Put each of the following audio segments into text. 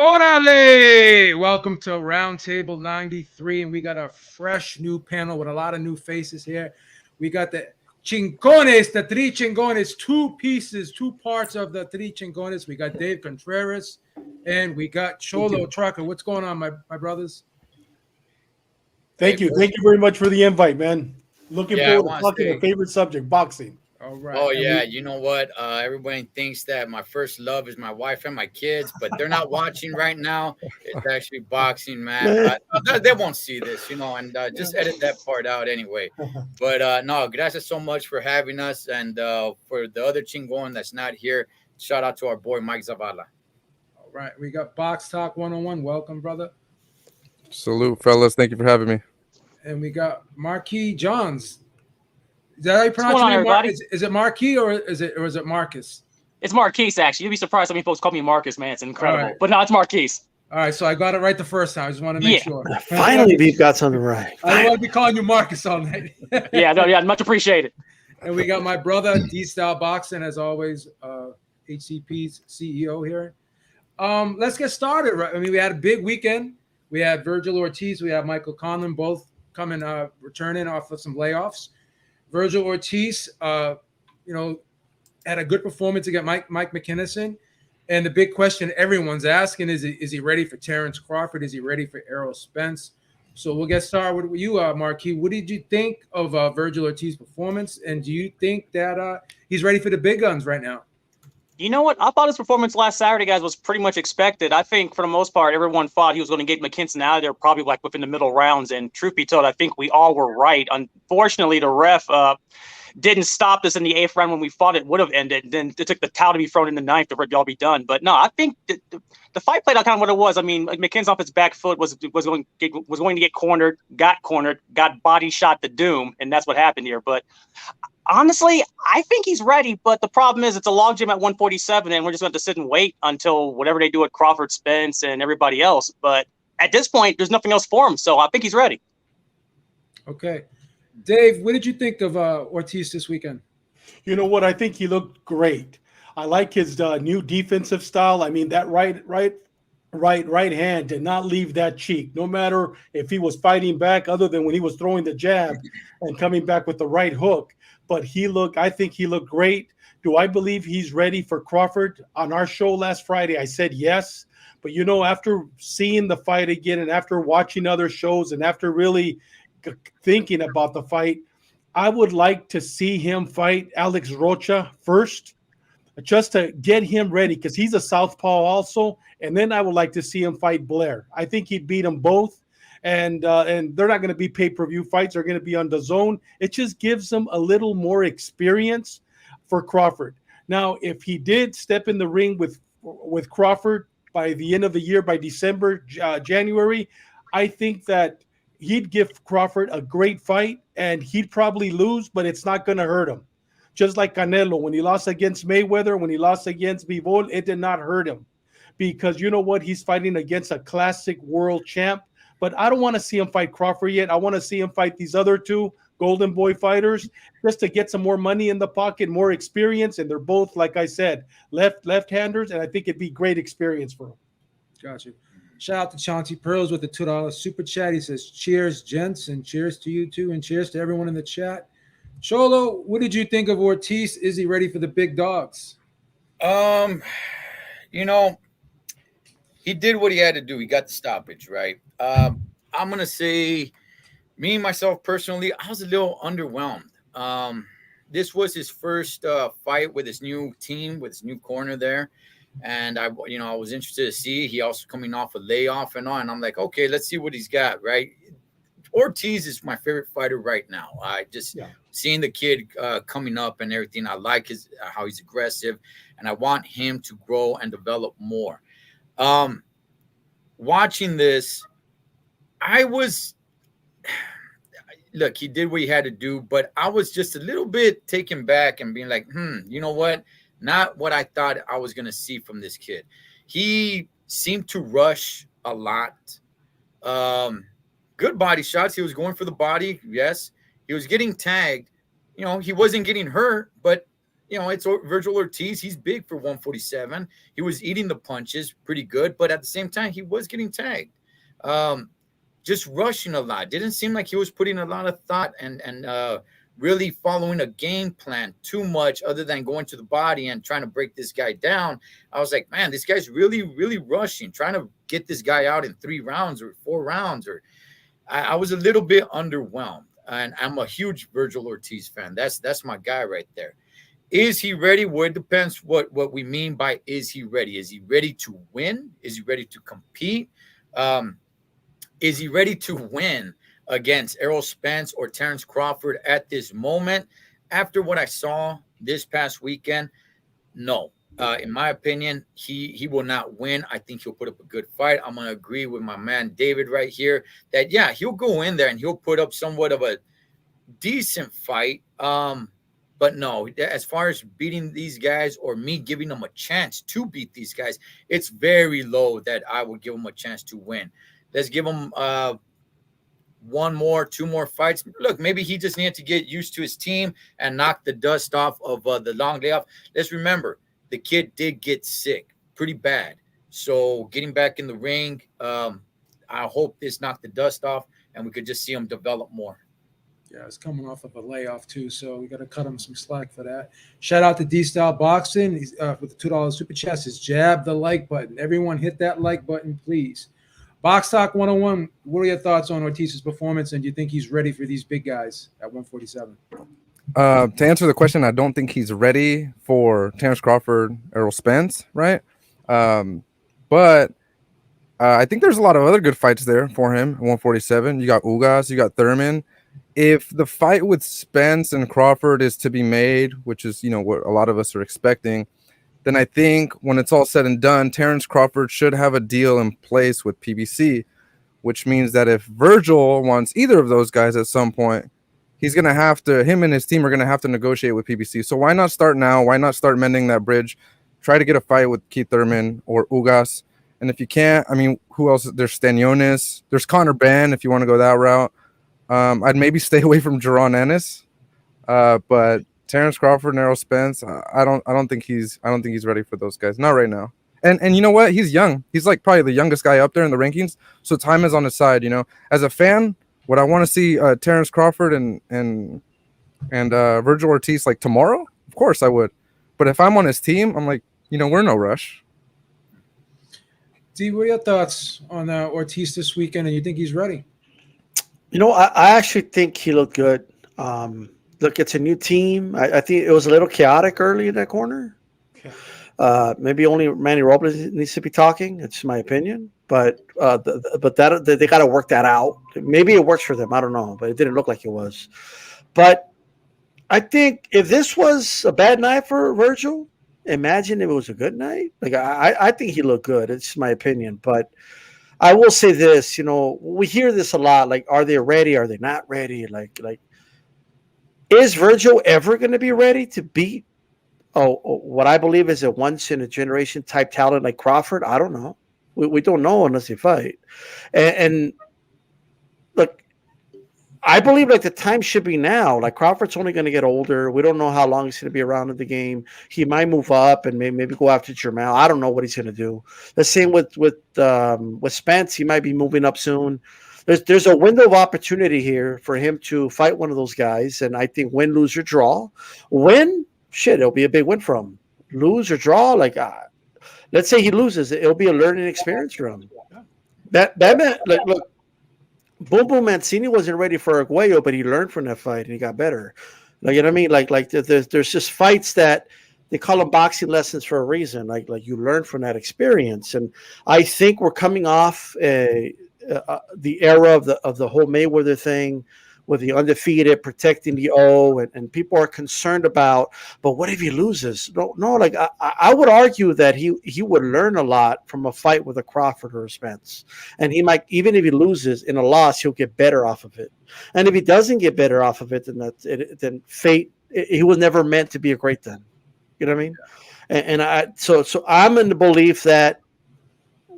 Orale! Welcome to Roundtable 93, and we got a fresh new panel with a lot of new faces here. We got the Chingones, the Three Chingones, two pieces, two parts of the Three Chingones. We got Dave Contreras, and we got Cholo Trucker. What's going on, my brothers? Thank you. Thank you very much for the invite, man. Looking forward to talking our favorite subject, boxing. All right. Oh yeah, you know what? Everybody thinks that my first love is my wife and my kids, but they're not watching right now. It's actually boxing, man. They won't see this, and just edit that part out anyway. But no, gracias so much for having us, and for the other chingon that's not here, shout out to our boy Mike Zavala. All right, we got Box Talk 101. Welcome, brother. Salute, fellas. Thank you for having me. And we got Marquis Johns. Is that how you pronounce your name? Is it Marquis or is it Marcus? It's Marquise, actually. You'd be surprised how many folks call me Marcus, man. It's incredible. Right. But no, it's Marquise. All right, so I got it right the first time. I just want to make sure. Finally, we've got something right. I don't want to be calling you Marcus all night. yeah, much appreciated. And we got my brother, D-Style Boxing, as always, HCP's CEO here. Let's get started. Right? I mean, we had a big weekend. We had Virgil Ortiz. We have Michael Conlin, both coming, returning off of some layoffs. Virgil Ortiz, had a good performance against Mike McKinnison. And the big question everyone's asking is he ready for Terence Crawford? Is he ready for Errol Spence? So we'll get started with you, Marquis. What did you think of Virgil Ortiz's performance? And do you think that he's ready for the big guns right now? You know what? I thought his performance last Saturday, guys, was pretty much expected. I think for the most part, everyone thought he was going to get McKinson out of there probably like within the middle rounds. And truth be told, I think we all were right. Unfortunately, the ref didn't stop this in the 8th round when we thought it would have ended. Then it took the towel to be thrown in the 9th to all be done. But no, I think the fight played out kind of what it was. I mean, McKinson off his back foot was going to get cornered, got body shot to doom, and that's what happened here. But honestly, I think he's ready, but the problem is it's a logjam at 147, and we're just going to sit and wait until whatever they do at Crawford, Spence, and everybody else. But at this point, there's nothing else for him, so I think he's ready. Okay. Dave, what did you think of Ortiz this weekend? You know what? I think he looked great. I like his new defensive style. I mean, that right hand did not leave that cheek, no matter if he was fighting back other than when he was throwing the jab and coming back with the right hook. But I think he looked great. Do I believe he's ready for Crawford? On our show last Friday, I said yes. But, after seeing the fight again and after watching other shows and after really thinking about the fight, I would like to see him fight Alex Rocha first, just to get him ready, because he's a southpaw also. And then I would like to see him fight Blair. I think he'd beat them both. And they're not going to be pay-per-view fights. They're going to be on DAZN. It just gives them a little more experience for Crawford. Now, if he did step in the ring with Crawford by the end of the year, by December, January, I think that he'd give Crawford a great fight, and he'd probably lose, but it's not going to hurt him. Just like Canelo, when he lost against Mayweather, when he lost against Bivol, it did not hurt him. Because you know what? He's fighting against a classic world champ. But I don't want to see him fight Crawford yet. I want to see him fight these other two Golden Boy fighters just to get some more money in the pocket, more experience. And they're both, like I said, left-handers, and I think it'd be great experience for them. Got you. Shout out to Chauncey Pearls with the $2 super chat. He says, cheers, gents, and cheers to you too, and cheers to everyone in the chat. Cholo, what did you think of Ortiz? Is he ready for the big dogs? He did what he had to do. He got the stoppage, right? I'm going to say, me, myself, personally, I was a little underwhelmed. This was his first fight with his new team, with his new corner there. And, I was interested to see. He also coming off a layoff and all. And I'm like, okay, let's see what he's got, right? Ortiz is my favorite fighter right now. Seeing the kid coming up and everything. I like how he's aggressive. And I want him to grow and develop more. Watching this, look, he did what he had to do, but I was just a little bit taken back and being like, you know what? Not what I thought I was going to see from this kid. He seemed to rush a lot. Good body shots. He was going for the body. Yes. He was getting tagged. He wasn't getting hurt, but You know, it's Virgil Ortiz. He's big for 147. He was eating the punches pretty good, but at the same time, he was getting tagged. Just rushing a lot. Didn't seem like he was putting a lot of thought and really following a game plan too much, other than going to the body and trying to break this guy down. I was like, man, this guy's really, really rushing, trying to get this guy out in 3 rounds or 4 rounds. Or I was a little bit underwhelmed. And I'm a huge Virgil Ortiz fan. That's my guy right there. Is he ready? Well, it depends what we mean by is he ready. Is he ready to win? Is he ready to compete? Is he ready to win against Errol Spence or Terence Crawford at this moment? After what I saw this past weekend, no. In my opinion, he will not win. I think he'll put up a good fight. I'm going to agree with my man David right here that, yeah, he'll go in there and he'll put up somewhat of a decent fight. But no, as far as beating these guys or me giving them a chance to beat these guys, it's very low that I would give them a chance to win. Let's give him 1 more, 2 more fights. Look, maybe he just needed to get used to his team and knock the dust off of the long layoff. Let's remember, the kid did get sick pretty bad. So getting back in the ring, I hope this knocked the dust off and we could just see him develop more. Yeah, it's coming off of a layoff too, so we got to cut him some slack for that. Shout out to D-Style Boxing. He's with the $2 super chat. Says jab the like button. Everyone hit that like button, please. Box Talk 101. What are your thoughts on Ortiz's performance, and do you think he's ready for these big guys at 147? To answer the question, I don't think he's ready for Terence Crawford, Errol Spence, right? But I think there's a lot of other good fights there for him at 147. You got Ugas, you got Thurman. If the fight with Spence and Crawford is to be made, which is, you know, what a lot of us are expecting, then I think when it's all said and done, Terence Crawford should have a deal in place with PBC, which means that if Virgil wants either of those guys at some point, he's going to have to, him and his team are going to have to negotiate with PBC. So why not start now? Why not start mending that bridge? Try to get a fight with Keith Thurman or Ugas. And if you can't, I mean, who else? There's Stanionis. There's Conor Benn if you want to go that route. I'd maybe stay away from Jaron Ennis. But Terence Crawford and Errol Spence, I don't think he's ready for those guys. Not right now. And you know what? He's young. He's like probably the youngest guy up there in the rankings. So time is on his side, you know. As a fan, would I want to see Terence Crawford and Virgil Ortiz like tomorrow? Of course I would. But if I'm on his team, I'm like, you know, we're in no rush. D, what are your thoughts on Ortiz this weekend, and you think he's ready? You know, I actually think he looked good. Look, it's a new team. I think it was a little chaotic early in that corner. Okay. Maybe only Manny Robles needs to be talking. It's my opinion. But that they got to work that out. Maybe it works for them. I don't know. But it didn't look like it was. But I think if this was a bad night for Virgil, imagine if it was a good night. Like I think he looked good. It's my opinion. But I will say this, you know, we hear this a lot. Like, are they ready? Are they not ready? Like, is Virgil ever going to be ready to beat what I believe is a once in a generation type talent like Crawford? I don't know. We don't know unless they fight. And look, I believe like the time should be now. Like Crawford's only going to get older. We don't know how long he's going to be around in the game. He might move up and maybe go after Jermell. I don't know what he's going to do. The same with Spence. He might be moving up soon. There's a window of opportunity here for him to fight one of those guys. And I think win, lose, or draw. Win, shit, it'll be a big win for him. Lose or draw, like let's say he loses, it'll be a learning experience for him. That man, like, look. Boom Boom Mancini wasn't ready for Arguello, but he learned from that fight and he got better. Like, you know what I mean? Like there's just fights that they call them boxing lessons for a reason. Like you learn from that experience. And I think we're coming off the era of the whole Mayweather thing with the undefeated protecting the O, and people are concerned about, but what if he loses? No, like I would argue that he would learn a lot from a fight with a Crawford or a Spence. And he might, even if he loses in a loss, he'll get better off of it. And if he doesn't get better off of it, then fate, he was never meant to be a great then. You know what I mean? So I'm in the belief that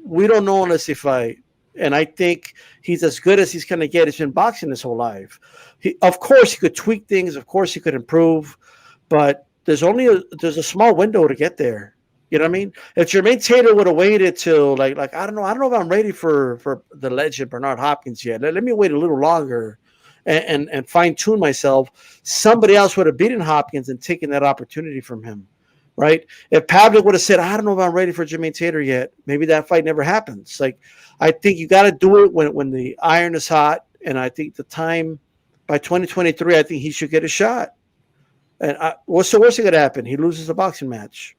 we don't know unless they fight. And I think he's as good as he's going to get. He's been boxing his whole life. Of course, he could tweak things. Of course, he could improve. But there's a small window to get there. You know what I mean? If Jermaine Taylor would have waited till like I don't know if I'm ready for the legend Bernard Hopkins yet. Let me wait a little longer and fine tune myself. Somebody else would have beaten Hopkins and taken that opportunity from him, right? If Pavlik would have said, I don't know if I'm ready for Jermaine Taylor yet, maybe that fight never happens. Like, I think you got to do it when the iron is hot, and I think the time by 2023, I think he should get a shot. And what's the worst that could happen? He loses a boxing match.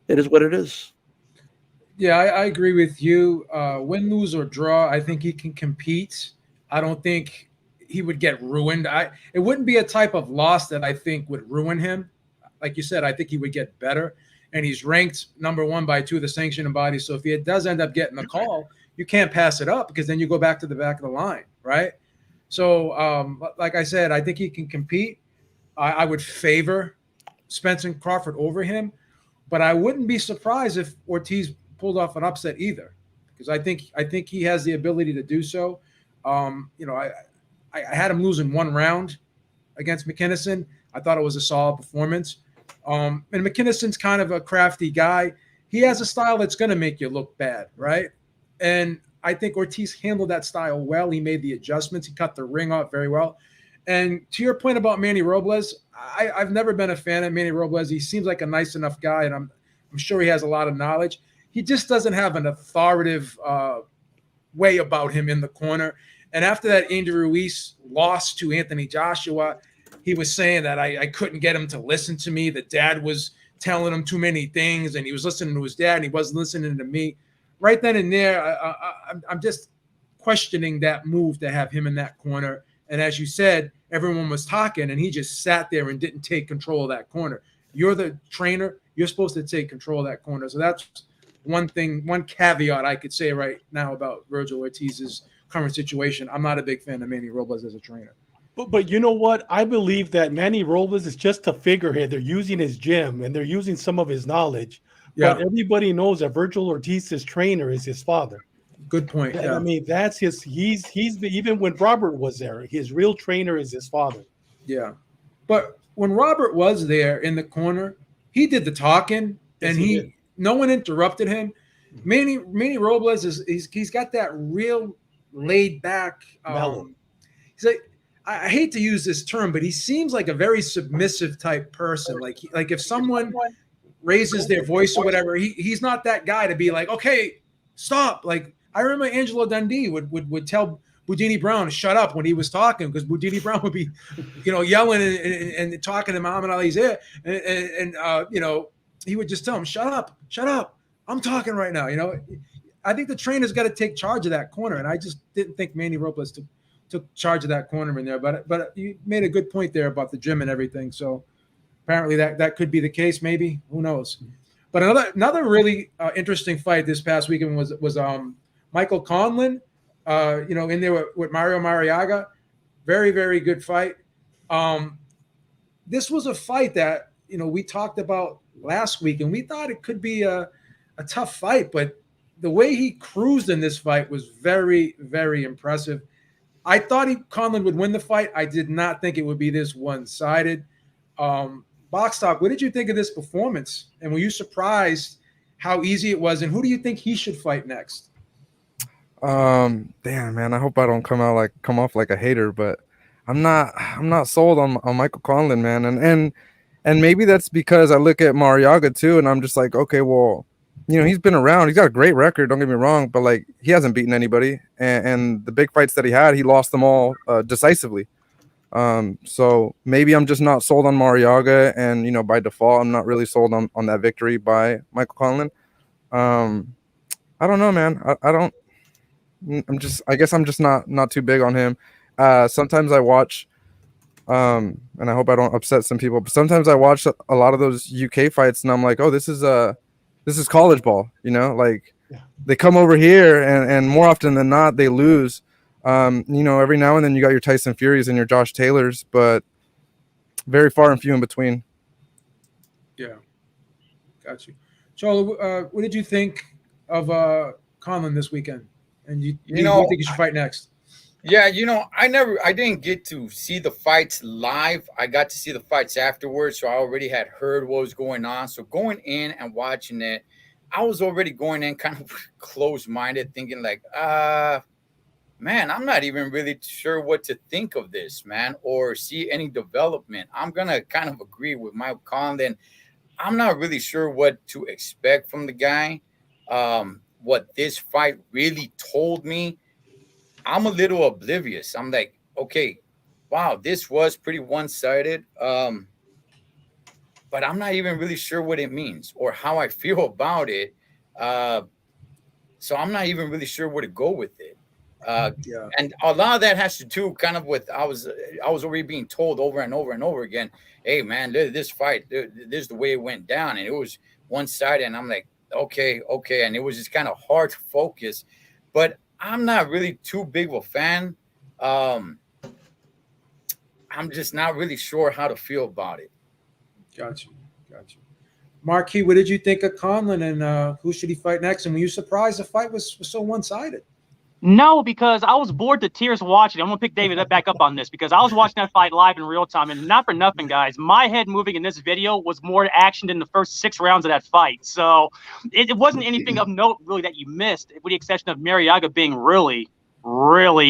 It is what it is. Yeah, I agree with you. Win, lose, or draw, I think he can compete. I don't think he would get ruined. It wouldn't be a type of loss that I think would ruin him. Like you said, I think he would get better. And he's ranked number 1 by 2 of the sanctioning bodies. So if he does end up getting a call, you can't pass it up because then you go back to the back of the line, right? So, like I said, I think he can compete. I would favor Spence and Crawford over him. But I wouldn't be surprised if Ortiz pulled off an upset either, because I think he has the ability to do so. I had him losing 1 round against McKinnison. I thought it was a solid performance. And McKinnison's kind of a crafty guy. He has a style that's going to make you look bad, right? And I think Ortiz handled that style well. He made the adjustments. He cut the ring off very well. And to your point about Manny Robles, I've never been a fan of Manny Robles. He seems like a nice enough guy, and I'm sure he has a lot of knowledge. He just doesn't have an authoritative way about him in the corner. And after that Andy Ruiz lost to Anthony Joshua, he was saying that I couldn't get him to listen to me. The dad was telling him too many things, and he was listening to his dad, and he wasn't listening to me. Right then and there, I'm just questioning that move to have him in that corner. And as you said, everyone was talking, and he just sat there and didn't take control of that corner. You're the trainer. You're supposed to take control of that corner. So that's one caveat I could say right now about Virgil Ortiz's current situation. I'm not a big fan of Manny Robles as a trainer. But you know what? I believe that Manny Robles is just a figurehead. They're using his gym, and they're using some of his knowledge. Yeah. But everybody knows that Virgil Ortiz's trainer is his father. Good point. Yeah. I mean, that's his. He's even when Robert was there, his real trainer is his father. Yeah, but when Robert was there in the corner, he did the talking, and no one interrupted him. Manny Robles he's got that real laid back. He's like, I hate to use this term, but he seems like a very submissive type person. Like if someone raises their voice or whatever, he's not that guy to be like, okay, stop. Like I remember Angelo Dundee would tell Boudini Brown to shut up when he was talking, because Boudini Brown would be, yelling and talking to Muhammad Ali's ear, and he would just tell him, shut up, I'm talking right now. I think the trainer's got to take charge of that corner, and I just didn't think Manny Robles took charge of that corner in there. But you made a good point there about the gym and everything. So apparently that could be the case. Maybe, who knows? But another really interesting fight this past weekend was Michael Conlin, in there with Mario Marriaga. Very, very good fight. This was a fight that, we talked about last week, and we thought it could be a tough fight, but the way he cruised in this fight was very, very impressive. I thought Conlin would win the fight. I did not think it would be this one-sided. Box Talk, what did you think of this performance? And were you surprised how easy it was? And who do you think he should fight next? Damn, man, I hope I don't come off like a hater, but I'm not sold on Michael Conlan, man. And maybe that's because I look at Marriaga too, and I'm just like, okay, well, he's been around. He's got a great record, don't get me wrong, but like he hasn't beaten anybody. And the big fights that he had, he lost them all decisively. So maybe I'm just not sold on Marriaga, and by default, I'm not really sold on that victory by Michael Conlan. I don't know, man. I guess I'm just not too big on him. Sometimes I watch, and I hope I don't upset some people, but sometimes I watch a lot of those UK fights, and I'm like, oh, this is college ball, They come over here, and more often than not, they lose. Every now and then you got your Tyson Furies and your Josh Taylors, but very far and few in between. Yeah, got you. Charlie, what did you think of Conlin this weekend? And you think he should fight next? Yeah, I didn't get to see the fights live. I got to see the fights afterwards, so I already had heard what was going on. So going in and watching it, I was already going in kind of closed-minded, thinking like, man, I'm not even really sure what to think of this, man, or see any development. I'm gonna kind of agree with Mike Conlan. I'm not really sure what to expect from the guy. What this fight really told me, I'm a little oblivious. I'm like, okay, wow, this was pretty one-sided. But I'm not even really sure what it means or how I feel about it. So I'm not even really sure where to go with it. And a lot of that has to do kind of with I was already being told over and over and over again, hey man, this fight, this is the way it went down, and it was one-sided. And I'm like, okay, and it was just kind of hard to focus. But I'm not really too big of a fan. I'm just not really sure how to feel about it. Gotcha. Marquis, what did you think of Conlin, and who should he fight next? And were you surprised the fight was so one-sided? No, because I was bored to tears watching. I'm going to pick David back up on this because I was watching that fight live in real time. And not for nothing, guys, my head moving in this video was more action than the first 6 rounds of that fight. So it wasn't anything of note, really, that you missed, with the exception of Marriaga being really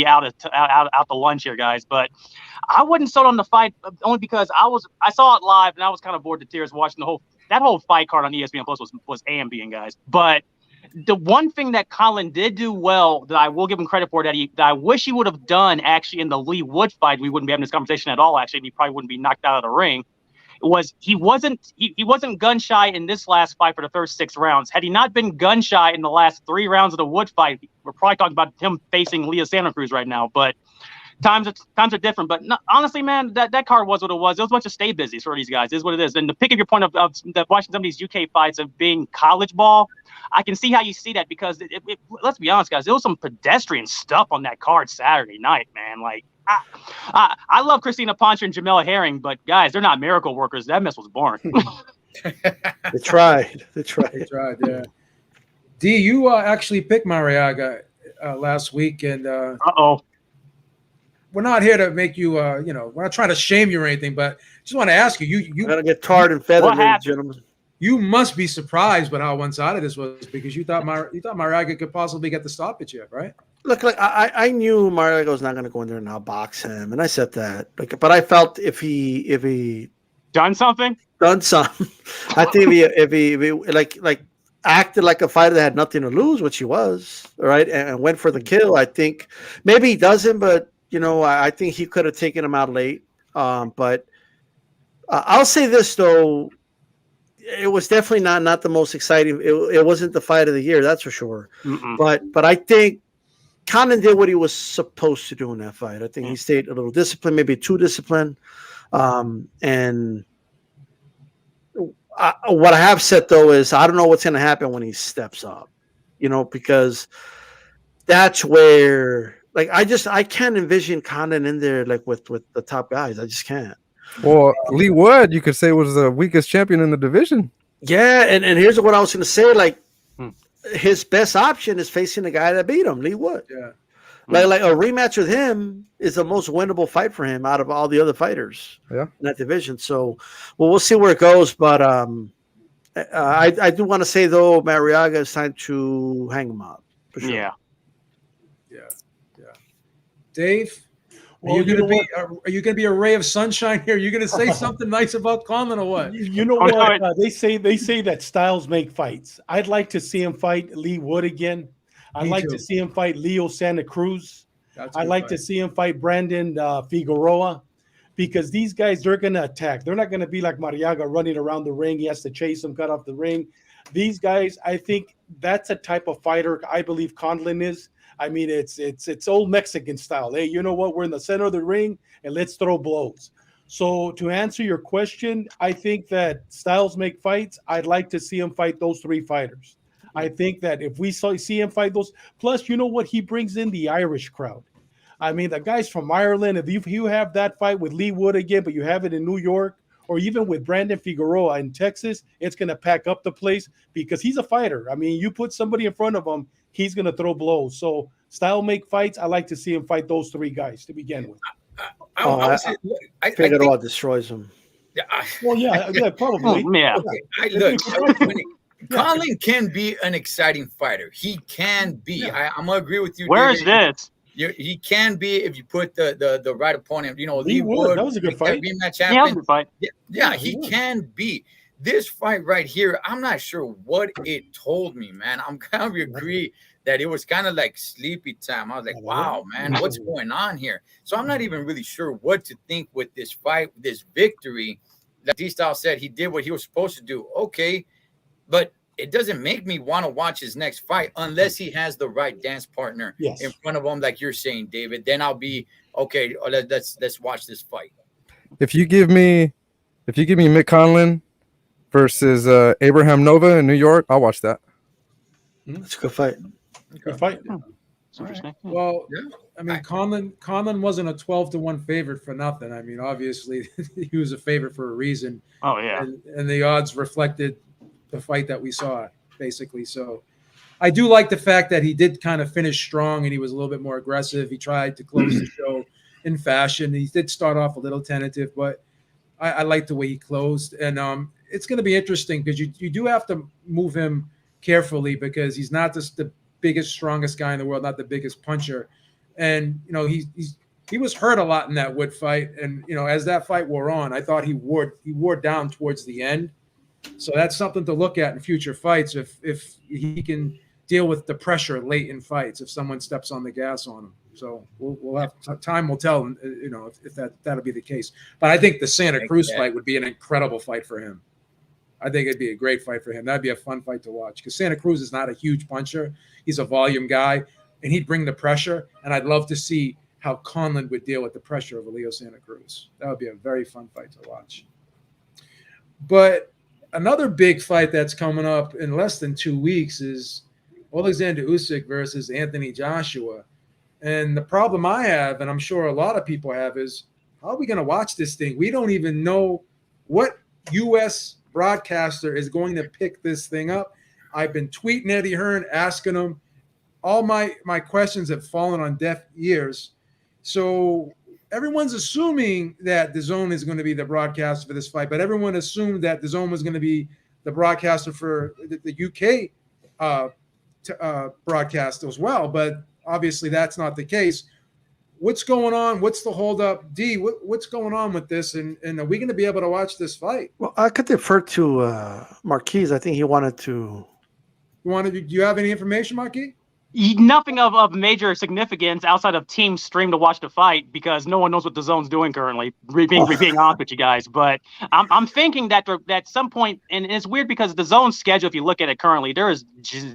out the lunch here, guys. But I wasn't sold on the fight only because I saw it live and I was kind of bored to tears watching that whole fight card on ESPN Plus was ambient, guys. But the one thing that Conlan did do well that I will give him credit for that I wish he would have done actually in the Lee Wood fight, we wouldn't be having this conversation at all, actually, and he probably wouldn't be knocked out of the ring, was he wasn't gun shy in this last fight for the first 6 rounds. Had he not been gun shy in the last 3 rounds of the Wood fight, we're probably talking about him facing Leo Santa Cruz right now. But times are different. But no, honestly, man, that card was what it was. It was a bunch of stay busy for these guys. It is what it is. And to pick up your point of watching some of these UK fights of being college ball, I can see how you see that because let's be honest, guys, there was some pedestrian stuff on that card Saturday night, man. Like, I love Christina Poncher and Jamela Herring, but guys, they're not miracle workers. That mess was boring. They tried. Yeah. D, you actually picked Marriaga last week, and we're not here to make you, we're not trying to shame you or anything, but just want to ask you, you gotta get tarred and feathered, ladies and gentlemen. You must be surprised with how one-sided this was because you thought Marriaga could possibly get the stoppage here, right? Look, like I knew Marriaga was not going to go in there and outbox him, and I said that. Like, but I felt if he done something, I think if he like acted like a fighter that had nothing to lose, which he was, right, and went for the kill, I think maybe he doesn't, but I think he could have taken him out late. But I'll say this though. It was definitely not the most exciting. It wasn't the fight of the year, that's for sure. But I think Conlan did what he was supposed to do in that fight. I think he stayed a little disciplined, maybe too disciplined. And what I have said though is I don't know what's going to happen when he steps up. Because that's where I can't envision Conlan in there like with the top guys. I just can't. Well, Lee Wood, you could say, was the weakest champion in the division. Yeah, and here's what I was going to say. Like, his best option is facing the guy that beat him, Lee Wood. Yeah. Like a rematch with him is the most winnable fight for him out of all the other fighters in that division. So, we'll see where it goes. But I do want to say, though, Marriaga, it's time to hang him up. For sure. Yeah. Dave? Are you going to be a ray of sunshine here? Are you going to say something nice about Conlin or what? You know what? They say that styles make fights. I'd like to see him fight Lee Wood again. I'd like to see him fight Leo Santa Cruz. I'd like to see him fight Brandon Figueroa because these guys, they're going to attack. They're not going to be like Marriaga running around the ring. He has to chase him, cut off the ring. These guys, I think that's a type of fighter I believe Conlin is. I mean, it's old Mexican style. Hey, you know what? We're in the center of the ring, and let's throw blows. So to answer your question, I think that styles make fights. I'd like to see him fight those 3 fighters. I think that if we see him fight those, plus, you know what? He brings in the Irish crowd. I mean, the guys from Ireland, if you have that fight with Lee Wood again, but you have it in New York, or even with Brandon Figueroa in Texas, it's going to pack up the place because he's a fighter. I mean, you put somebody in front of him, he's going to throw blows. So style make fights, I like to see him fight those three guys to begin with. I Figueroa think, destroys him. Well, yeah, probably. Yeah. okay, look, Conlin can be an exciting fighter. He can be. Yeah. I'm gonna agree with you. Where is David. this? He can be if you put the right opponent. You know, Lee Wood, that was a good fight. Rematch Yeah, happened. fight. Yeah, he can be. This fight right here, I'm not sure what it told me, man. I'm kind of agree that it was kind of like sleepy time. I was like, wow, man, what's going on here? So I'm not even really sure what to think with this fight, this victory. Like D-Style said, he did what he was supposed to do. Okay, but it doesn't make me want to watch his next fight unless he has the right dance partner in front of him, like you're saying, David. Then I'll be okay. Let's watch this fight. If you give me Mick Conlin versus Abraham Nova in New York, I'll watch that. It's a good fight. Good fight. Interesting. Well, Yeah. I mean, Conlan wasn't a 12-1 favorite for nothing. I mean, obviously, he was a favorite for a reason. Oh yeah. And the odds reflected the fight that we saw, basically. So I do like the fact that he did kind of finish strong and he was a little bit more aggressive. He tried to close the show in fashion. He did start off a little tentative, but I like the way he closed. And it's going to be interesting because you do have to move him carefully because he's not just the biggest, strongest guy in the world, not the biggest puncher. And, you know, he was hurt a lot in that Wood fight. And, you know, as that fight wore on, I thought he wore down towards the end. So that's something to look at in future fights if he can deal with the pressure late in fights if someone steps on the gas on him. So we'll have time will tell, you know, if that'll be the case. But I think the Santa Cruz fight would be an incredible fight for him. I think it'd be a great fight for him. That'd be a fun fight to watch because Santa Cruz is not a huge puncher. He's a volume guy, and he'd bring the pressure. And I'd love to see how Conlin would deal with the pressure of Leo Santa Cruz. That would be a very fun fight to watch. But another big fight that's coming up in less than 2 weeks is Alexander Usyk versus Anthony Joshua. And the problem I have, and I'm sure a lot of people have, is how are we going to watch this thing? We don't even know what U.S. broadcaster is going to pick this thing up. I've been tweeting Eddie Hearn, asking him. All my questions have fallen on deaf ears. So everyone's assuming that DAZN is going to be the broadcaster for this fight, but everyone assumed that DAZN was going to be the broadcaster for the UK broadcast as well. But obviously that's not the case. What's going on? What's the holdup? D, what's going on with this? And are we going to be able to watch this fight? Well, I could defer to Marquise. I think he wanted to. Do you have any information, Marquis? Nothing of major significance outside of team stream to watch the fight because no one knows what the DAZN's doing currently. Being honest with you guys, but I'm thinking that at some point, and it's weird because the DAZN's schedule, if you look at it currently, there is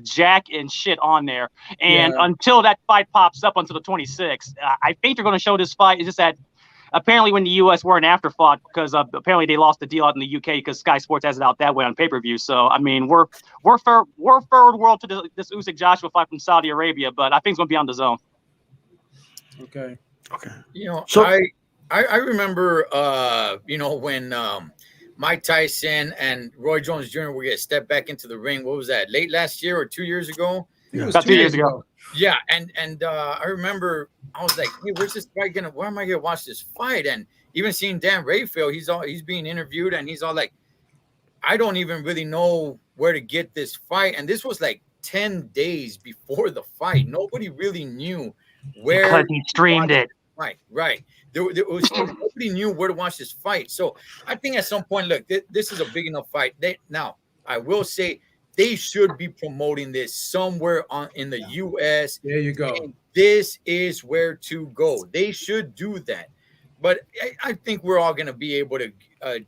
jack and shit on there, and until that fight pops up until the 26th, I think they're going to show this fight. It's just that apparently when the U.S. were an afterthought because apparently they lost the deal out in the U.K. because Sky Sports has it out that way on pay-per-view. So, I mean, we're third world to this Usyk Joshua fight from Saudi Arabia, but I think it's going to be on DAZN. Okay. You know, so, I remember, you know, when Mike Tyson and Roy Jones Jr. were going to step back into the ring. What was that, late last year or 2 years ago? It was About 2 years ago. Yeah, and I remember I was like, hey, where's this fight gonna? Where am I gonna watch this fight? And even seeing Dan Rafael, he's being interviewed, and he's all like, I don't even really know where to get this fight. And this was like 10 days before the fight. Nobody really knew where. Because he streamed it. Right. There was nobody knew where to watch this fight. So I think at some point, look, this is a big enough fight. Now I will say. They should be promoting this somewhere in the U.S. There you go. And this is where to go. They should do that. But I think we're all going to be able to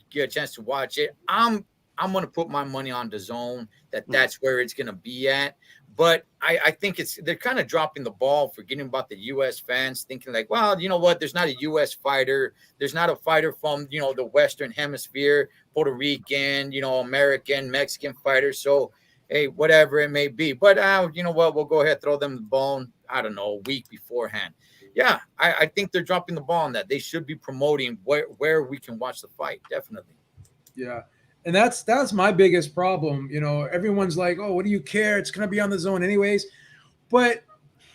get a chance to watch it. I'm going to put my money on DAZN that's where it's going to be at. But I think they're kind of dropping the ball, forgetting about the U.S. fans, thinking like, well, you know what? There's not a U.S. fighter. There's not a fighter from, you know, the Western Hemisphere, Puerto Rican, you know, American, Mexican fighter. So, hey, whatever it may be. But, you know what? We'll go ahead, throw them the bone, I don't know, a week beforehand. Yeah, I think they're dropping the ball on that. They should be promoting where we can watch the fight, definitely. Yeah. And that's my biggest problem. You know, everyone's like, oh, what do you care? It's going to be on DAZN anyways. But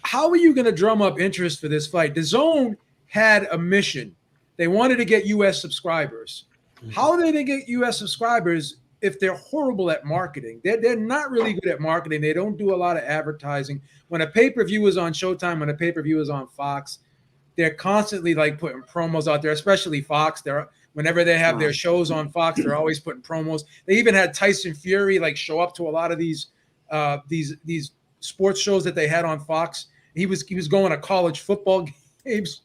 how are you going to drum up interest for this fight? DAZN had a mission. They wanted to get U.S. subscribers. How are they going to get U.S. subscribers if they're horrible at marketing? They're not really good at marketing. They don't do a lot of advertising. When a pay-per-view is on Showtime, when a pay-per-view is on Fox, they're constantly like putting promos out there, especially Fox. Whenever they have their shows on Fox, they're always putting promos. They even had Tyson Fury like show up to a lot of these sports shows that they had on Fox. He was going to college football games.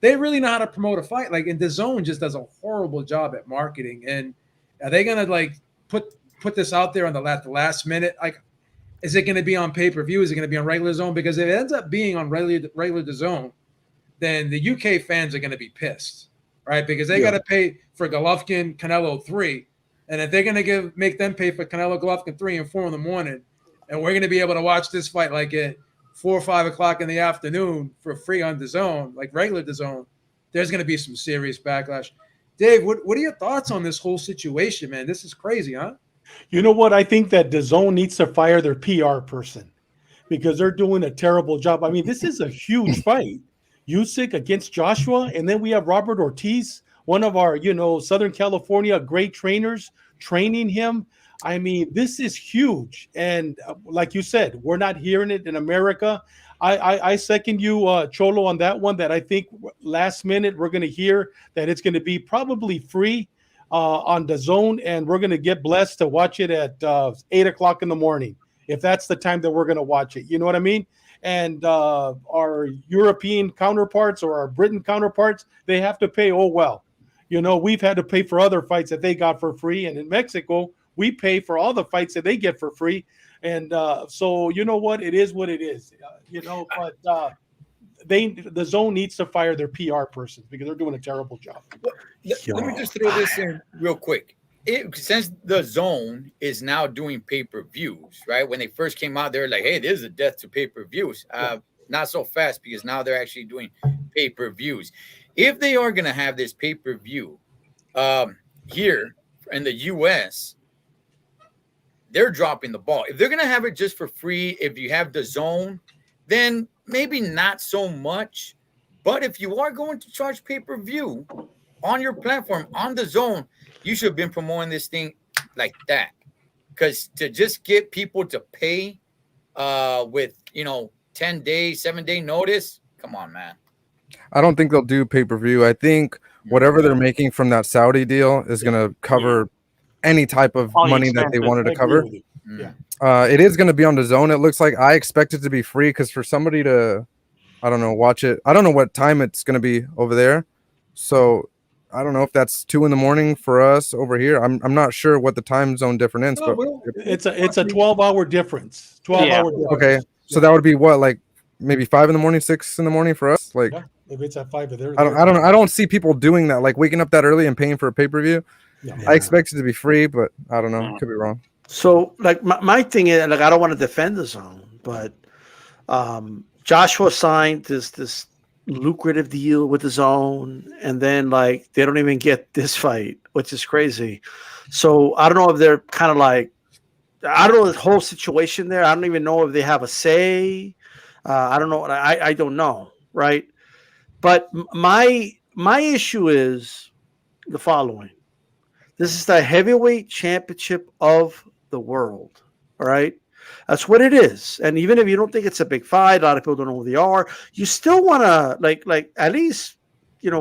They really know how to promote a fight. Like, and DAZN just does a horrible job at marketing. And are they gonna like put this out there on the last minute? Like, is it gonna be on pay-per-view? Is it gonna be on regular DAZN? Because if it ends up being on regular DAZN, then the UK fans are gonna be pissed, right? Because they gotta pay for Golovkin Canelo 3, and if they're gonna make them pay for Canelo Golovkin 3 and 4 in the morning, and we're gonna be able to watch this fight like at 4 or 5 o'clock in the afternoon for free on DAZN, like regular DAZN, there's gonna be some serious backlash. Dave, what are your thoughts on this whole situation, man? This is crazy, huh? You know what? I think that DAZN needs to fire their PR person because they're doing a terrible job. I mean, this is a huge fight. Usyk against Joshua, and then we have Robert Ortiz, one of our, Southern California great trainers, training him. I mean, this is huge. And like you said, we're not hearing it in America. I second you, Cholo, on that one, that I think last minute we're going to hear that it's going to be probably free on DAZN, and we're going to get blessed to watch it at 8 o'clock in the morning, if that's the time that we're going to watch it. You know what I mean? And our European counterparts or our Britain counterparts, they have to pay. Oh, well, we've had to pay for other fights that they got for free. And in Mexico, we pay for all the fights that they get for free. And so, you know what? It is what it is, but the zone needs to fire their PR persons because they're doing a terrible job. Let me just throw this in real quick. Since the zone is now doing pay-per-views, right? When they first came out, they were like, hey, this is a death to pay-per-views. Not so fast, because now they're actually doing pay-per-views. If they are going to have this pay-per-view here in the U.S., they're dropping the ball. If they're going to have it just for free, if you have the zone, then maybe not so much. But if you are going to charge pay-per-view on your platform, on the zone, you should have been promoting this thing like that. Because to just get people to pay with, 10 days, 7-day notice, come on, man. I don't think they'll do pay-per-view. I think whatever they're making from that Saudi deal is going to cover any type of money that they wanted to cover. It is going to be on the zone. It looks like. I expect it to be free because for somebody to, watch it. I don't know what time it's going to be over there. So I don't know if that's 2 a.m. for us over here. I'm not sure what the time zone difference is, but it's a 12-hour difference. 12-hour difference. Okay. So that would be what, like maybe 5 a.m, 6 a.m. for us? Like, if it's at 5 there. I don't see people doing that, like waking up that early and paying for a pay-per-view. I expect it to be free, but I don't know. Could be wrong. So, like, my thing is, like, I don't want to defend the zone, but Joshua signed this lucrative deal with the zone, and then, like, they don't even get this fight, which is crazy. So, I don't know if they're kind of like, I don't know the whole situation there. I don't even know if they have a say. I don't know. I don't know, right? But my issue is the following. This is the heavyweight championship of the world. All right. That's what it is. And even if you don't think it's a big fight, a lot of people don't know who they are, you still want to like at least,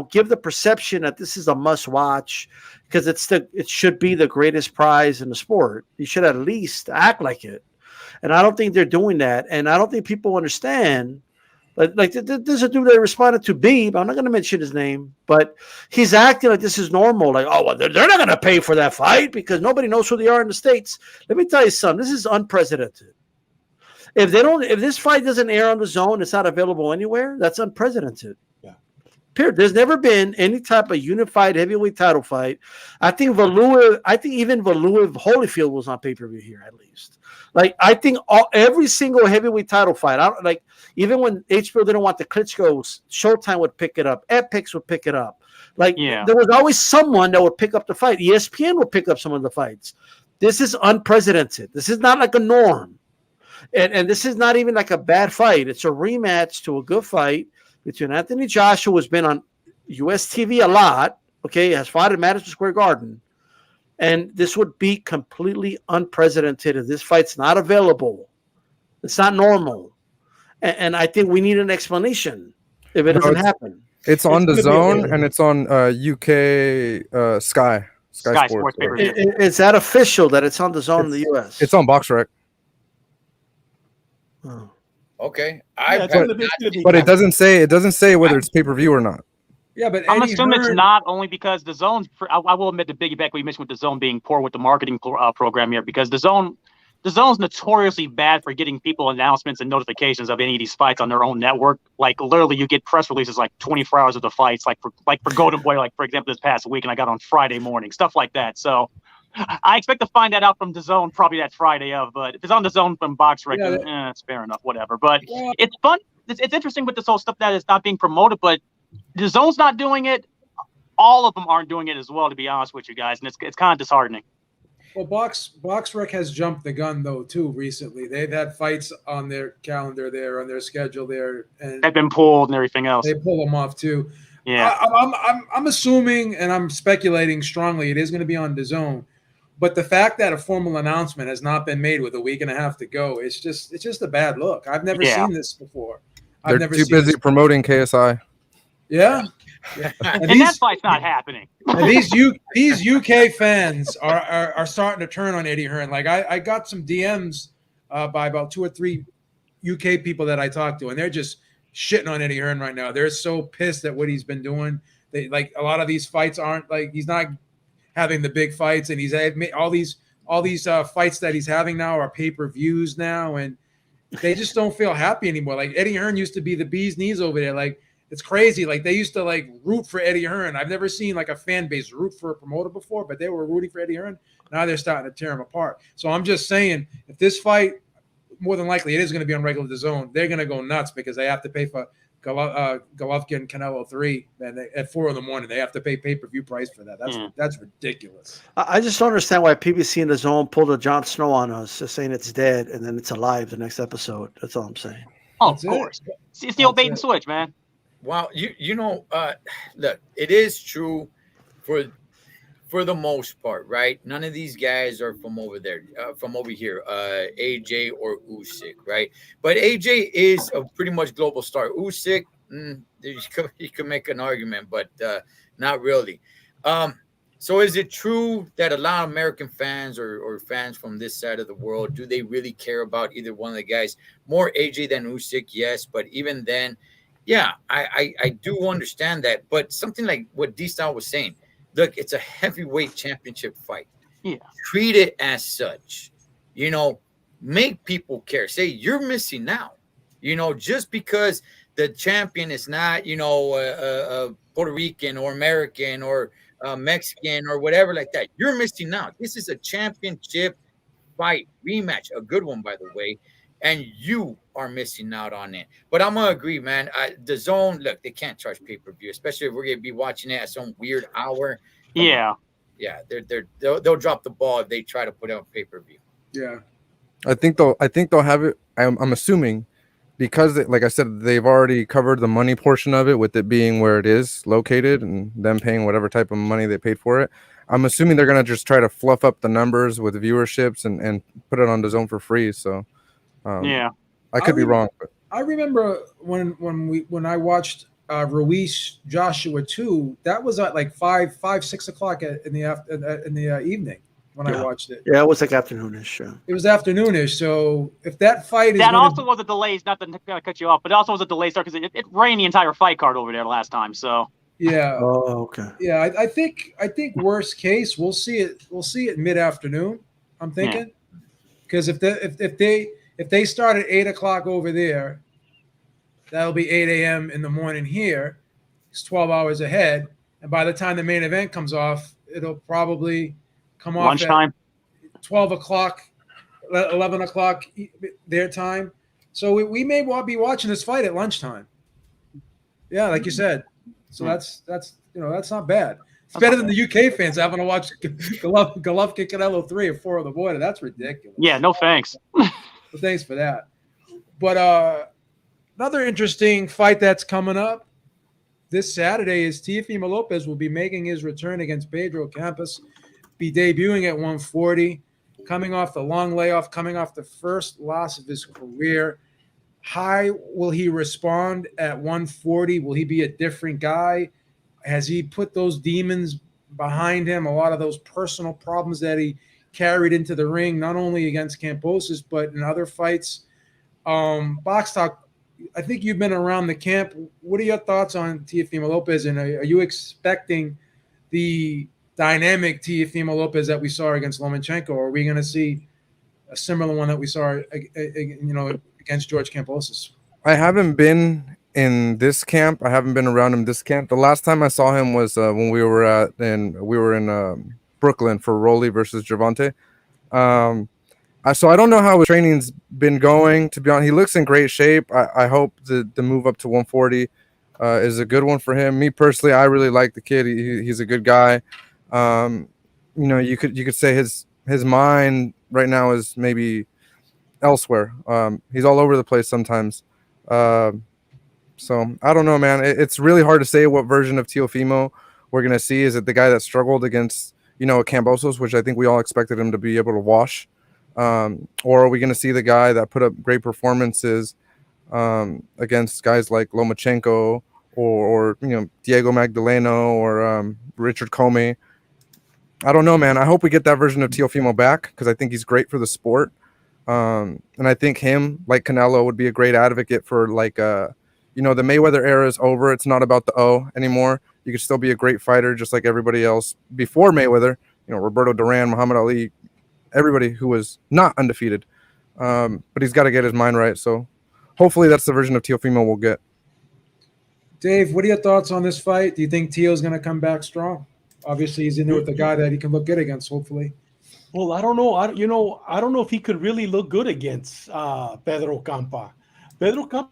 give the perception that this is a must watch because it should be the greatest prize in the sport. You should at least act like it. And I don't think they're doing that. And I don't think people understand. Like there's a dude that responded to Beeb. I'm not going to mention his name, but he's acting like this is normal. Like, oh, well, they're not going to pay for that fight because nobody knows who they are in the States. Let me tell you something. This is unprecedented. If this fight doesn't air on the zone, it's not available anywhere. That's unprecedented. Yeah. Period. There's never been any type of unified heavyweight title fight. I think even Valuev Holyfield was on pay-per-view here at least. Like, I think every single heavyweight title fight, even when HBO didn't want the Klitschko's, Showtime would pick it up. Epics would pick it up. There was always someone that would pick up the fight. ESPN would pick up some of the fights. This is unprecedented. This is not like a norm. And this is not even like a bad fight. It's a rematch to a good fight between Anthony Joshua, who's been on US TV a lot, okay, has fought at Madison Square Garden. And this would be completely unprecedented if this fight's not available. It's not normal. And I think we need an explanation if it doesn't happen. It's on the gonna be zone available. and it's on UK Sky Sports. pay-per-view. Is that official that it's on the zone in the US? It's on BoxRec. Oh. Okay. Yeah, But it doesn't say whether it's pay-per-view or not. Yeah, but I'm Eddie assuming it's Hearn- not, only because the zone's. I will admit the piggyback we mentioned with the zone being poor with the marketing program here, because the zone's notoriously bad for getting people announcements and notifications of any of these fights on their own network. Like literally, you get press releases like 24 hours of the fights, like for Golden Boy, like for example this past week, and I got on Friday morning, stuff like that. So I expect to find that out from the zone probably that Friday of. But if it's on the zone from BoxRec, Yeah, it's fair enough, whatever. But Yeah. it's fun. It's interesting with this whole stuff that is not being promoted, but the zone's not doing it. All of them aren't doing it as well, to be honest with you guys, and it's kind of disheartening. Well, BoxRec has jumped the gun though too recently. They've had fights on their calendar there, on their schedule there, and They've been pulled and everything else. they pull them off too. Yeah, I'm assuming, and I'm speculating strongly, it is going to be on DAZN. But the fact that a formal announcement has not been made with a week and a half to go, it's just a bad look. I've never seen this before. They're too busy promoting KSI. Yeah. and that fight's not happening. And these UK fans are starting to turn on Eddie Hearn. Like I got some DMs by about 2 or 3 UK people that I talked to, and they're just shitting on Eddie Hearn right now. They're so pissed at what he's been doing. They like a lot of these fights aren't like he's not having the big fights, and he's had all these fights that he's having now are pay-per-views now, and they just don't feel happy anymore. Like Eddie Hearn used to be the bee's knees over there. Like it's crazy. Like they used to like root for Eddie Hearn. I've never seen like a fan base root for a promoter before, but they were rooting for Eddie Hearn. Now they're starting to tear him apart. So I'm just saying, if this fight, more than likely it is going to be on regular DAZN, they're going to go nuts because they have to pay for Golovkin Canelo 3, and at 4 a.m. they have to pay pay-per-view price for that. That's ridiculous. I just don't understand why PBC and DAZN pulled a Jon Snow on us, just saying it's dead and then it's alive the next episode. That's all I'm saying. Oh, That's of course. It's the old bait and switch, man. Well, you know, look, it is true for the most part, right? None of these guys are from over there, from over here, AJ or Usyk, right? But AJ is a pretty much global star. Usyk, you could make an argument, but not really. So is it true that a lot of American fans or fans from this side of the world, do they really care about either one of the guys? More AJ than Usyk, yes, but even then, yeah, I do understand that. But something like what D-Style was saying, look, it's a heavyweight championship fight. Yeah. Treat it as such. You know, make people care. Say you're missing out. You know, just because the champion is not, you know, Puerto Rican or American or Mexican or whatever like that, you're missing out. This is a championship fight rematch, a good one, by the way, and you are missing out on it. But I'm gonna agree, man. DAZN, look, they can't charge pay-per-view, especially if we're gonna be watching it at some weird hour. Yeah. Yeah, they'll drop the ball if they try to put it on pay-per-view. Yeah. I think they'll have it. I'm assuming because like I said, they've already covered the money portion of it with it being where it is located and them paying whatever type of money they paid for it. I'm assuming they're gonna just try to fluff up the numbers with viewerships and put it on DAZN for free. So Yeah. I could be wrong, but I remember when I watched Ruiz Joshua 2, that was at like 6 o'clock in the evening when I watched it. Yeah, it was like afternoonish. Yeah. It was afternoonish. So if that fight is That also was a delay, not to cut you off, but it also was a delay start because it rained the entire fight card over there last time. So yeah. Oh, okay. Yeah, I think worst case we'll see it mid-afternoon. I'm thinking because if they start at 8 o'clock over there, that'll be 8 a.m. in the morning here. It's 12 hours ahead, and by the time the main event comes off, it'll probably come off lunchtime, at 12 o'clock, 11 o'clock their time. So we may well be watching this fight at lunchtime. Yeah, like you said. So that's not bad. It's better than the UK fans having to watch Golovkin Canelo 3 or 4 on the border. That's ridiculous. Yeah, no thanks. Well, thanks for that. But another interesting fight that's coming up this Saturday is Teofimo Lopez will be making his return against Pedro Campa, be debuting at 140, coming off the long layoff, coming off the first loss of his career. How will he respond at 140? Will he be a different guy? Has he put those demons behind him, a lot of those personal problems that he carried into the ring, not only against Kambosos, but in other fights? Box Talk, I think you've been around the camp. What are your thoughts on Teofimo Lopez, and are you expecting the dynamic Teofimo Lopez that we saw against Lomachenko, or are we going to see a similar one that we saw, against George Kambosos? I haven't been in this camp. I haven't been around him this camp. The last time I saw him was when we were in Brooklyn for Rolly versus Gervonta. So I don't know how his training's been going. To be honest, he looks in great shape. I hope the move up to 140 is a good one for him. Me personally, I really like the kid. He's a good guy. You could say his mind right now is maybe elsewhere. He's all over the place sometimes. So I don't know, man. It's really hard to say what version of Teofimo we're gonna see. Is it the guy that struggled against Kambosos, which I think we all expected him to be able to wash? Or are we going to see the guy that put up great performances against guys like Lomachenko or Diego Magdaleno or Richard Comey? I don't know, man. I hope we get that version of Teofimo back because I think he's great for the sport. And I think him, like Canelo, would be a great advocate for the Mayweather era is over. It's not about the O anymore. You could still be a great fighter just like everybody else before Mayweather. Roberto Duran, Muhammad Ali, everybody who was not undefeated, but he's got to get his mind right. So hopefully that's the version of Teofimo we'll get. Dave, what are your thoughts on this fight? Do you think Teo's going to come back strong? Obviously, he's in there with a guy that he can look good against, hopefully. Well, I don't know. I don't know if he could really look good against Pedro Campa. Pedro Campa.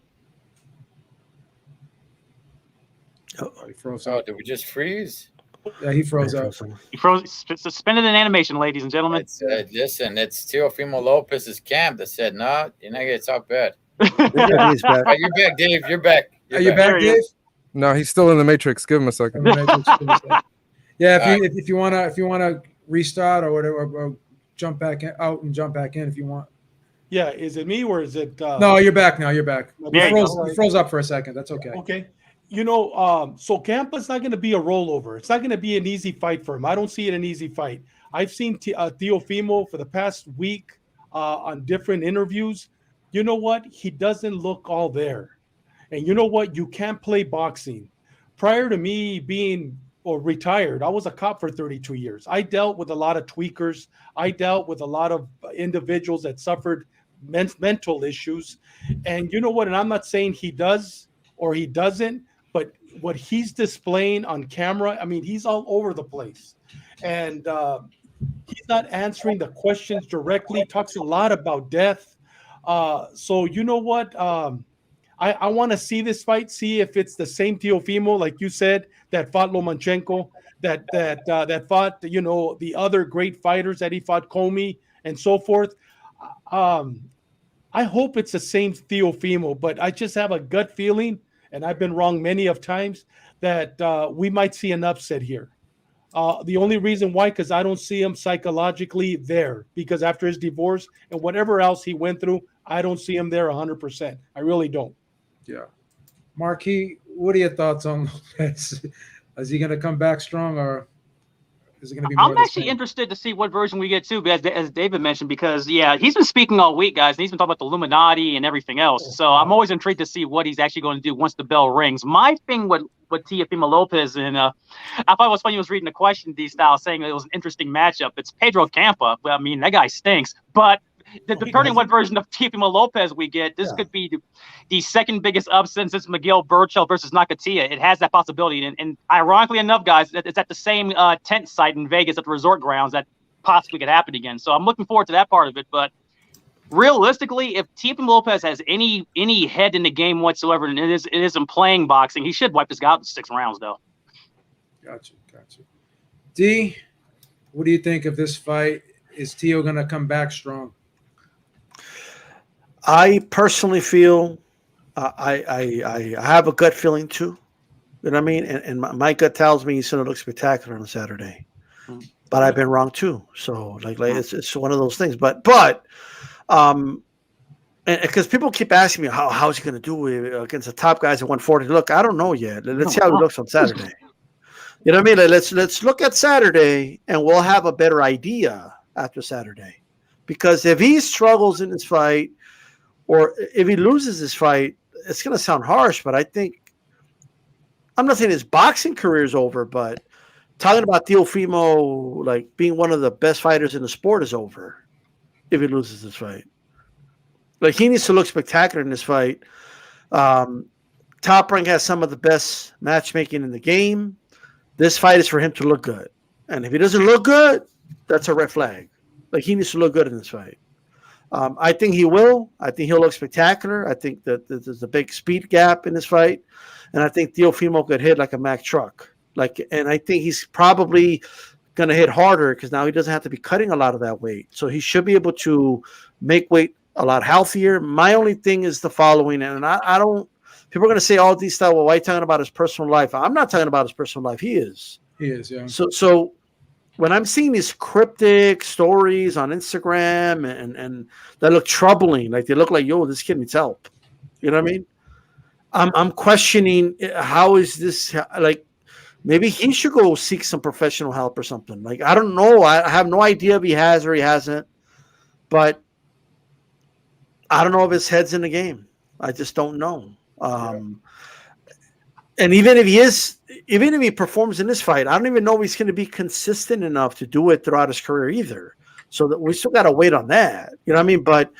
Oh, he froze Oh, out. did we just freeze? Yeah, he froze out. He froze, suspended in animation, ladies and gentlemen. Listen, it's Teofimo Lopez's camp that said, "No, you're not gonna talk bad." Yeah, he's back. Oh, you're back, Dave. You're back. Are you back, Dave? No, he's still in the Matrix. Give him a second. Yeah, if you wanna restart or whatever, or jump back out and jump back in if you want. Yeah, is it me or is it? No, you're back now. You're back. Yeah, You froze up for a second. That's okay. Okay. So Campa's not going to be a rollover. It's not going to be an easy fight for him. I don't see it an easy fight. I've seen Teofimo for the past week on different interviews. You know what? He doesn't look all there. And you know what? You can't play boxing. Prior to me being retired, I was a cop for 32 years. I dealt with a lot of tweakers. I dealt with a lot of individuals that suffered mental issues. And you know what? And I'm not saying he does or he doesn't, but what he's displaying on camera, I mean, he's all over the place. And he's not answering the questions directly, talks a lot about death. So you know what? I want to see this fight, see if it's the same Teofimo, like you said, that fought Lomachenko, that fought, the other great fighters that he fought, Comey and so forth. I hope it's the same Teofimo, but I just have a gut feeling, and I've been wrong many of times, that we might see an upset here. The only reason why, because I don't see him psychologically there, because after his divorce and whatever else he went through, I don't see him there 100%. I really don't. Yeah. Marquis, what are your thoughts on Lopez? Is he going to come back strong, or is it going to be more I'm actually interested to see what version we get too, as David mentioned, because he's been speaking all week, guys, and he's been talking about the Illuminati and everything else. So I'm always intrigued to see what he's actually going to do once the bell rings. My thing with Teofimo Lopez, and I thought it was funny, he was reading the question D-style saying it was an interesting matchup. It's Pedro Campa. Well, I mean, that guy stinks, but depending what version of Teofimo Lopez we get, this could be the second biggest upset since Miguel Vergil versus Nakatia. It has that possibility. And ironically enough, guys, it's at the same tent site in Vegas at the resort grounds that possibly could happen again. So I'm looking forward to that part of it. But realistically, if Teofimo Lopez has any head in the game whatsoever, and it isn't playing boxing, he should wipe this guy out in 6 rounds, though. Gotcha. D, what do you think of this fight? Is Teo going to come back strong? I personally feel I have a gut feeling too. You know what I mean? And my gut tells me he's going to look spectacular on Saturday. But I've been wrong too. So like it's one of those things. But and because people keep asking me how's he going to do against the top guys at 140. Look, I don't know yet. Let's see how he looks on Saturday. You know what I mean? Let's look at Saturday, and we'll have a better idea after Saturday. Because if he struggles in this fight, or if he loses this fight, it's going to sound harsh, but I think I'm not saying his boxing career is over, but talking about Teofimo like being one of the best fighters in the sport is over if he loses this fight. Like, he needs to look spectacular in this fight. Top Rank has some of the best matchmaking in the game. This fight is for him to look good. And if he doesn't look good, that's a red flag. Like, he needs to look good in this fight. I think he will. I think he'll look spectacular. I think that there's a big speed gap in this fight. And I think Teofimo could hit like a Mack truck. And I think he's probably going to hit harder because now he doesn't have to be cutting a lot of that weight. So he should be able to make weight a lot healthier. My only thing is the following, and I don't – people are going to say all these stuff, well, why are you talking about his personal life? I'm not talking about his personal life. He is. He is, yeah. So when I'm seeing these cryptic stories on Instagram and that look troubling, like they look like, yo, this kid needs help. You know what I mean? I'm questioning how is this – like, maybe he should go seek some professional help or something. Like, I don't know. I have no idea if he has or he hasn't. But I don't know if his head's in the game. I just don't know. And even if he performs in this fight, I don't even know if he's going to be consistent enough to do it throughout his career either. So that we still got to wait on that. You know what I mean? But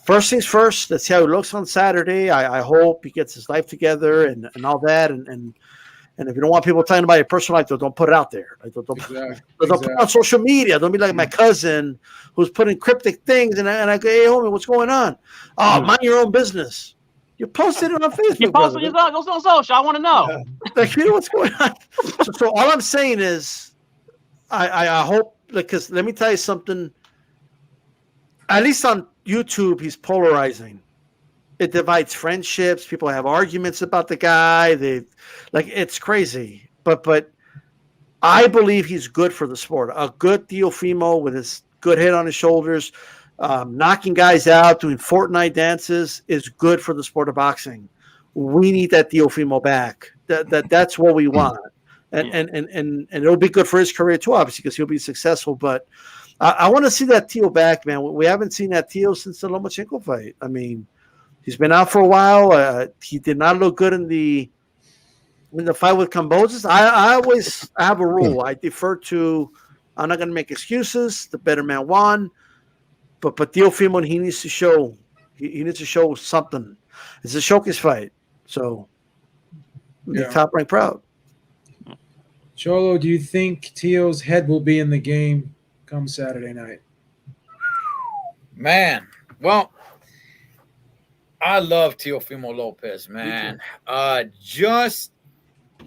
first things first, let's see how he looks on Saturday. I hope he gets his life together and all that. And if you don't want people talking about your personal life, don't put it out there. Like, don't put it on social media. Don't be like my cousin who's putting cryptic things. And I go, hey, homie, what's going on? Oh, mind your own business. You posted it on Facebook. You posted it on social. I want to know. Like, you know what's going on? So all I'm saying is I hope, because let me tell you something. At least on YouTube, he's polarizing. It divides friendships. People have arguments about the guy. It's crazy. But I believe he's good for the sport. A good Teofimo with his good head on his shoulders, knocking guys out, doing Fortnite dances is good for the sport of boxing. We need that Teofimo back. That's what we want. And it'll be good for his career too, obviously, because he'll be successful. But I want to see that Teo back, man. We haven't seen that Teo since the Lomachenko fight. I mean, he's been out for a while. He did not look good in the fight with Cambosis. I always have a rule. I defer to. I'm not going to make excuses. The better man won. But Teofimo, he needs to show. He needs to show something. It's a showcase fight. So make Top Rank proud. Cholo, do you think Teo's head will be in the game come Saturday night? Man, well, I love Teofimo Lopez, man. Just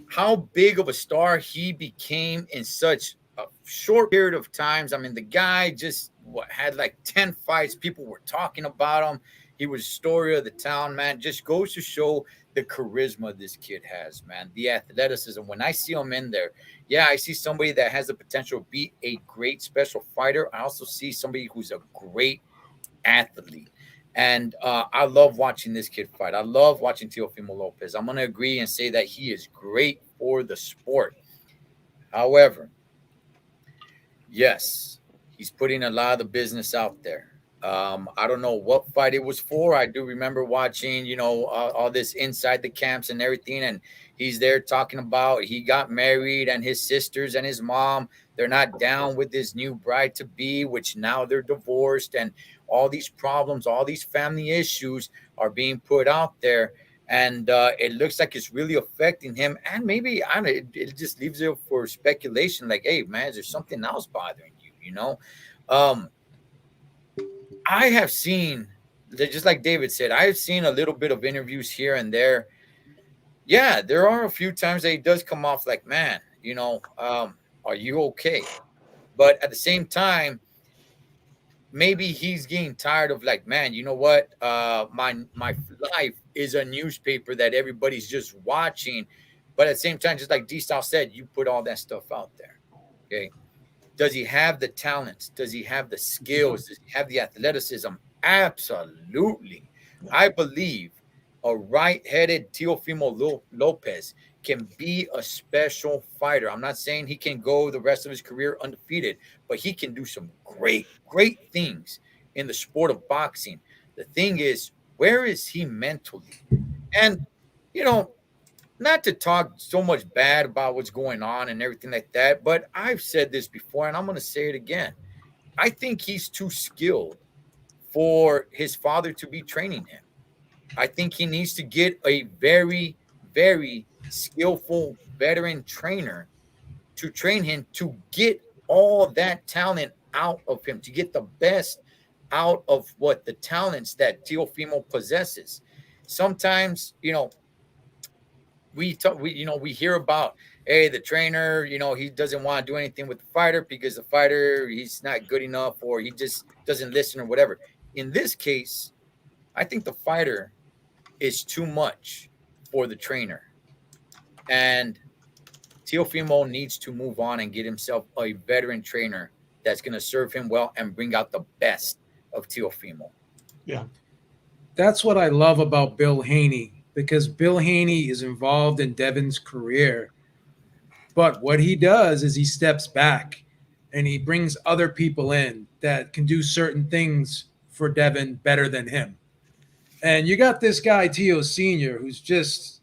how big of a star he became in such a short period of times. I mean, the guy just had like 10 fights. People were talking about him. He was story of the town, man. Just goes to show the charisma this kid has, man. The athleticism. When I see him in there, I see somebody that has the potential to be a great special fighter. I also see somebody who's a great athlete. And I love watching this kid fight. I love watching Teofimo Lopez. I'm going to agree and say that he is great for the sport. However, yes, he's putting a lot of the business out there. I don't know what fight it was for. I do remember watching, all this inside the camps and everything. And he's there talking about he got married and his sisters and his mom, they're not down with this new bride-to-be, which now they're divorced. And all these problems, all these family issues are being put out there. And it looks like it's really affecting him. And maybe, I don't know, it just leaves it for speculation. Like, hey, man, is there something else bothering you, I have seen, just like David said, I have seen a little bit of interviews here and there. Yeah, there are a few times that he does come off like, man, are you okay? But at the same time, maybe he's getting tired of like, man, you know what? My life is a newspaper that everybody's just watching. But at the same time, just like D-Style said, you put all that stuff out there. Okay. Does he have the talents? Does he have the skills? Does he have the athleticism? Absolutely. I believe a right-headed Teofimo Lopez can be a special fighter. I'm not saying he can go the rest of his career undefeated, but he can do some great things in the sport of boxing. The thing is, where is he mentally? And, you know, not to talk so much bad about what's going on and everything like that, but I've said this before and I'm going to say it again. I think he's too skilled for his father to be training him. I think he needs to get a very, very skillful veteran trainer to train him to get all that talent out of him, to get the best out of what the talents that Teofimo possesses. Sometimes, you know, we hear about, hey, the trainer, you know, he doesn't want to do anything with the fighter because the fighter, he's not good enough or he just doesn't listen or whatever. In this case, I think the fighter is too much for the trainer. And Teofimo needs to move on and get himself a veteran trainer that's going to serve him well and bring out the best of Teofimo. Yeah. That's what I love about Bill Haney, because Bill Haney is involved in Devin's career. But what he does is he steps back and he brings other people in that can do certain things for Devin better than him. And you got this guy, Teo Sr., who's just,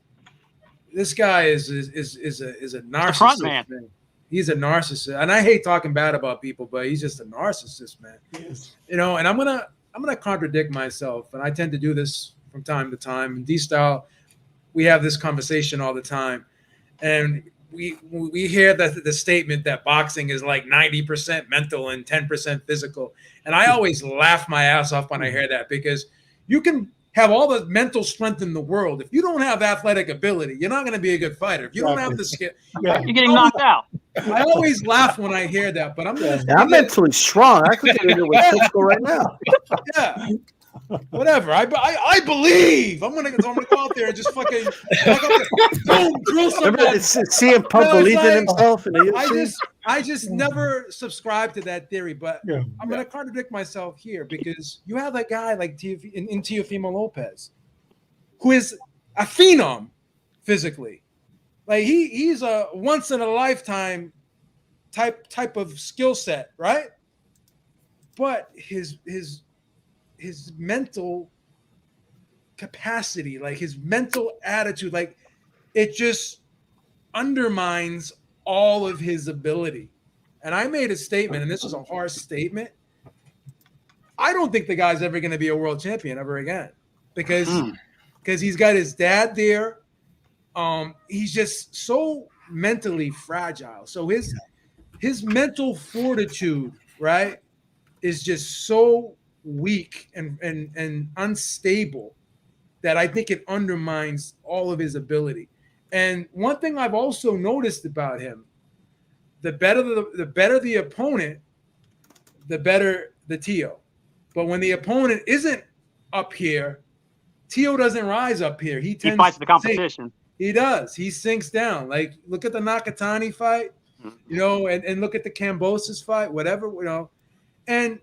this guy is a narcissist. Front man. Man. He's a narcissist. And I hate talking bad about people, but he's just a narcissist, man. Yes. You know, and I'm gonna contradict myself, and I tend to do this from time to time. In D-Style, we have this conversation all the time, and we hear the statement that boxing is like 90% mental and 10% physical, and I always laugh my ass off when I hear that, because you can have all the mental strength in the world. If you don't have athletic ability, you're not going to be a good fighter. If you don't have the skill, Yeah. You're getting knocked out. I always laugh when I hear that, but I'm I'm mentally strong. I could get into with Cisco right now. yeah. Whatever. I believe. I'm gonna go out there and just fucking boom, drill Remember somebody. CM Punk No, it's believed in like- himself in the UFC? I just never subscribe to that theory, but Yeah. I'm gonna contradict myself here, because you have a guy like in Teofimo Lopez, who is a phenom physically. Like he's a once in a lifetime type of skill set, right? But his mental capacity, like his mental attitude, like it just undermines all of his ability. And I made a statement, and this was a harsh statement. I don't think the guy's ever going to be a world champion ever again, because he's got his dad there. He's just so mentally fragile. So his mental fortitude, right, is just so weak and unstable that I think it undermines all of his ability. And one thing I've also noticed about him, the better the opponent, the better the Teo. But when the opponent isn't up here, Teo doesn't rise up here. He fights the to sink. competition. He does. He sinks down. Like, look at the Nakatani fight, you know, and look at the Kambosos fight, whatever, you know. And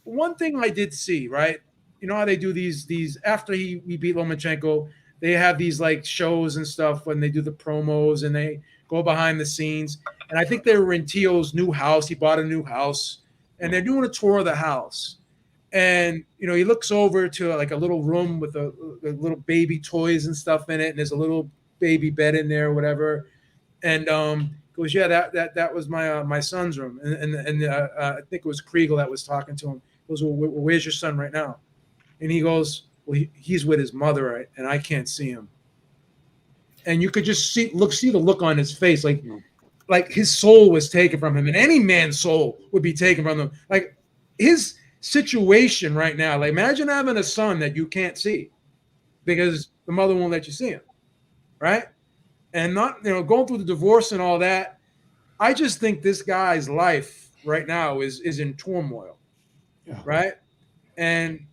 one thing I did see, right? You know how they do these after we beat Lomachenko, they have these like shows and stuff when they do the promos and they go behind the scenes. And I think they were in Teo's new house. He bought a new house, and they're doing a tour of the house. And, you know, he looks over to like a little room with a little baby toys and stuff in it. And there's a little baby bed in there or whatever. And goes, yeah, that was my son's room. And I think it was Kriegel that was talking to him. He goes, well, where's your son right now? And he goes, well, he's with his mother, right? And I can't see him. And you could just see the look on his face, like his soul was taken from him, and any man's soul would be taken from him. Like his situation right now, like imagine having a son that you can't see because the mother won't let you see him, right? And not, you know, going through the divorce and all that. I just think this guy's life right now is in turmoil. right? And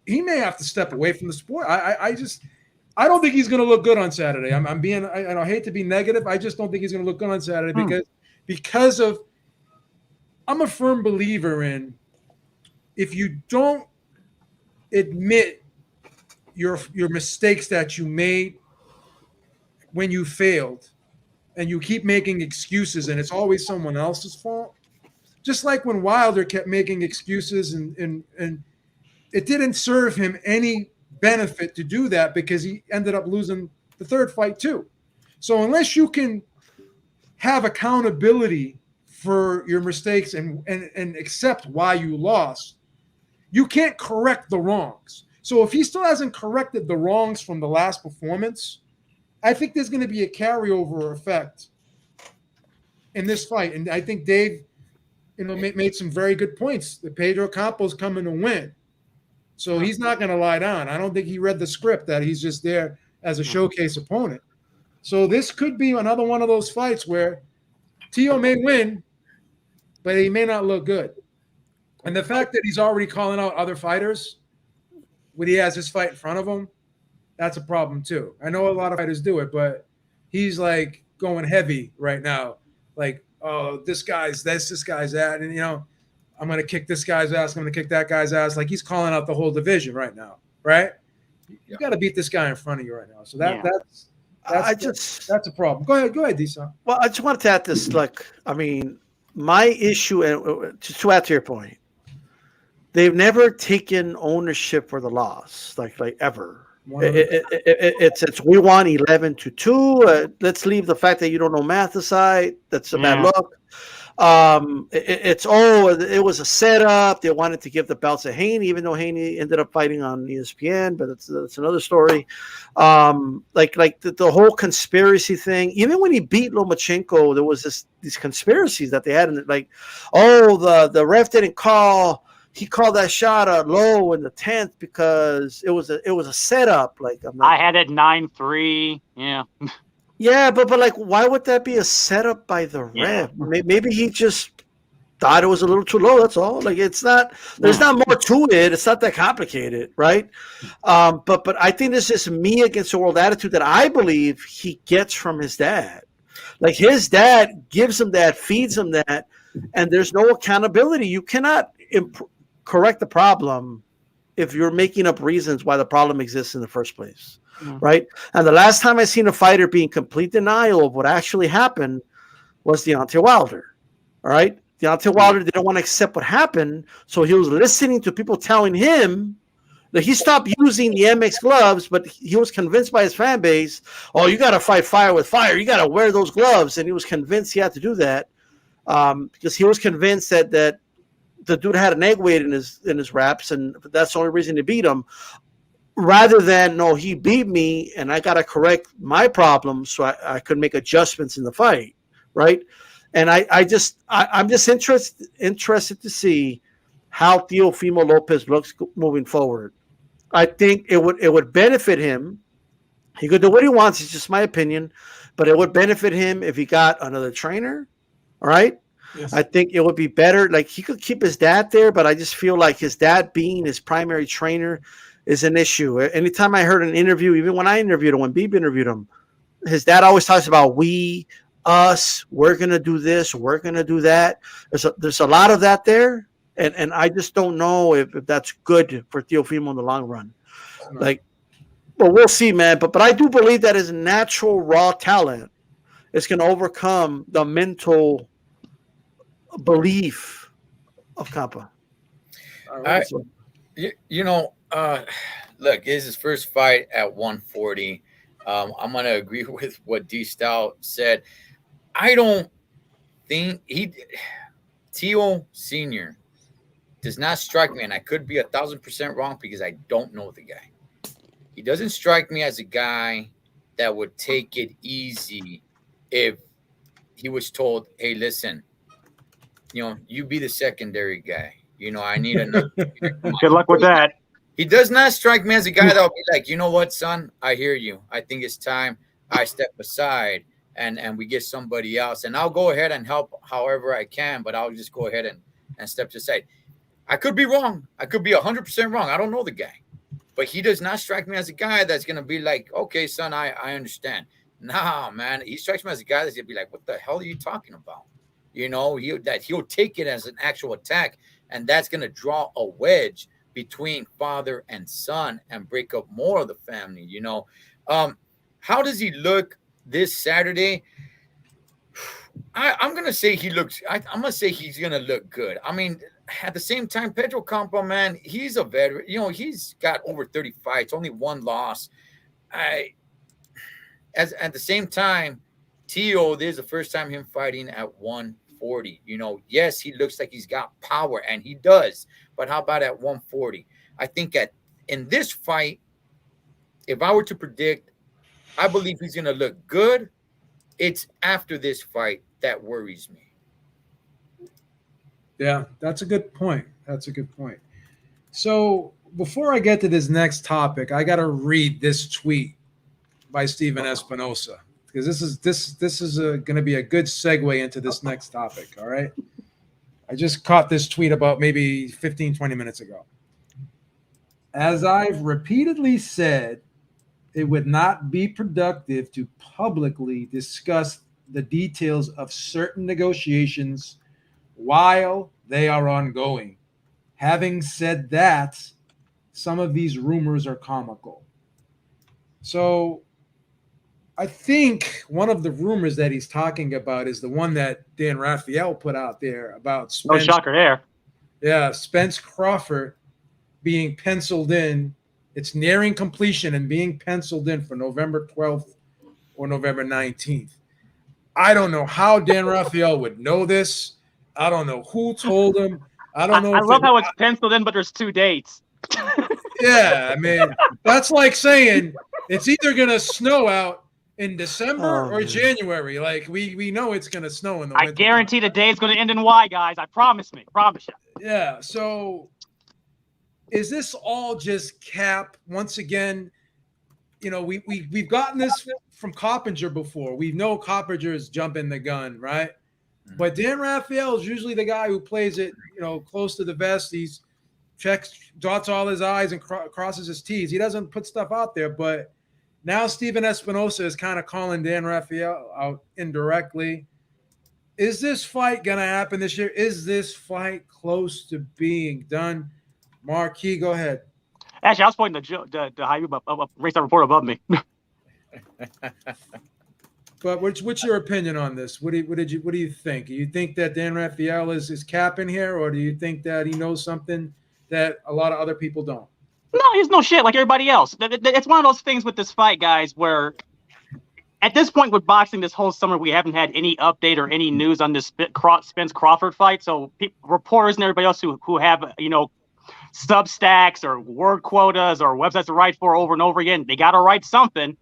he may have to step away from the sport. I don't think he's going to look good on Saturday. I hate to be negative. I just don't think he's going to look good on Saturday because of. I'm a firm believer in if you don't admit your mistakes that you made when you failed, and you keep making excuses, and it's always someone else's fault. Just like when Wilder kept making excuses, and it didn't serve him any benefit to do that because he ended up losing the third fight too. So unless you can have accountability for your mistakes and accept why you lost, you can't correct the wrongs. So if he still hasn't corrected the wrongs from the last performance, I think there's going to be a carryover effect in this fight. And I think Dave, made some very good points. The Pedro Campa's coming to win. So he's not going to lie down. I don't think he read the script that he's just there as a showcase opponent. So this could be another one of those fights where Teo may win, but he may not look good. And the fact that he's already calling out other fighters when he has his fight in front of him, that's a problem too. I know a lot of fighters do it, but he's like going heavy right now. Like, oh, this guy's this guy's that. And, I'm going to kick this guy's ass. I'm going to kick that guy's ass. Like he's calling out the whole division right now, right? You got to beat this guy in front of you right now. So that's a problem. Go ahead, Disa. Well, I just wanted to add this. Like, I mean, my issue, and to add to your point, they've never taken ownership for the loss, like ever. It's we won 11-2. Let's leave the fact that you don't know math aside. That's a bad look. It was a setup. They wanted to give the belts to Haney, even though Haney ended up fighting on ESPN, but that's another story. The whole conspiracy thing. Even when he beat Lomachenko, there was these conspiracies that they had, the ref didn't call. He called that shot low in the 10th because it was a setup. I had it 9-3. Yeah. Yeah, but why would that be a setup by the ref? Maybe he just thought it was a little too low. That's all. It's not. There's not more to it. It's not that complicated, right? But I think this is me against the world attitude that I believe he gets from his dad. Like his dad gives him that, feeds him that, and there's no accountability. You cannot correct the problem if you're making up reasons why the problem exists in the first place. Right. And the last time I seen a fighter be in complete denial of what actually happened was Deontay Wilder. All right. Deontay Wilder didn't want to accept what happened. So he was listening to people telling him that he stopped using the MX gloves, but he was convinced by his fan base, oh, you got to fight fire with fire. You got to wear those gloves. And he was convinced he had to do that because he was convinced that the dude had an egg weight in his wraps. And that's the only reason to beat him. Rather than, no, he beat me and I got to correct my problems so I could make adjustments in the fight, right? And I'm just interested to see how Teofimo Lopez looks moving forward. I think it would benefit him. He could do what he wants. It's just my opinion, but it would benefit him if he got another trainer. All right. Yes. I think it would be better. Like he could keep his dad there, but I just feel like his dad being his primary trainer is an issue. Anytime I heard an interview, even when I interviewed him, when Beeb interviewed him, his dad always talks about we, us, we're going to do this, we're going to do that. There's a lot of that there, and I just don't know if that's good for Teofimo in the long run. But we'll see, man. But I do believe that his natural raw talent is going to overcome the mental belief of Campa. Look, it's his first fight at 140. I'm going to agree with what D Style said. I don't think Teo Sr. does not strike me, and I could be 1,000% wrong because I don't know the guy. He doesn't strike me as a guy that would take it easy if he was told, hey, listen, you be the secondary guy. I need another. Good luck with that. He does not strike me as a guy that will be like, you know what, son? I hear you. I think it's time I step aside and we get somebody else. And I'll go ahead and help however I can, but I'll just go ahead and step aside. I could be wrong. I could be 100% wrong. I don't know the guy. But he does not strike me as a guy that's going to be like, okay, son, I understand. Nah, man. He strikes me as a guy that's going to be like, what the hell are you talking about? You know, he'll take it as an actual attack, and that's going to draw a wedge between father and son and break up more of the family, you know. How does he look this Saturday? I'm going to say he looks – I'm going to say he's going to look good. I mean, at the same time, Pedro Campa, man, he's a veteran. You know, he's got over 30 fights, only one loss. At the same time, Teo, this is the first time him fighting at 140. You know, yes, he looks like he's got power, and he does. But how about at 140? I think in this fight, if I were to predict, I believe he's going to look good. It's after this fight that worries me. Yeah, that's a good point. That's a good point. So before I get to this next topic, I got to read this tweet by Steven Espinosa, because this is going to be a good segue into this next topic. All right. I just caught this tweet about maybe 15, 20 minutes ago. As I've repeatedly said, it would not be productive to publicly discuss the details of certain negotiations while they are ongoing. Having said that, some of these rumors are comical. So I think one of the rumors that he's talking about is the one that Dan Rafael put out there about Spence. No shocker there. Yeah, Spence Crawford being penciled in. It's nearing completion and being penciled in for November 12th or November 19th. I don't know how Dan Rafael would know this. I don't know who told him. I don't know. I love how it's penciled in, but there's two dates. Yeah, I mean, that's like saying it's either going to snow out in December or January. Like, we know it's going to snow in the winter. I guarantee the day is going to end in Y, guys. I promise you. Yeah, so is this all just cap? Once again, you know, we've gotten this from Coppinger before. We know Coppinger's jumping the gun, right? But Dan Rafael is usually the guy who plays it, you know, close to the vest. He's dots all his I's and crosses his T's. He doesn't put stuff out there, but now Steven Espinosa is kind of calling Dan Rafael out indirectly. Is this fight going to happen this year? Is this fight close to being done? Marquis, go ahead. Actually, I was pointing the high race report above me. But what's your opinion on this? What do you think? Do you think that Dan Rafael is capping here, or do you think that he knows something that a lot of other people don't? No, he's no shit like everybody else. It's one of those things with this fight, guys, where at this point with boxing this whole summer, we haven't had any update or any news on this Spence Crawford fight. So reporters and everybody else who have, you know, Substacks or word quotas or websites to write for over and over again, they got to write something.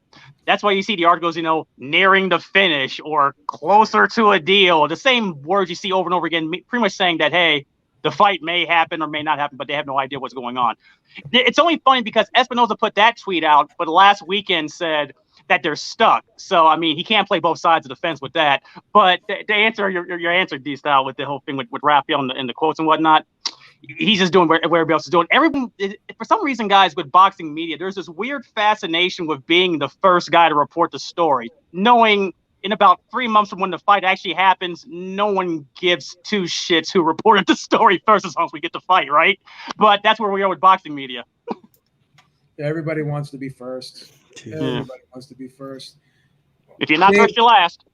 That's why you see the articles, you know, nearing the finish or closer to a deal. The same words you see over and over again, pretty much saying that, hey, the fight may happen or may not happen, but they have no idea what's going on. It's only funny because Espinosa put that tweet out, but last weekend said that they're stuck. So, I mean, he can't play both sides of the fence with that. But to answer your answer, D-Style, with the whole thing with Rafael and the quotes and whatnot, he's just doing what everybody else is doing. Everyone, for some reason, guys, with boxing media, there's this weird fascination with being the first guy to report the story, knowing in about 3 months from when the fight actually happens, no one gives two shits who reported the story first as long as we get the fight, right? But that's where we are with boxing media. Yeah, everybody wants to be first. Everybody wants to be first. If you're not first, you're last.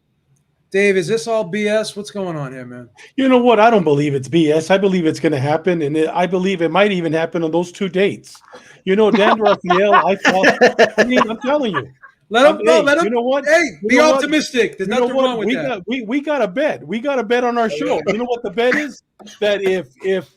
Dave, is this all BS? What's going on here, man? You know what? I don't believe it's BS. I believe it's going to happen, and I believe it might even happen on those 2 dates. You know, Dan Rafael, I'm telling you. Let him go. Let him. You know what? Hey, be know optimistic. What? There's nothing wrong with that. We got a bet. We got a bet on our show. You know what the bet is? That if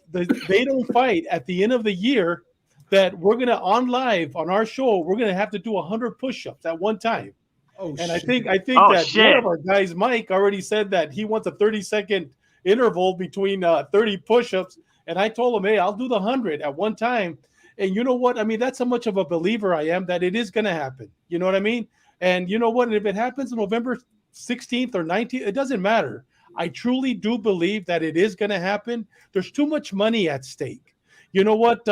they don't fight at the end of the year, that we're going to on live on our show, we're going to have to do 100 push-ups at one time. Oh, and shit. I think that one of our guys, Mike, already said that he wants a 30-second interval between 30 push-ups. And I told him, hey, I'll do the 100 at one time. And you know what? I mean, that's how much of a believer I am that it is going to happen. You know what I mean? And you know what? If it happens on November 16th or 19th, it doesn't matter. I truly do believe that it is going to happen. There's too much money at stake. You know what?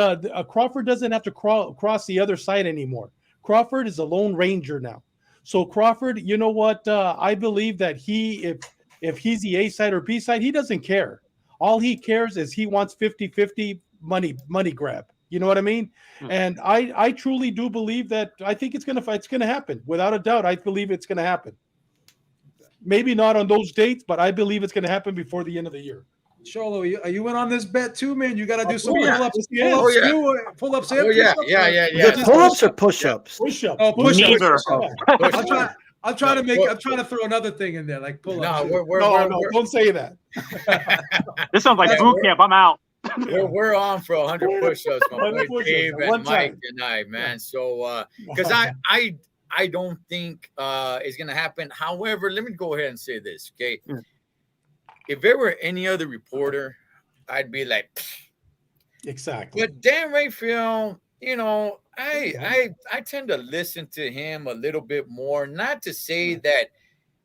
Crawford doesn't have to cross the other side anymore. Crawford is a lone ranger now. So Crawford, you know what? I believe that if he's the A side or B side, he doesn't care. All he cares is he wants 50-50 money grab. You know what I mean? And I truly do believe that. I think it's gonna happen without a doubt. I believe it's gonna happen. Maybe not on those dates, but I believe it's gonna happen before the end of the year. Cholo, are you in on this bet too, man? You got to do some pull-ups. Pull-ups. Oh, yeah. Pull-ups or push-ups? Push-ups. Oh, push-ups. Neither. I'm trying to throw another thing in there, like pull-ups. No, don't say that. This sounds like boot camp. I'm out. We're on for 100 push-ups, my boy Dave and Mike and I, man. So, because I don't think it's gonna happen. However, let me go ahead and say this, okay? If there were any other reporter, I'd be like, exactly. But Dan Rafael, you know, I tend to listen to him a little bit more. Not to say that,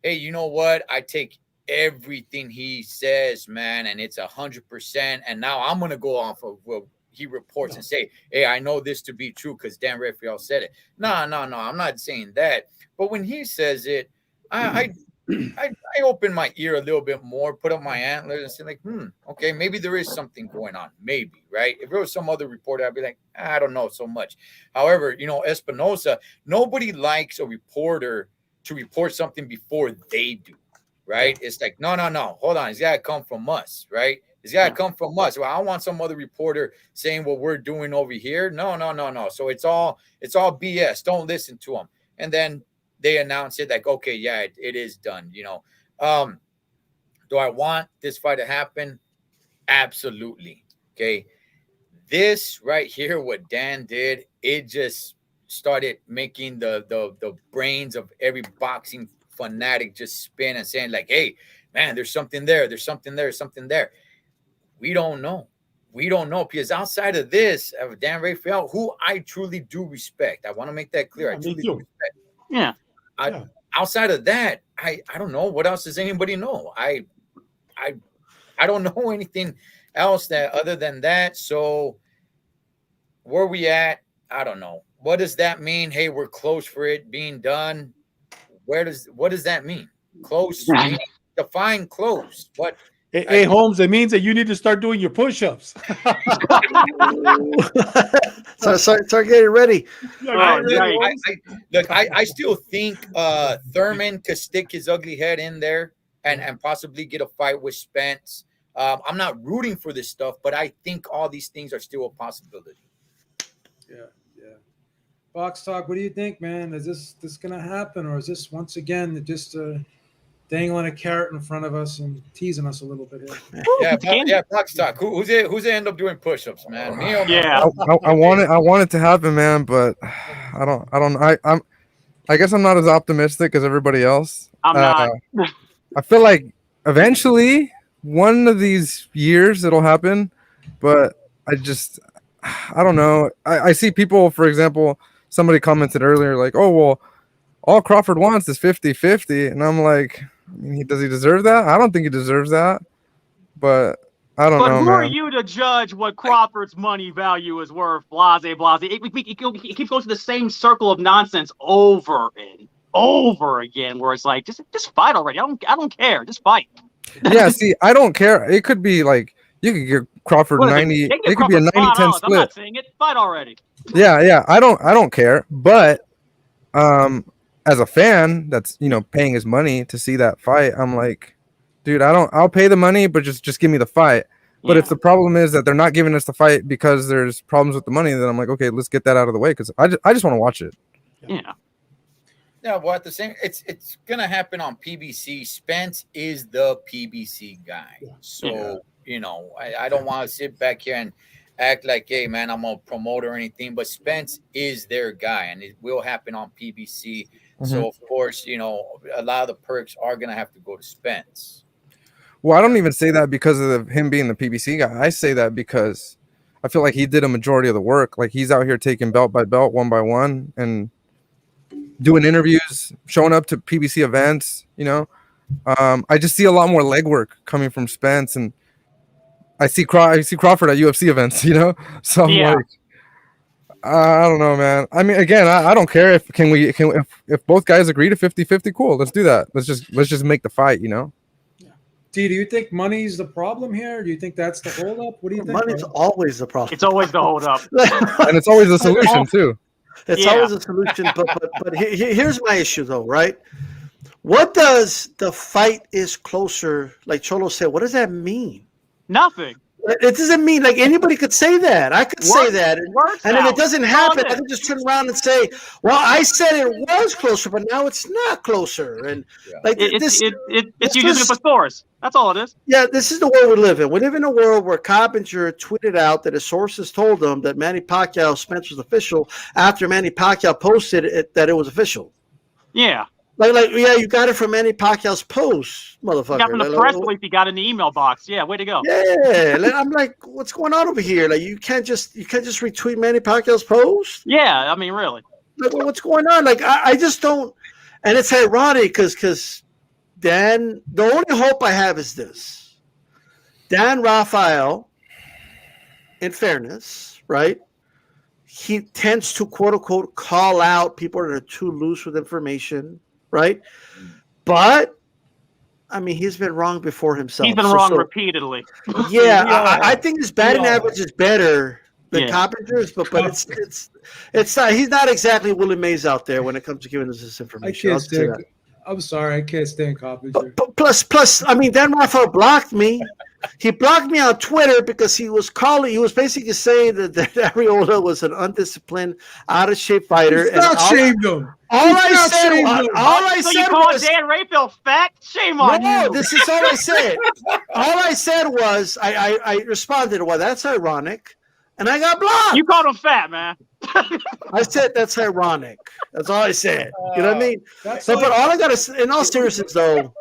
hey, you know what? I take everything he says, man, and it's 100%. And now I'm gonna go off of what he reports and say, hey, I know this to be true because Dan Rafael said it. No, I'm not saying that. But when he says it, I open my ear a little bit more, put up my antlers and say like, okay, maybe there is something going on. Maybe, right? If there was some other reporter, I'd be like, I don't know so much. However, you know, Espinosa, nobody likes a reporter to report something before they do, right? It's like, no, hold on. It's got to come from us, right? It's got to come from us. Well, I don't want some other reporter saying what we're doing over here. No. So it's all BS. Don't listen to them. And then they announce it like, okay, yeah, it is done. You know, do I want this fight to happen? Absolutely. Okay. This right here, what Dan did, it just started making the brains of every boxing fanatic just spin and saying like, hey, man, there's something there. There's something there. We don't know. Because outside of this, of Dan Rafael, who I truly do respect, I want to make that clear. I truly do respect. Yeah. Outside of that, I don't know. What else does anybody know? I don't know anything else that other than that. So where we at? I don't know. What does that mean? Hey, we're close for it being done. What does that mean? Close. Define close. What? Hey, Holmes, it means that you need to start doing your push-ups. So start getting ready. I still think Thurman could stick his ugly head in there and possibly get a fight with Spence. I'm not rooting for this stuff, but I think all these things are still a possibility. Yeah. Box Talk, what do you think, man? Is this gonna happen, or is this once again just dangling a carrot in front of us and teasing us a little bit here? Yeah, Box Talk. Who's it end up doing push-ups, man? Me or yeah. I want it to happen, man, but I don't. I guess I'm not as optimistic as everybody else. I'm not. I feel like eventually one of these years it'll happen, but I don't know. I see people, for example, somebody commented earlier like, oh, well, all Crawford wants is 50-50. And I'm like, does he deserve that? I don't think he deserves that, but I don't know, man. But who are you to judge what Crawford's money value is worth? Blase. It keeps going to the same circle of nonsense over and over again, where it's like, just fight already. I don't care. Just fight. Yeah, see, I don't care. It could be like you could get Crawford 90. It could be a 90-10 split. I'm not saying it. Fight already. Yeah. I don't care. But as a fan that's paying his money to see that fight, I'm like, dude, I'll pay the money, but just give me the fight. But if the problem is that they're not giving us the fight because there's problems with the money, then I'm like, okay, let's get that out of the way because I just want to watch it. Yeah. Yeah, well, at the same, it's gonna happen on PBC. Spence is the PBC guy, so I don't want to sit back here and act like, hey, man, I'm a promoter or anything. But Spence is their guy, and it will happen on PBC. Mm-hmm. So of course, a lot of the perks are gonna have to go to Spence. Well, I don't even say that because of him being the PBC guy. I say that because I feel like he did a majority of the work. Like he's out here taking belt by belt, one by one, and doing interviews, showing up to PBC events, I just see a lot more legwork coming from Spence, and I see Crawford at UFC events, you know. So I'm like, I don't know, man. I mean, again, I don't care if both guys agree to 50-50, cool. Let's do that. Let's just make the fight, you know. Do you think money's the problem here? Do you think that's the holdup? What do you think? Money's always the problem. It's always the holdup. And it's always the solution too. It's always a solution, but here's my issue though, right? What does the fight is closer, like Cholo said, what does that mean? Nothing. It doesn't mean like anybody could say that. I could say that. And if it doesn't happen, I can just turn around and say, well, I said it was closer, but now it's not closer. And like it's you using it for stores. That's all it is. Yeah, this is the world we live in. We live in a world where Coppinger tweeted out that his sources told him that Manny Pacquiao Spence was official after Manny Pacquiao posted it, that it was official. Yeah. Like, yeah, you got it from Manny Pacquiao's post, motherfucker. You got from the press release, you got in the email box. Yeah, way to go. Yeah, I'm like, what's going on over here? Like, you can't just retweet Manny Pacquiao's post. Yeah, I mean, really. Like, what's going on? Like, I just don't. And it's ironic because Dan, the only hope I have is this: Dan Rafael, in fairness, right? He tends to quote unquote call out people that are too loose with information. Right, but I mean, he's been wrong before himself. He's been wrong repeatedly. Yeah, I think his batting average is better than Coppinger's, but it's not. He's not exactly Willie Mays out there when it comes to giving us this information. I'm sorry, I can't stand Coppinger. Plus, I mean, Dan Rafael blocked me. He blocked me on Twitter because he was basically saying that Arreola was an undisciplined, out of shape fighter. He's not shamed him. All I said you called Dan Rafael fat? Shame on you. No, this is all I said. All I said was I responded, well, that's ironic. And I got blocked. You called him fat, man. I said that's ironic. That's all I said. You know what I mean? But all I got to say, in all seriousness, though,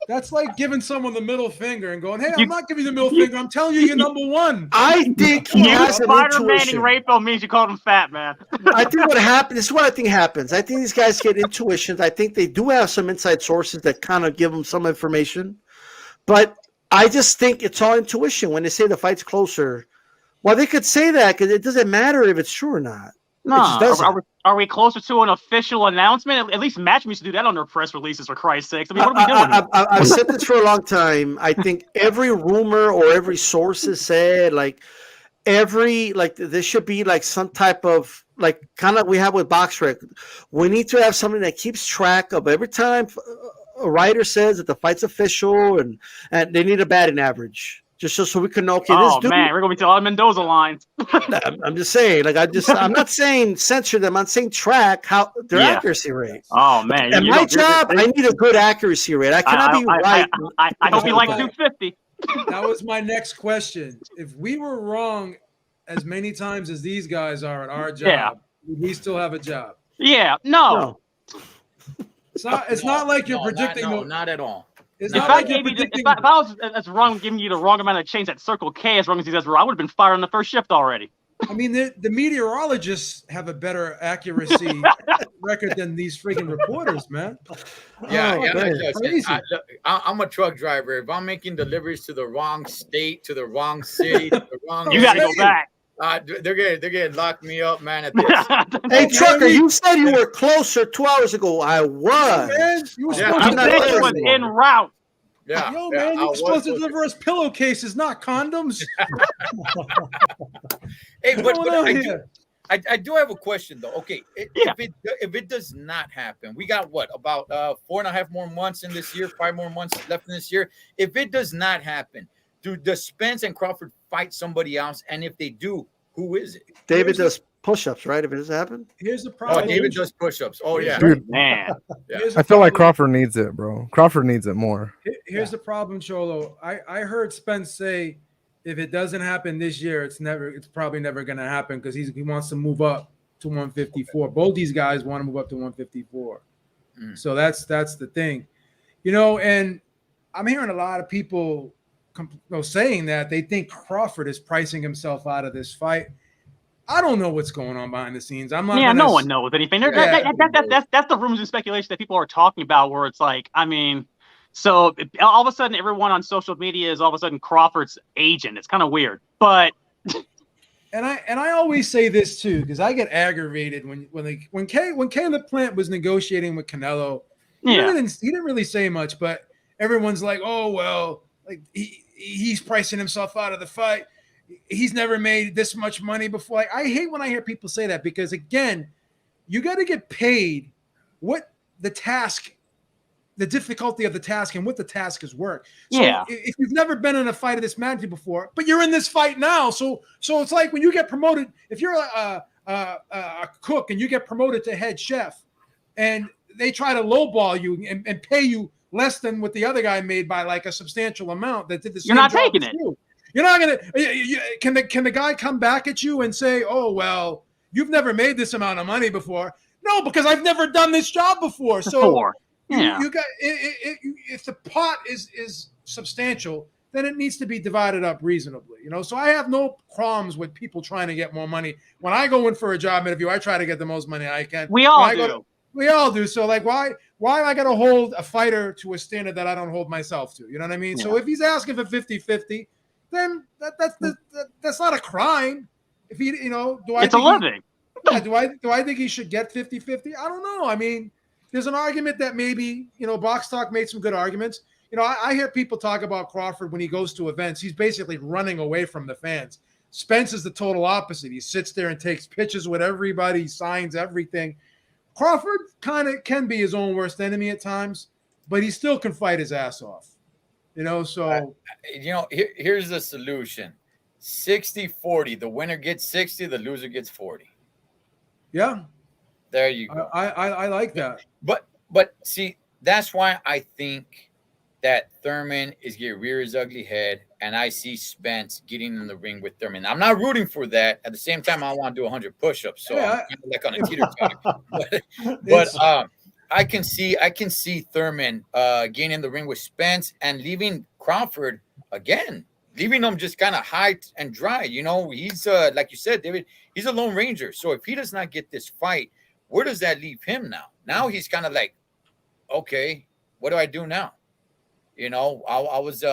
that's like giving someone the middle finger and going, "Hey, I'm not giving you the middle finger. I'm telling you, you're number one." I think he has an intuition. Rafael means you called him fat, man. I think what happens. This is what I think happens. I think these guys get intuitions. I think they do have some inside sources that kind of give them some information, but I just think it's all intuition when they say the fight's closer. Well, they could say that because it doesn't matter if it's true or not. No, are we closer to an official announcement? At least Matchroom used to do that on their press releases, for Christ's sakes. I mean, what are we doing? I've said this for a long time. I think every rumor or every source has said, there should be like some type of, like, kind of we have with BoxRec. We need to have something that keeps track of every time a writer says that the fight's official, and they need a batting average. Just so we can know, okay, this dude. Man, we're going to be telling Mendoza lines. I'm just saying, I'm not saying censor them. I'm saying track their accuracy rate. Oh, man. And my job, I need a good accuracy rate. I cannot be right. I hope you like 250. That was my next question. If we were wrong as many times as these guys are at our job, we still have a job. Yeah, no. It's not like you're predicting. Not at all. If I was wrong, giving you the wrong amount of change at Circle K as wrong as he does, I would have been fired on the first shift already. I mean, the meteorologists have a better accuracy record than these freaking reporters, man. I'm a truck driver. If I'm making deliveries to the wrong state, to the wrong city, to the wrong you got to go back. They're gonna lock me up, man. At this. Hey, Trucker, you said you were closer 2 hours ago. I was. Man, you were supposed to was en route. Yeah, yo, man, you were supposed to deliver us pillowcases, not condoms. Hey, but I do have a question though. Okay, if it does not happen, we got what, about 4.5 more months in this year, 5 more months left in this year. If it does not happen, does Spence and Crawford fight somebody else? And if they do, who is it? David does push-ups, right? If it doesn't happen. Here's the problem. Oh, David does push-ups. Oh, yeah. Dude, man. I feel like Crawford needs it, bro. Crawford needs it more. Here's the problem, Cholo. I heard Spence say if it doesn't happen this year, it's probably never going to happen because he wants to move up to 154. Both these guys want to move up to 154. So that's the thing. And I'm hearing a lot of people saying that they think Crawford is pricing himself out of this fight. I don't know what's going on behind the scenes. I'm not. Yeah, no one knows anything. That's the rumors and speculation that people are talking about. Where it's like, I mean, So all of a sudden, everyone on social media is all of a sudden Crawford's agent. It's kind of weird, but. And I always say this too, because I get aggravated when Caleb Plant was negotiating with Canelo. He didn't really say much, but everyone's like, oh well, like he's pricing himself out of the fight. He's never made this much money before. Like, I hate when I hear people say that, because again, you got to get paid what the task, the difficulty of the task, and what the task is work. So if you've never been in a fight of this magnitude before, but you're in this fight now, so it's like when you get promoted, if you're a cook and you get promoted to head chef, and they try to lowball you and pay you less than what the other guy made by like a substantial amount that did the same job. You're not taking it. You're not gonna. Can the guy come back at you and say, "Oh well, you've never made this amount of money before"? No, because I've never done this job before. So you got if the pot is substantial, then it needs to be divided up reasonably. So I have no problems with people trying to get more money. When I go in for a job interview, I try to get the most money I can. We all do. We all do. So like, why am I going to hold a fighter to a standard that I don't hold myself to? You know what I mean? Yeah. So if he's asking for 50-50, then that's not a crime. If he, do I? It's a living. Do I think he should get 50-50? I don't know. I mean, there's an argument that maybe, Box Talk made some good arguments. I hear people talk about Crawford when he goes to events. He's basically running away from the fans. Spence is the total opposite. He sits there and takes pictures with everybody, signs everything. Crawford kind of can be his own worst enemy at times, but he still can fight his ass off. So. Here's the solution. 60-40. The winner gets 60, the loser gets 40. Yeah. There you go. I like that. But see, that's why I think that Thurman is going to rear his ugly head, and I see Spence getting in the ring with Thurman. I'm not rooting for that. At the same time, I want to do 100 push-ups, so I'm like on a teeter-totter. But I can see Thurman getting in the ring with Spence and leaving Crawford again, leaving him just kind of high and dry. He's like you said, David, he's a Lone Ranger. So if he does not get this fight, where does that leave him now? Now he's kind of like, okay, what do I do now? I was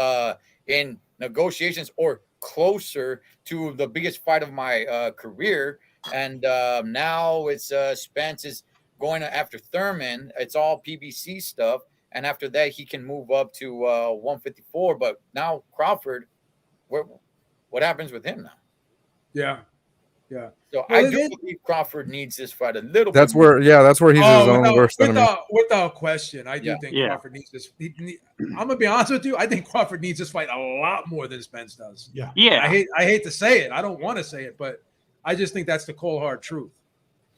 in negotiations or closer to the biggest fight of my career. And now it's Spence is going after Thurman. It's all PBC stuff. And after that, he can move up to 154. But now Crawford, what happens with him now? Yeah. So I do believe Crawford needs this fight a little bit. That's where he's his own worst enemy. Without question, I do think Crawford needs this. I'm gonna be honest with you. I think Crawford needs this fight a lot more than Spence does. Yeah. I hate to say it. I don't want to say it, but I just think that's the cold hard truth.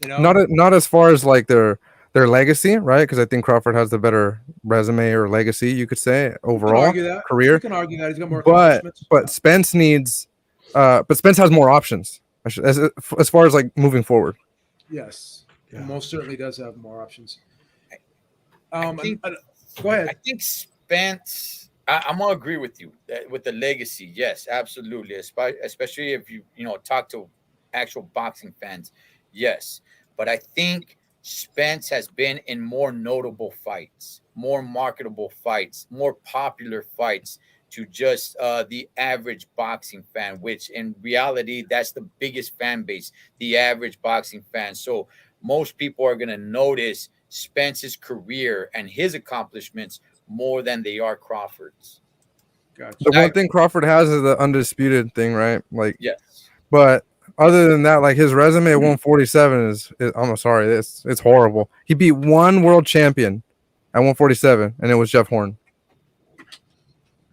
Not as far as like their legacy, right? Because I think Crawford has the better resume or legacy, you could say, overall career. You can argue that he's got more accomplishments. But Spence needs, but Spence has more options as far as like moving forward. Yes, yeah. Most certainly does have more options. Go ahead. I think Spence. I'm gonna agree with you with the legacy. Yes, absolutely. Especially if you talk to actual boxing fans. Yes, but I think Spence has been in more notable fights, more marketable fights, more popular fights to just the average boxing fan, which in reality, that's the biggest fan base, the average boxing fan. So most people are going to notice Spence's career and his accomplishments more than they are Crawford's. Gotcha. The one thing Crawford has is the undisputed thing, right? Like, yes. But other than that, like his resume at 147 is I'm sorry, it's horrible. He beat one world champion at 147, and it was Jeff Horn.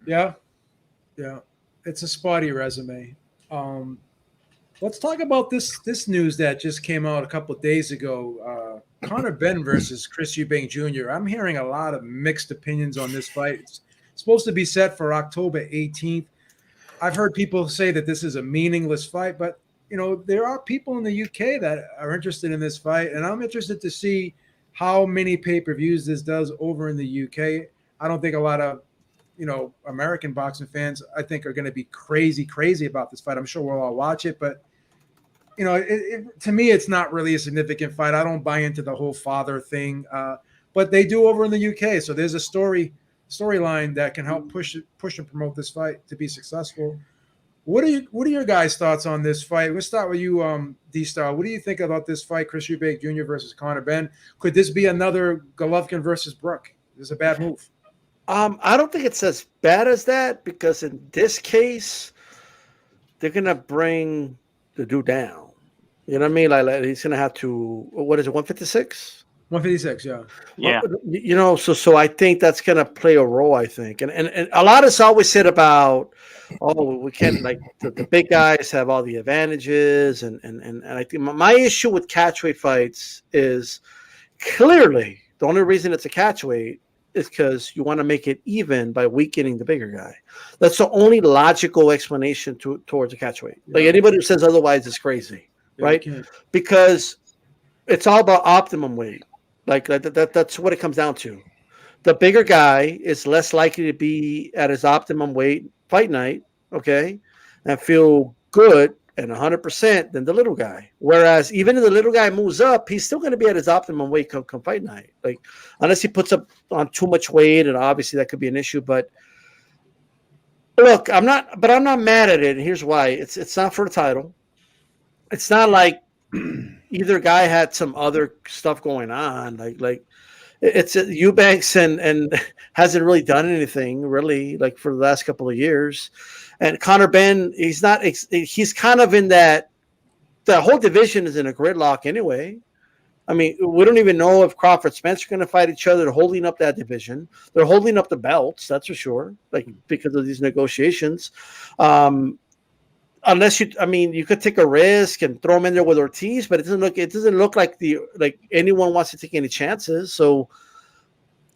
Yeah, it's a spotty resume. Let's talk about this news that just came out a couple of days ago. Conor Benn versus Chris Eubank Jr. I'm hearing a lot of mixed opinions on this fight. It's supposed to be set for October 18th. I've heard people say that this is a meaningless fight, but there are people in the UK that are interested in this fight, and I'm interested to see how many pay-per-views this does over in the UK. I don't think a lot of American boxing fans, I think, are going to be crazy about this fight. I'm sure we'll all watch it, but to me, it's not really a significant fight. I don't buy into the whole father thing, but they do over in the UK. So there's a story storyline that can help push and promote this fight to be successful. What are your guys' thoughts on this fight? Let's start with you, D-Star. What do you think about this fight, Chris Eubank Jr. versus Conor Benn? Could this be another Golovkin versus Brook? This is a bad move. I don't think it's as bad as that, because in this case, they're gonna bring the dude down. You know what I mean? Like he's gonna have to. What is it? 156. 156. Yeah. Yeah. You know, so I think that's gonna play a role. I think, and a lot is always said about, oh, we can't, like the big guys have all the advantages, and I think my issue with catchweight fights is clearly the only reason it's a catchweight is because you want to make it even by weakening the bigger guy. That's the only logical explanation towards a catchweight. Like anybody who says otherwise is crazy, right? Because it's all about optimum weight. Like that's what it comes down to. The bigger guy is less likely to be at his optimum weight fight night, okay, and feel good and 100% than the little guy. Whereas even if the little guy moves up, he's still going to be at his optimum weight come fight night. Like unless he puts up on too much weight, and obviously that could be an issue. But look, I'm not mad at it. And here's why: it's not for the title. It's not like either guy had some other stuff going on. Like it's Eubanks and hasn't really done anything really like for the last couple of years. And Conor Benn, he's kind of in that the whole division is in a gridlock anyway. I mean, we don't even know if Crawford Spence are going to fight each other. They're holding up that division. They're holding up the belts, that's for sure, like because of these negotiations. Unless you could take a risk and throw him in there with Ortiz, but it doesn't look like anyone wants to take any chances. So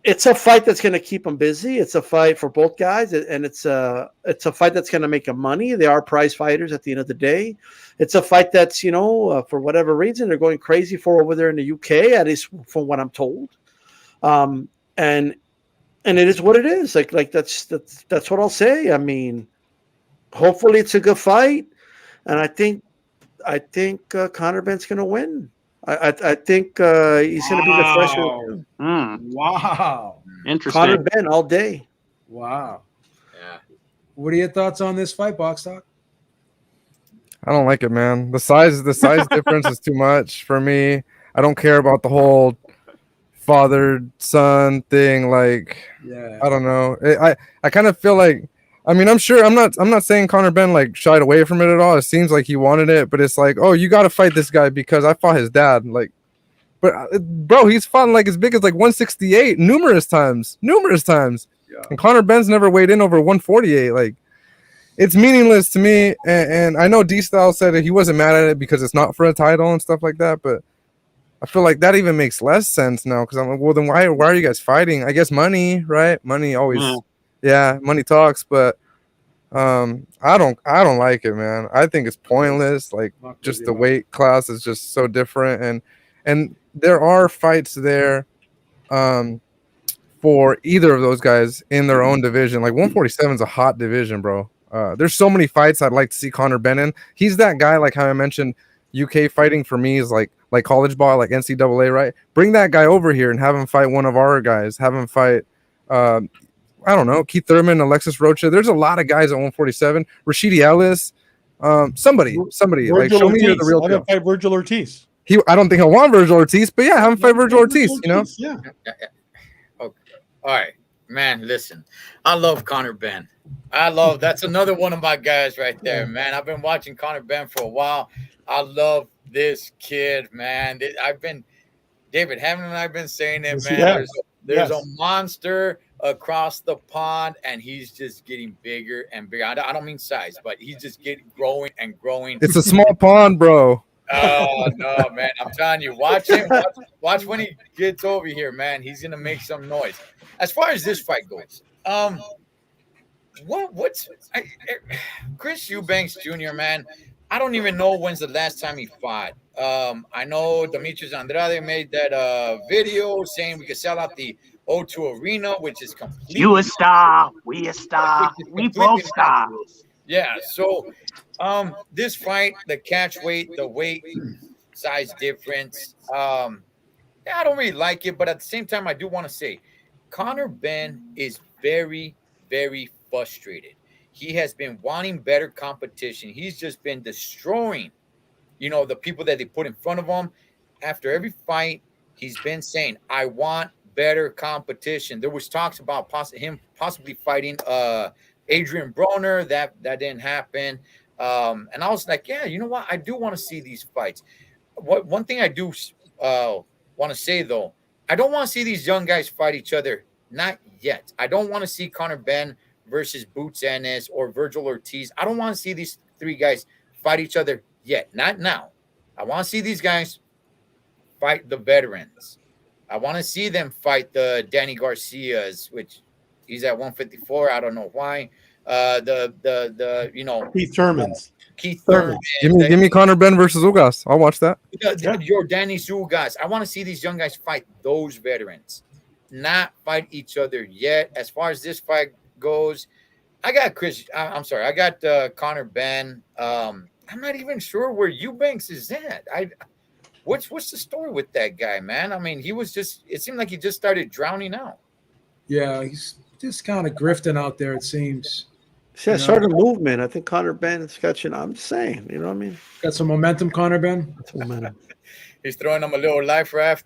it's a fight that's going to keep them busy. It's a fight for both guys, and it's a fight that's going to make them money. They are prize fighters at the end of the day. It's a fight that's for whatever reason they're going crazy for over there in the UK, at least from what I'm told. And it is what it is. Like that's what I'll say. I mean, hopefully it's a good fight, and I think Conor Benn's going to win. I think he's going to be the freshman. Wow. Interesting. Conor Benn all day. Wow. Yeah. What are your thoughts on this fight, Box Talk? I don't like it, man. The size difference is too much for me. I don't care about the whole father-son thing. Like, I don't know. I kind of feel like, I mean, I'm not saying Conor Benn like shied away from it at all. It seems like he wanted it, but it's like, oh, you got to fight this guy because I fought his dad. Like, but bro, he's fought like as big as like 168 numerous times. Yeah. And Conor Benn's never weighed in over 148. Like, it's meaningless to me. And I know D-Style said that he wasn't mad at it because it's not for a title and stuff like that, but I feel like that even makes less sense now, because I'm like, well, then why are you guys fighting? I guess money, right? Money always. Yeah, money talks, but I don't like it, man. I think it's pointless. Like, just the weight class is just so different, and there are fights there for either of those guys in their own division. Like 147 is a hot division, bro. There's so many fights I'd like to see Conor Benn in. He's that guy, like how I mentioned, UK fighting for me is like college ball, like NCAA, right? Bring that guy over here and have him fight one of our guys. Have him fight I don't know, Keith Thurman, Alexis Rocha. There's a lot of guys at 147. Rashidi Ellis, somebody. Virgil Like, show me you're the real deal. Fight Virgil Ortiz. I don't think he'll want Virgil Ortiz, but yeah, have him fight Virgil Ortiz. You know. Yeah. Okay. All right, man. Listen, I love Conor Benn. That's another one of my guys right there, man. I've been watching Conor Benn for a while. I love this kid, man. David Hammond and I've been saying it, man. There's a monster across the pond, and he's just getting bigger and bigger. I don't mean size, but he's just growing and growing. It's a small pond, bro. Oh no, man! I'm telling you, watch him. Watch when he gets over here, man. He's gonna make some noise. As far as this fight goes, Chris Eubank Jr., man? I don't even know when's the last time he fought. I know Demetrius Andrade made that video saying we could sell out the O2 Arena, which is completely. You a star, we a star, we both stars. Yeah, so this fight, the catch weight, the weight size difference, I don't really like it, but at the same time, I do want to say Conor Benn is very, very frustrated. He has been wanting better competition. He's just been destroying, the people that they put in front of him. After every fight, he's been saying, I want better competition. There was talks about him possibly fighting Adrian Broner. That didn't happen. And I was like, yeah, you know what? I do want to see these fights. One thing I do want to say, though, I don't want to see these young guys fight each other. Not yet. I don't want to see Conor Benn versus Boots Ennis or Virgil Ortiz. I don't want to see these three guys fight each other yet. Not now. I want to see these guys fight the veterans. I want to see them fight the Danny Garcias, which he's at 154. I don't know why. Keith Thurman's. Keith Thurman. Give me Conor Benn versus Ugas. I'll watch that. Your Danny Ugas. I want to see these young guys fight those veterans, not fight each other yet. As far as this fight goes, I got Conor Benn. I'm not even sure where Eubanks is at. What's the story with that guy, man? I mean, it seemed like he just started drowning out. Yeah, he's just kind of grifting out there, it seems. See, I started a movement. I think Conor Benn is catching. I'm saying, you know what I mean? Got some momentum, Conor Benn. That's momentum. He's throwing him a little life raft.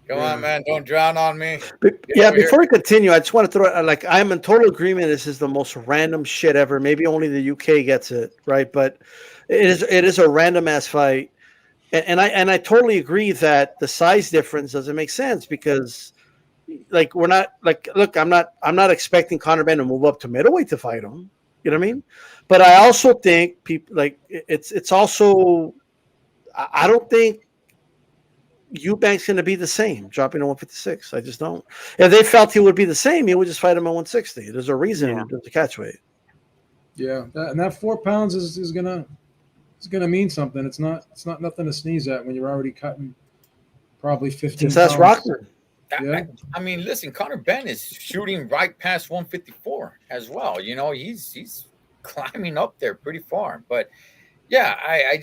Come on, man. Don't drown on me. Before we continue, I just want to throw it. I'm in total agreement. This is the most random shit ever. Maybe only the UK gets it, right? But it is a random ass fight. And I totally agree that the size difference doesn't make sense because we're not look, I'm not expecting Conor Benn to move up to middleweight to fight him. You know what I mean? But I also think people it's also I don't think Eubank's going to be the same dropping to 156. I just don't. If they felt he would be the same, he would just fight him at 160. There's a reason to catch weight. Yeah, that 4 pounds is gonna mean something. It's not nothing to sneeze at when you're already cutting probably 15 That's Rockman. Yeah. I mean, listen, Conor Benn is shooting right past 154 as well. He's climbing up there pretty far. But yeah, I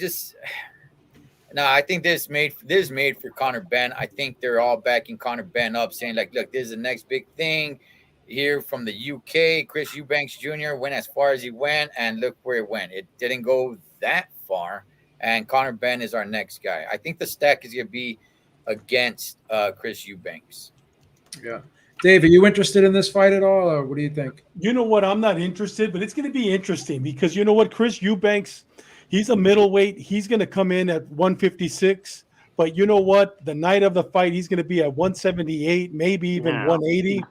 think this is made for Conor Benn. I think they're all backing Conor Benn up, saying look, this is the next big thing here from the UK. Chris Eubank Jr. went as far as he went, and look where it went. It didn't go that far, and Conor Benn is our next guy. I think the stack is going to be against Chris Eubanks. Yeah. Dave, are you interested in this fight at all, or what do you think? You know what? I'm not interested, but it's going to be interesting because you know what? Chris Eubanks, he's a middleweight. He's going to come in at 156. But you know what? The night of the fight, he's going to be at 178, maybe even 180.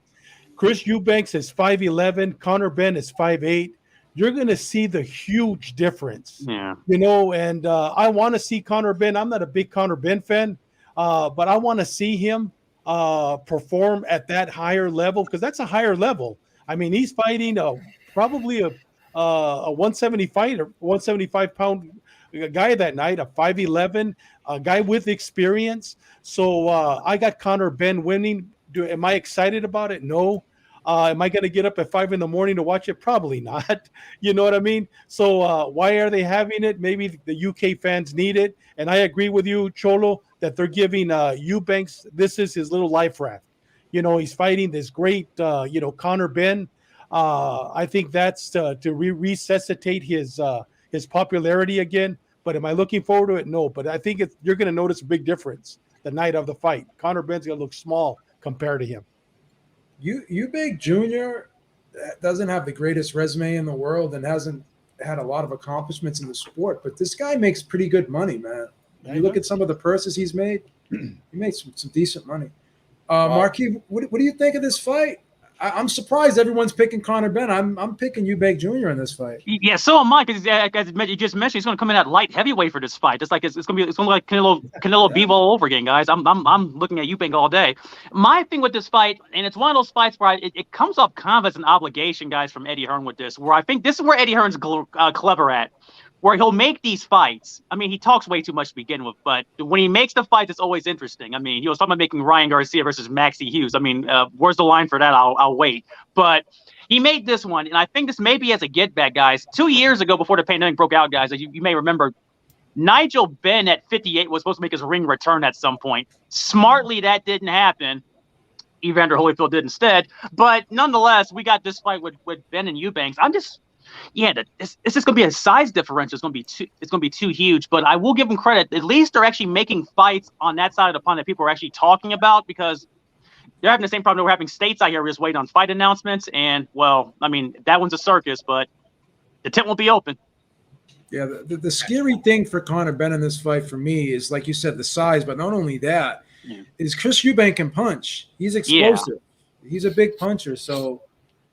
Chris Eubanks is 5'11". Conor Benn is 5'8". You're going to see the huge difference. Yeah. And I want to see Conor Benn. I'm not a big Conor Benn fan, but I want to see him perform at that higher level because that's a higher level. I mean, he's fighting probably a 175 pound guy that night, a 5'11", a guy with experience. So I got Conor Benn winning. Am I excited about it? No. Am I going to get up at 5 a.m. to watch it? Probably not. You know what I mean? So why are they having it? Maybe the UK fans need it. And I agree with you, Cholo, that they're giving Eubanks, this is his little life raft. He's fighting this great, Conor Benn. I think that's to resuscitate his popularity again. But am I looking forward to it? No. But I think you're going to notice a big difference the night of the fight. Conor Benn's going to look small compared to him. Eubank Jr. doesn't have the greatest resume in the world and hasn't had a lot of accomplishments in the sport, but this guy makes pretty good money, man. You look at some of the purses he's made, he makes some decent money. Marquis, what do you think of this fight? I'm surprised everyone's picking Conor Benn. I'm picking Eubank Jr. in this fight. Yeah, so am I. Because as you just mentioned, he's going to come in at light heavyweight for this fight. It's going to be like Canelo Bivol over again, guys. I'm looking at Eubank all day. My thing with this fight, and it's one of those fights where it comes up kind of as an obligation, guys, from Eddie Hearn with this. Where I think this is where Eddie Hearn's clever at. Where he'll make these fights. I mean, he talks way too much to begin with, but when he makes the fights, it's always interesting. I mean, he was talking about making Ryan Garcia versus Maxie Hughes. I mean, where's the line for that? I'll wait. But he made this one, and I think this maybe as a get back, guys. 2 years ago, before the pandemic broke out, guys, you may remember, Nigel Benn at 58 was supposed to make his ring return at some point. Smartly, that didn't happen. Evander Holyfield did instead. But nonetheless, we got this fight with Ben and Eubanks. It's just going to be a size differential. It's going to be too huge. But I will give them credit. At least they're actually making fights on that side of the pond that people are actually talking about, because they're having the same problem that we're having stateside here. We're just waiting on fight announcements. And, well, I mean, that one's a circus, but the tent won't be open. Yeah, the scary thing for Conor Benn in this fight for me is, like you said, the size, but not only that, is Chris Eubank can punch. He's explosive. Yeah. He's a big puncher, so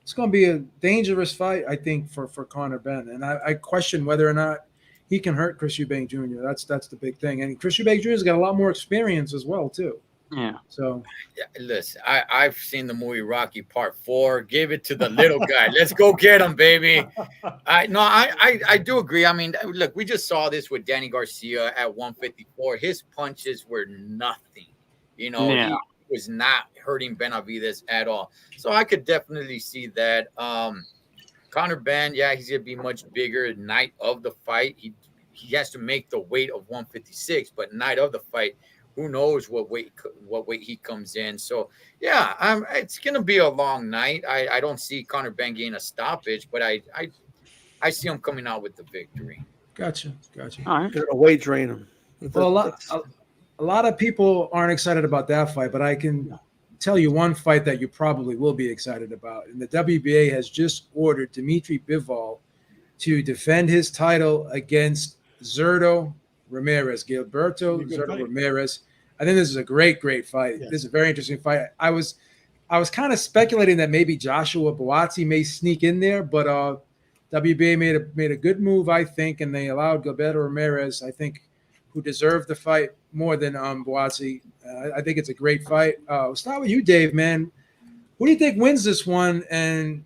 it's going to be a dangerous fight, I think, for Conor Benn. And I question whether or not he can hurt Chris Eubank Jr. That's the big thing. And Chris Eubank Jr.'s got a lot more experience as well, too. Yeah. So, listen, I've seen the movie Rocky Part 4. Give it to the little guy. Let's go get him, baby. I do agree. I mean, look, we just saw this with Danny Garcia at 154. His punches were nothing. You know, he was not hurting Benavidez at all. So I could definitely see that. Conor Benn, he's gonna be much bigger night of the fight. He has to make the weight of 156, but night of the fight, who knows what weight he comes in. So it's gonna be a long night. I don't see Conor Benn getting a stoppage, but I see him coming out with the victory. Gotcha. All right. They're gonna weight drain him. Well, a lot of people aren't excited about that fight, but I can tell you one fight that you probably will be excited about. And the WBA has just ordered Dimitri Bivol to defend his title against Zurdo Ramirez, Gilberto Zurdo Ramirez. I think this is a great fight. Yes. This is a very interesting fight. I was kind of speculating that maybe Joshua-Usyk may sneak in there, but WBA made a good move, I think, and they allowed Gilberto Ramirez, I think, who deserved the fight more than Buatsi. I think it's a great fight. We'll start with you, Dave, man. Who do you think wins this one, and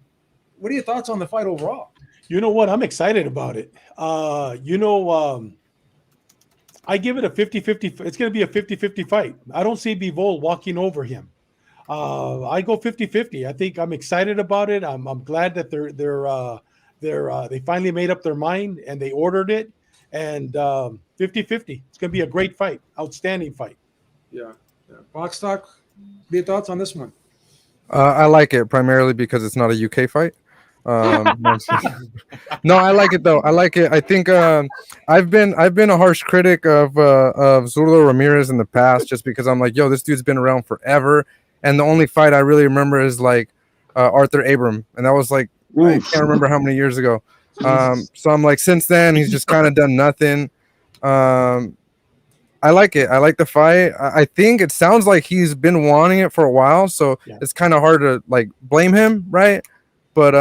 what are your thoughts on the fight overall? You know what? I'm excited about it. I give it a 50-50. It's going to be a 50-50 fight. I don't see Bivol walking over him. I go 50-50. I think I'm excited about it. I'm glad that they finally made up their mind and they ordered it. And 50-50. It's going to be a great fight. Outstanding fight. Yeah. Box Talk, your thoughts on this one? I like it primarily because it's not a UK fight. No, I like it though. I like it. I think I've been a harsh critic of Zurdo Ramirez in the past, just because I'm like, yo, this dude's been around forever. And the only fight I really remember is like Arthur Abram, and that was like I can't remember how many years ago. So I'm like, since then he's just kind of done nothing. I like it. I like the fight. I think it sounds like he's been wanting it for a while, so it's kind of hard to like blame him, right? But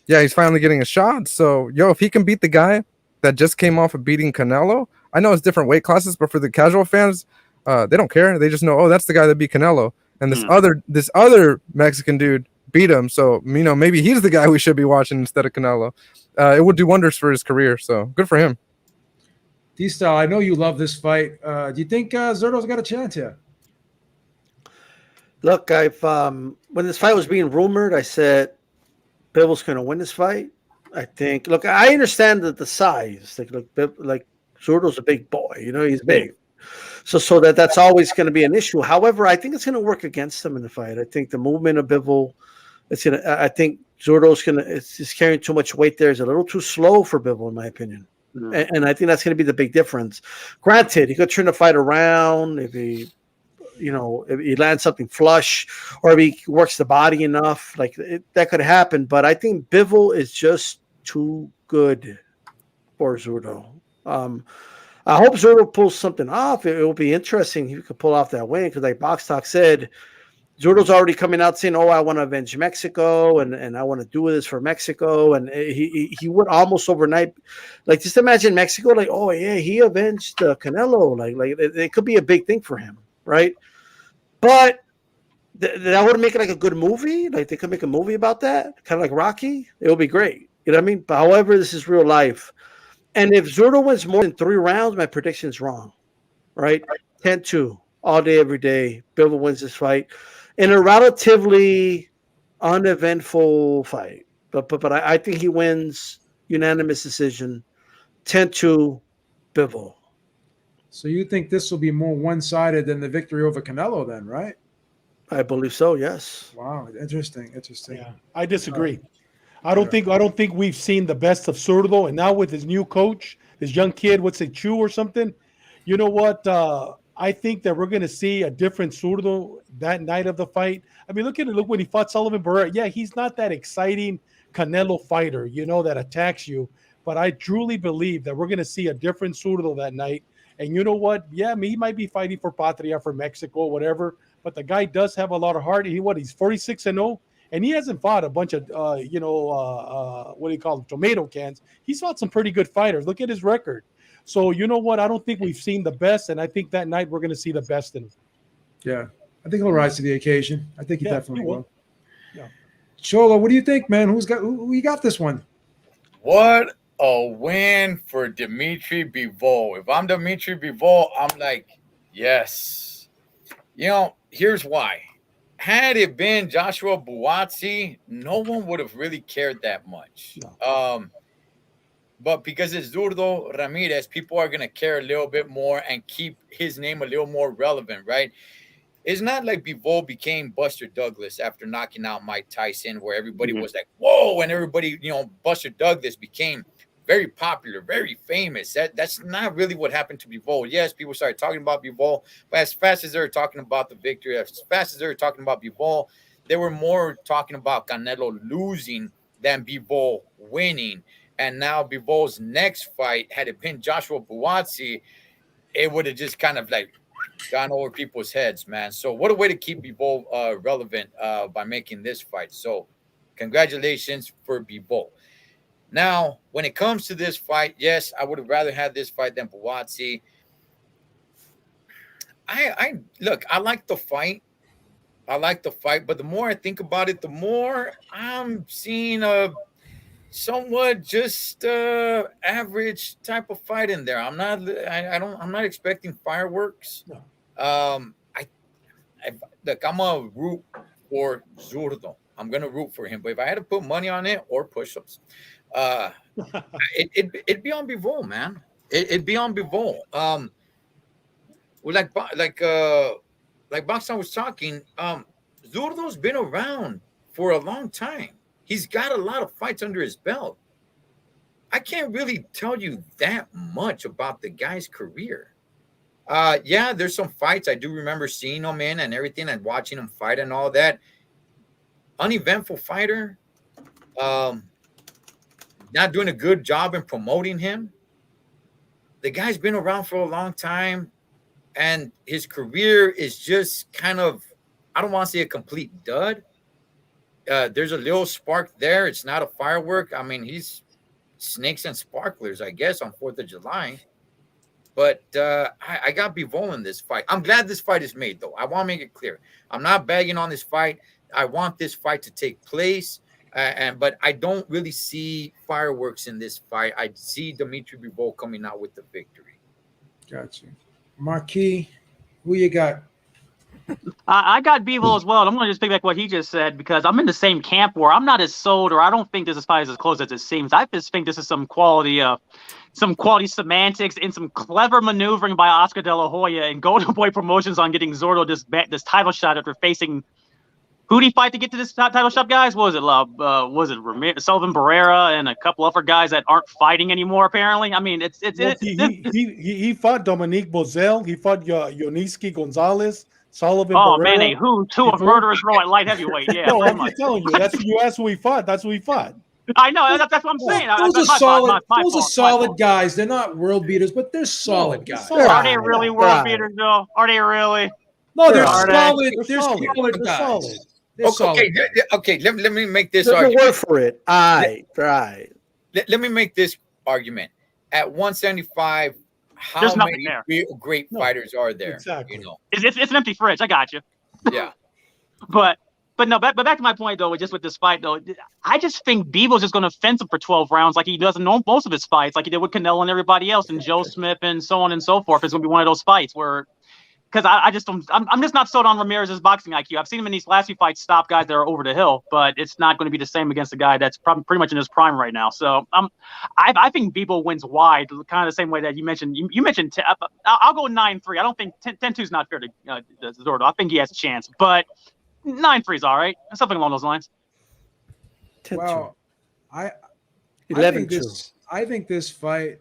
he's finally getting a shot. So if he can beat the guy that just came off of beating Canelo, I know it's different weight classes, but for the casual fans, they don't care. They just know, that's the guy that beat Canelo, and this other Mexican dude beat him. So maybe he's the guy we should be watching instead of Canelo. It would do wonders for his career. So good for him. D-Style, I know you love this fight. Do you think Zurdo's got a chance here? Look, when this fight was being rumored, I said Bivol's going to win this fight. I think. Look, I understand that the size. Like Zurdo's a big boy. He's big. So that's always going to be an issue. However, I think it's going to work against him in the fight. I think the movement of Bivol, I think Zurdo's it's carrying too much weight there. It's a little too slow for Bivol, in my opinion. And I think that's going to be the big difference. Granted, he could turn the fight around if he lands something flush, or if he works the body enough. That could happen. But I think Bivol is just too good for Zurdo. I hope Zurdo pulls something off. It will be interesting if he could pull off that win, because like Box Talk said, Zurdo's already coming out saying, I want to avenge Mexico, and I want to do this for Mexico. And he would almost overnight, just imagine Mexico, he avenged Canelo. It could be a big thing for him, right? But that would make it like a good movie. They could make a movie about that, kind of like Rocky. It would be great. You know what I mean? But however, this is real life. And if Zurdo wins more than 3 rounds, my prediction's wrong, right? 10-2, all day, every day. Bivol wins this fight in a relatively uneventful fight. But I think he wins unanimous decision, 10-2, Bivol. So you think this will be more one-sided than the victory over Canelo then, right? I believe so. Yes. Wow, interesting. Yeah, I disagree. I don't think we've seen the best of Zurdo, and now with his new coach, this young kid, what's it, Chu or something? You know what? I think that we're going to see a different Zurdo that night of the fight. I mean, look when he fought Sullivan Barrera. Yeah, he's not that exciting Canelo fighter, that attacks you. But I truly believe that we're going to see a different Zurdo that night. And you know what? Yeah, he might be fighting for Patria, for Mexico, whatever. But the guy does have a lot of heart. He's 46-0. And he hasn't fought a bunch of, what do you call them, tomato cans. He's fought some pretty good fighters. Look at his record. So, you know what? I don't think we've seen the best, and I think that night we're going to see the best in him. Yeah, I think he'll rise to the occasion. I think he definitely will. Yeah. Cholo, what do you think, man? Who you got this one? What a win for Dimitri Bivol. If I'm Dimitri Bivol, I'm like, yes. Here's why. Had it been Joshua Buatsi, no one would have really cared that much. No. But because it's Zurdo Ramirez, people are going to care a little bit more and keep his name a little more relevant, right? It's not like Bivol became Buster Douglas after knocking out Mike Tyson, where everybody was like, whoa, and everybody, Buster Douglas became very popular, very famous. That's not really what happened to Bivol. Yes, people started talking about Bivol, but as fast as they were talking about the victory, as fast as they were talking about Bivol, they were more talking about Canelo losing than Bivol winning. And now Bivol's next fight, had it been Joshua Buatsi, it would have just kind of like gone over people's heads, man. So what a way to keep Bivol relevant by making this fight. So congratulations for Bivol. Now, when it comes to this fight, yes, I would have rather had this fight than Buatsi. I like the fight. But the more I think about it, the more I'm seeing a somewhat just average type of fight in there. I'm not expecting fireworks. No. I'm a root for Zurdo. I'm gonna root for him. But if I had to put money on it or push-ups, it'd be on Bivol, man. It'd be on Bivol. Like Boxon was talking, Zurdo's been around for a long time. He's got a lot of fights under his belt. I can't really tell you that much about the guy's career. Yeah, there's some fights I do remember seeing him in and everything and watching him fight and all that. Uneventful fighter. Not doing a good job in promoting him. The guy's been around for a long time, and his career is just kind of, I don't want to say a complete dud. There's a little spark there. It's not a firework. I mean, he's snakes and sparklers, I guess, on 4th of July. But I got Bivol in this fight. I'm glad this fight is made, though. I want to make it clear. I'm not bagging on this fight. I want this fight to take place. But I don't really see fireworks in this fight. I see Dimitri Bivol coming out with the victory. Got you. Marquis, who you got? I got Bivol as well. I'm going to just piggyback what he just said because I'm in the same camp where I'm not as sold, or I don't think this fight is as close as it seems. I just think this is some quality semantics and some clever maneuvering by Oscar De La Hoya and Golden Boy Promotions on getting Zurdo this title shot after facing. Who did he fight to get to this title shot, guys? What was it? Ramirez, Sullivan Barrera, and a couple other guys that aren't fighting anymore. Apparently, I mean, he fought Dominique Bozel. He fought Yoniski Gonzalez. Sullivan. Oh Barrera, man, two of murderers row at light heavyweight. Yeah, no, I'm just telling you. That's you asked who he fought. That's who he fought. I know. That's what I'm saying. Those are solid guys. They're not world beaters, but they're solid guys. Are they really world beaters, though? Are they really? No, they're solid. They're solid guys. Okay. Let me make this argument. argument. Word for it. Right. Let me make this argument. At 175, how many great fighters are there? Exactly. You know, it's an empty fridge. I got you. Yeah. But back to my point though, just with this fight though, I just think Bivol's just going to fence him for 12 rounds like he does in most of his fights, like he did with Canelo and everybody else, and Joe Smith and so on and so forth. It's going to be one of those fights where. Because I'm just not sold on Ramirez's boxing IQ. I've seen him in these last few fights stop guys that are over the hill, but it's not going to be the same against a guy that's pretty much in his prime right now. So I think Bivol wins wide, kind of the same way that you mentioned. You mentioned I'll go 9-3. I don't think 10-2 is not fair to Zurdo. I think he has a chance, but 9-3's all right. Something along those lines. 10-2. Well, I 11-2. I think this fight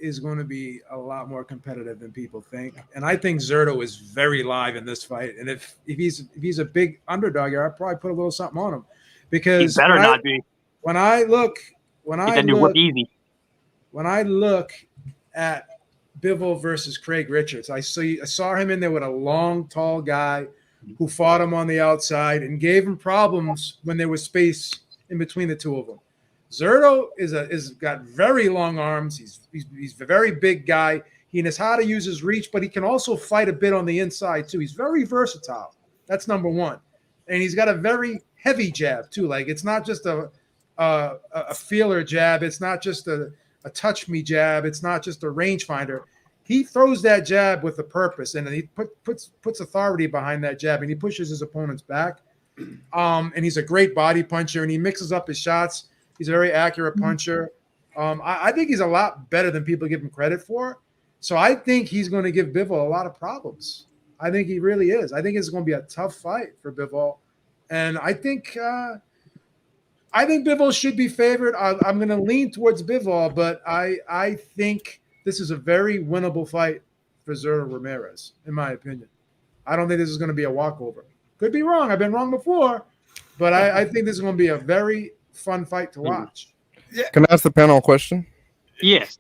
is going to be a lot more competitive than people think, and I think Zurdo is very live in this fight. And if he's a big underdog here, I'd probably put a little something on him, because He better not be. When I look at Bivol versus Craig Richards, I saw him in there with a long, tall guy who fought him on the outside and gave him problems when there was space in between the two of them. Zurdo is got very long arms. He's a very big guy. He knows how to use his reach, but he can also fight a bit on the inside too. He's very versatile. That's number one. And he's got a very heavy jab too. Like, it's not just a feeler jab. It's not just a touch me jab. It's not just a rangefinder. He throws that jab with a purpose, and he puts authority behind that jab, and he pushes his opponents back. And he's a great body puncher, and he mixes up his shots. He's a very accurate puncher. I think he's a lot better than people give him credit for. So I think he's going to give Bivol a lot of problems. I think he really is. I think it's going to be a tough fight for Bivol, and I think Bivol should be favored. I'm going to lean towards Bivol, but I think this is a very winnable fight for Zurdo Ramirez, in my opinion. I don't think this is going to be a walkover. Could be wrong. I've been wrong before, but I think this is going to be a very fun fight to watch. Can I ask the panel a question? Yes.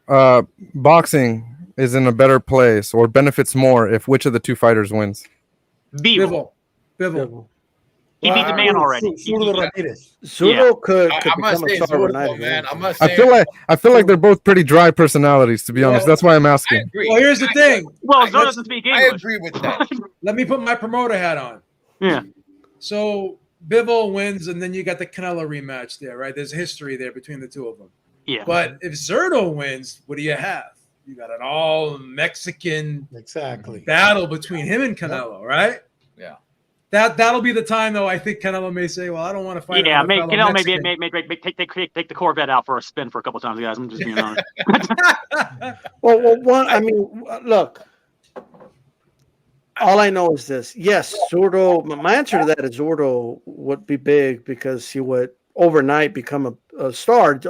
Boxing is in a better place or benefits more if which of the two fighters wins? Bivol. He beat the man already. Zurdo Ramirez. Zurdo could I must become say a star Zurdo, overnight. man. I feel like they're both pretty dry personalities, to be honest. That's why I'm I asking. agree. Well, here's the thing. Well, Zurdo doesn't speak I English. agree with that. Let me put my promoter hat on. Yeah. So Bivol wins, and then you got the Canelo rematch there, right? There's history there between the two of them. Yeah. But if Zurdo wins, what do you have? You got an all Mexican battle between him and Canelo, right? Yeah. That'll be the time, though. I think Canelo may say, "Well, I don't want to fight." Yeah, another fellow Canelo Mexican." maybe take the Corvette out for a spin for a couple times, guys. I'm just being honest. Well, I mean, look. All I know is this. Yes, Zurdo. My answer to that is Zurdo would be big because he would overnight become a star.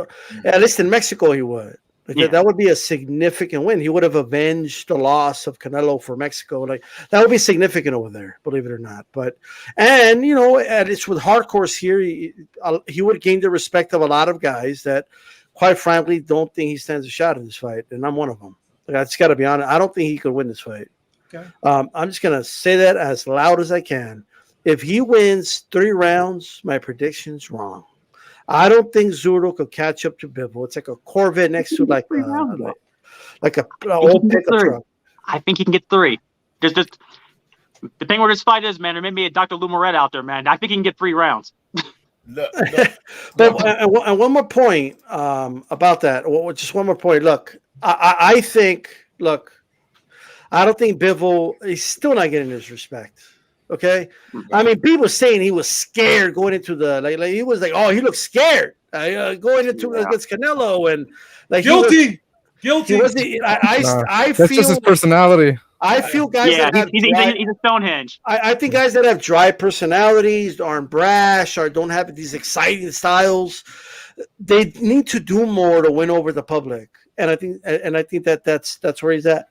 At least in Mexico, he would. That would be a significant win. He would have avenged the loss of Canelo for Mexico. Like, that would be significant over there, believe it or not. And it's with hardcores here. He would gain the respect of a lot of guys that, quite frankly, don't think he stands a shot in this fight, and I'm one of them. I just got to be honest. I don't think he could win this fight. Okay. I'm just gonna say that as loud as I can. If he wins 3 rounds, my prediction's wrong. I don't think Zurdo could catch up to Bivol. It's like a Corvette next to like a old pickup truck. I think he can get 3. Just the thing where this fight is, man. There may be a Dr. Lou Moret out there, man. I think he can get 3 rounds. Look. And one more point about that. Just one more point. Look, I think. Look. I don't think Bivol, he's still not getting his respect. Okay? I mean, people saying he was scared going into the, like he was like, oh, he looks scared going into against Canelo. And like, guilty. I That's feel just his personality. I feel guys that have he's a Stonehenge. I think guys that have dry personalities, aren't brash, or don't have these exciting styles, they need to do more to win over the public. And I think that's where he's at.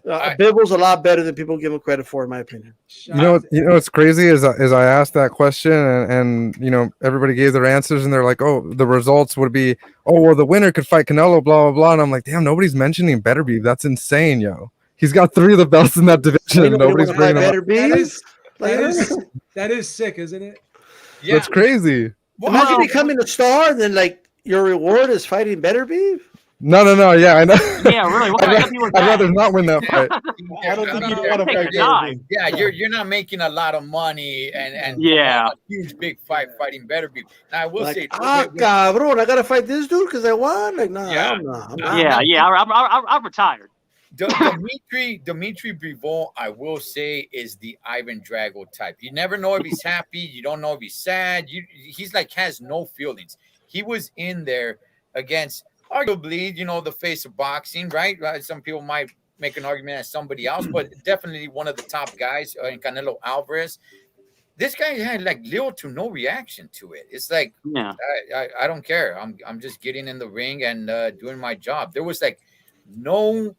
Bivol's a lot better than people give him credit for, in my opinion. You know what's crazy is I asked that question and everybody gave their answers and they're like, oh, the results would be, oh, well, the winner could fight Canelo, blah blah blah, and I'm like, damn, nobody's mentioning Beterbiev. That's insane, yo. He's got 3 of the belts in that division. Nobody's bringing him up. That is sick, isn't it? Yeah. That's crazy. Imagine becoming a star, then like your reward is fighting Beterbiev. No, yeah, I know. Yeah, really. What kind of company was I'd that? rather not win that fight. I don't think you'd want to fight God. Yeah, you're not making a lot of money and Yeah. a huge big fight fighting Beterbiev. Now I will say, cabrón, I gotta fight this dude because I won. Like, no, Yeah. I'm not. I'm retired. Dimitri Bivol, I will say, is the Ivan Drago type. You never know if he's happy. You don't know if he's sad. He's like has no feelings. He was in there against arguably, the face of boxing, right? Some people might make an argument as somebody else, but definitely one of the top guys in Canelo Alvarez. This guy had like little to no reaction to it. It's like, Yeah. I don't care. I'm just getting in the ring and doing my job. There was like no,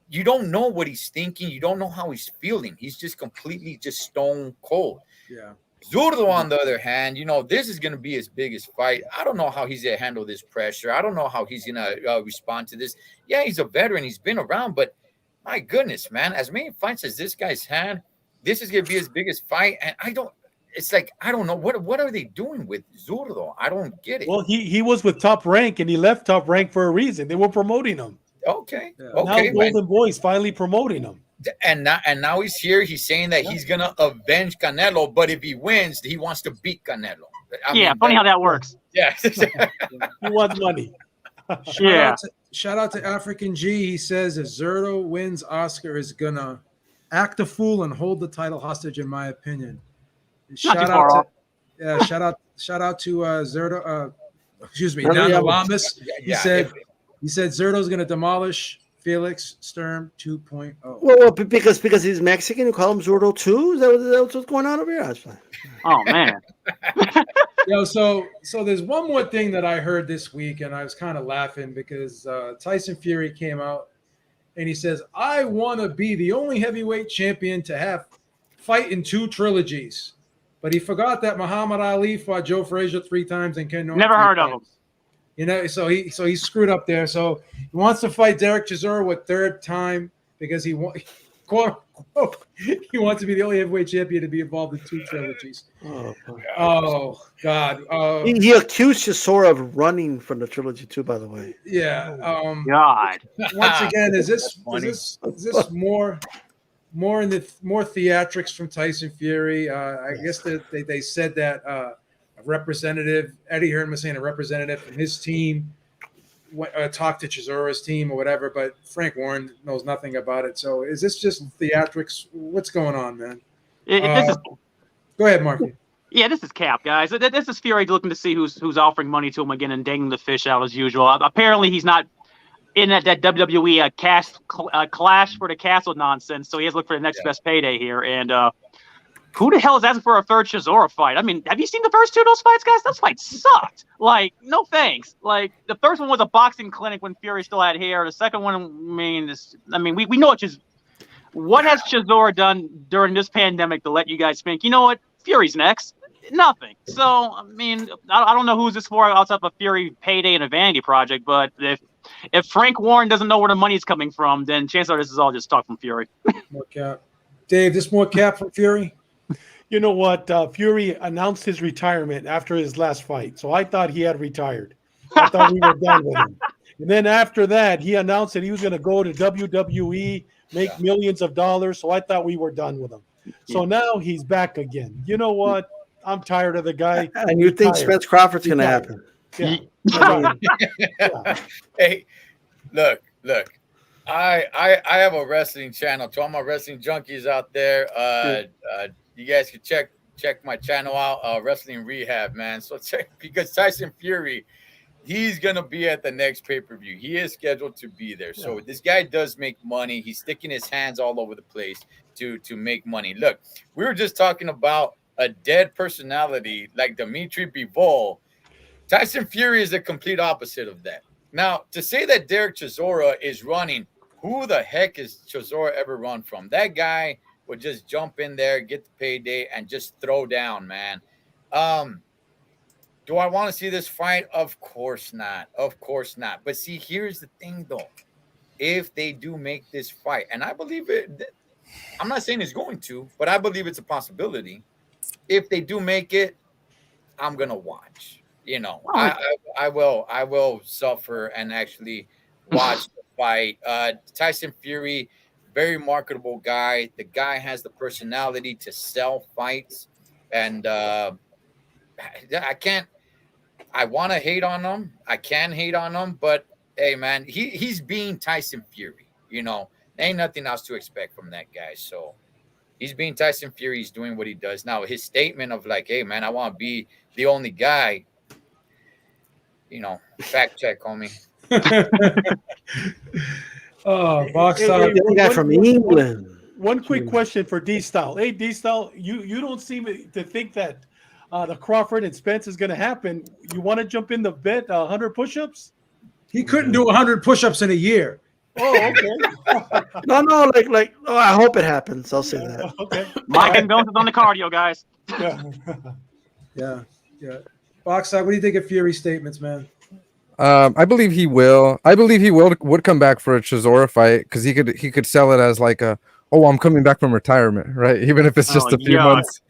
you don't know what he's thinking. You don't know how he's feeling. He's just completely just stone cold. Yeah. Zurdo, on the other hand, this is going to be his biggest fight. I don't know how he's going to handle this pressure. I don't know how he's going to respond to this. Yeah, he's a veteran. He's been around, but my goodness, man, as many fights as this guy's had, this is going to be his biggest fight. And it's like, I don't know. What are they doing with Zurdo? I don't get it. Well, he was with Top Rank, and he left Top Rank for a reason. They were promoting him. Okay. Yeah. Okay. Now Golden Boy's finally promoting him. And now he's here. He's saying that he's going to avenge Canelo, but if he wins, he wants to beat Canelo. Funny how that works. Yeah. He wants money. Shout out to African G. He says if Zurdo wins, Oscar is gonna act a fool and hold the title hostage, in my opinion. Shout out to Zurdo. Excuse me, Nana Lamas. He said Zurdo's gonna demolish Felix Sturm 2.0. Well, because he's Mexican, you call him Zurdo too? Is that what's going on over here? Oh man. So there's one more thing that I heard this week, and I was kind of laughing because Tyson Fury came out and he says, I want to be the only heavyweight champion to have fight in 2 trilogies. But he forgot that Muhammad Ali fought Joe Frazier 3 times and Ken Norton. Never heard of him. So he screwed up there. So he wants to fight Derek Chisora a 3rd time because he quote unquote, he wants to be the only heavyweight champion to be involved in 2 trilogies. Oh God. He accused Chisora of running from the trilogy too, by the way. Yeah. God. Once again, is this more theatrics from Tyson Fury? I guess they said that a representative, Eddie Hearn was saying a representative from his team talked to Chisora's team or whatever, but Frank Warren knows nothing about it. So is this just theatrics? What's going on, man? Go ahead, Marky. Yeah, this is cap, guys. This is Fury looking to see who's offering money to him again and dangling the fish out as usual. Apparently, he's not in that WWE clash for the castle nonsense, so he has to look for the next best payday here. And who the hell is asking for a 3rd Chisora fight? I mean, have you seen the first 2 of those fights, guys? Those fights sucked. Like, no thanks. Like, the first one was a boxing clinic when Fury still had hair. The second one, we know what has Chisora done during this pandemic to let you guys think, you know what, Fury's next? Nothing. So, I mean, I don't know who's this for outside of a Fury payday and a vanity project, but if Frank Warren doesn't know where the money's coming from, then chances are this is all just talk from Fury. More cap. Dave, this more cap from Fury? You know what? Fury announced his retirement after his last fight, so I thought he had retired. I thought we were done with him. And then after that, he announced that he was going to go to WWE, make millions of dollars, so I thought we were done with him. So now he's back again. You know what? I'm tired of the guy. And you think Spence Crawford's going to happen? Yeah. Hey, look. I have a wrestling channel. To all my wrestling junkies out there, you guys can check my channel out, Wrestling Rehab, man. So check, because Tyson Fury, he's gonna be at the next pay-per-view. He is scheduled to be there. So this guy does make money. He's sticking his hands all over the place to make money. Look, we were just talking about a dead personality like Dimitri Bivol. Tyson Fury is the complete opposite of that. Now, to say that Derek Chisora is running, who the heck is Chisora ever run from? That guy would just jump in there, get the payday, and just throw down, man. Do I want to see this fight? Of course not. Of course not. But see, here's the thing, though. If they do make this fight, and I believe it, I'm not saying it's going to, but I believe it's a possibility. If they do make it, I'm going to watch. I will suffer and actually watch the fight. Tyson Fury, very marketable guy. The guy has the personality to sell fights, and I want to hate on him. I can hate on him, but hey, man, he's being Tyson Fury. Ain't nothing else to expect from that guy. So he's being Tyson Fury. He's doing what he does. Now, his statement of like, hey, man, I want to be the only guy, fact check, homie. Oh, box Hey, out. The other guy from England. One quick question for D-Style. Hey, D-Style, you don't seem to think that the Crawford and Spence is going to happen. You want to jump in the bet 100 push-ups? He couldn't do 100 push-ups in a year. Oh, okay. No, like. Oh, I hope it happens. I'll say that. Okay. Mike and Bones is on the cardio, guys. Yeah. Yeah. Box out. What do you think of Fury's statements, man? I believe he will. I believe he would come back for a Chisora fight because he could sell it as like I'm coming back from retirement, right? Even if it's just a few months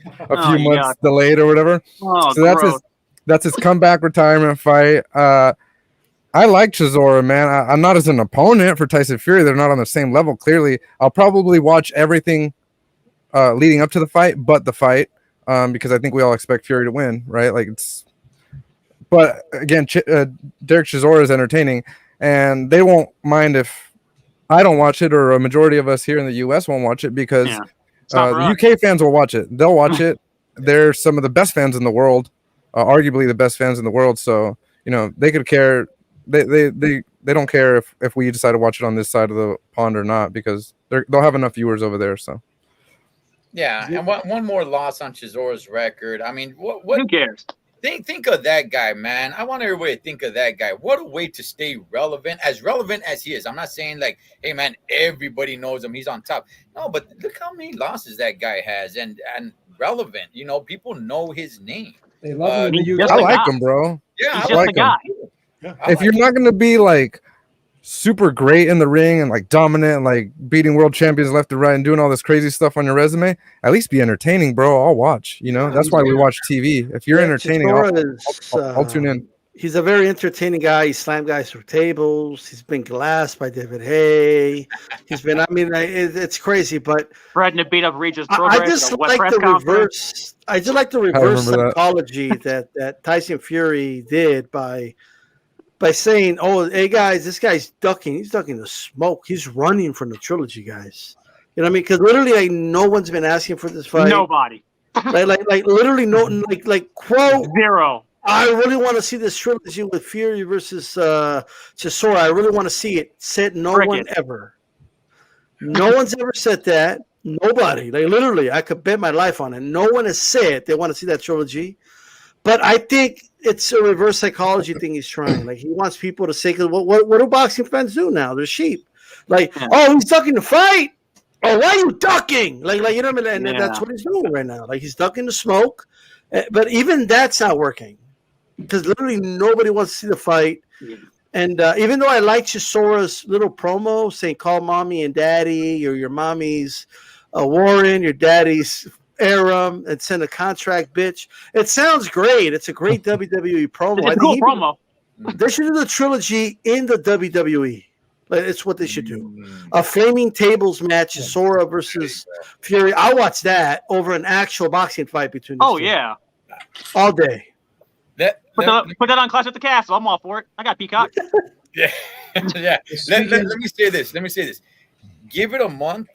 delayed or whatever. Oh, so that's his comeback retirement fight. I like Chisora, man. I'm not as an opponent for Tyson Fury. They're not on the same level. Clearly, I'll probably watch everything leading up to the fight, but the fight, because I think we all expect Fury to win, right? But again, Derek Chisora is entertaining, and they won't mind if I don't watch it, or a majority of us here in the U.S. won't watch it because the UK fans will watch it. They'll watch it. They're some of the best fans in the world, arguably the best fans in the world. So they could care. They don't care if we decide to watch it on this side of the pond or not because they'll have enough viewers over there. So yeah, and one more loss on Chisora's record. I mean, what? Who cares? Think of that guy, man. I want everybody to think of that guy. What a way to stay relevant as he is. I'm not saying like, hey, man, everybody knows him. He's on top. No, but look how many losses that guy has and relevant. People know his name. They love him in the UK. I like him, bro. Yeah, He's I just like the guy. Yeah. If you're not going to be like super great in the ring and like dominant and like beating world champions left and right and doing all this crazy stuff on your resume, at least be entertaining, bro. I'll watch. That's why we watch TV. If you're entertaining, I'll tune in. He's a very entertaining guy. He slammed guys through tables. He's been glassed by David Hay. It's crazy, but threatening to beat up Regis I just like the reverse. I just like the reverse psychology that Tyson Fury did by saying, "Oh, hey guys, this guy's ducking. He's ducking the smoke. He's running from the trilogy, guys." You know what I mean? Because literally, no one's been asking for this fight. Nobody. Like literally, no, like quote zero. I really want to see this trilogy with Fury versus Chisora. I really want to see it. Said no one ever. No one's ever said that. Nobody. Like literally, I could bet my life on it. No one has said they want to see that trilogy. But I think it's a reverse psychology thing he's trying. Like he wants people to say, "Cause what do boxing fans do now? They're sheep." Like, oh, he's ducking the fight. Oh, why are you ducking? Like you know what I mean? And that's what he's doing right now. Like he's ducking the smoke. But even that's not working because literally nobody wants to see the fight. And even though I like Chisora's little promo saying, "Call mommy and daddy," or your mommy's Warren, your daddy's Aram, and send a contract, bitch. It sounds great. It's a great WWE promo. It's a cool promo. They should do the trilogy in the WWE. It's what they should do. A Flaming Tables match, Chisora versus Fury. I'll watch that over an actual boxing fight between the two. Yeah. All day. Put that on Clash at the Castle. I'm all for it. I got Peacock. Yeah. Let me say this. Give it a month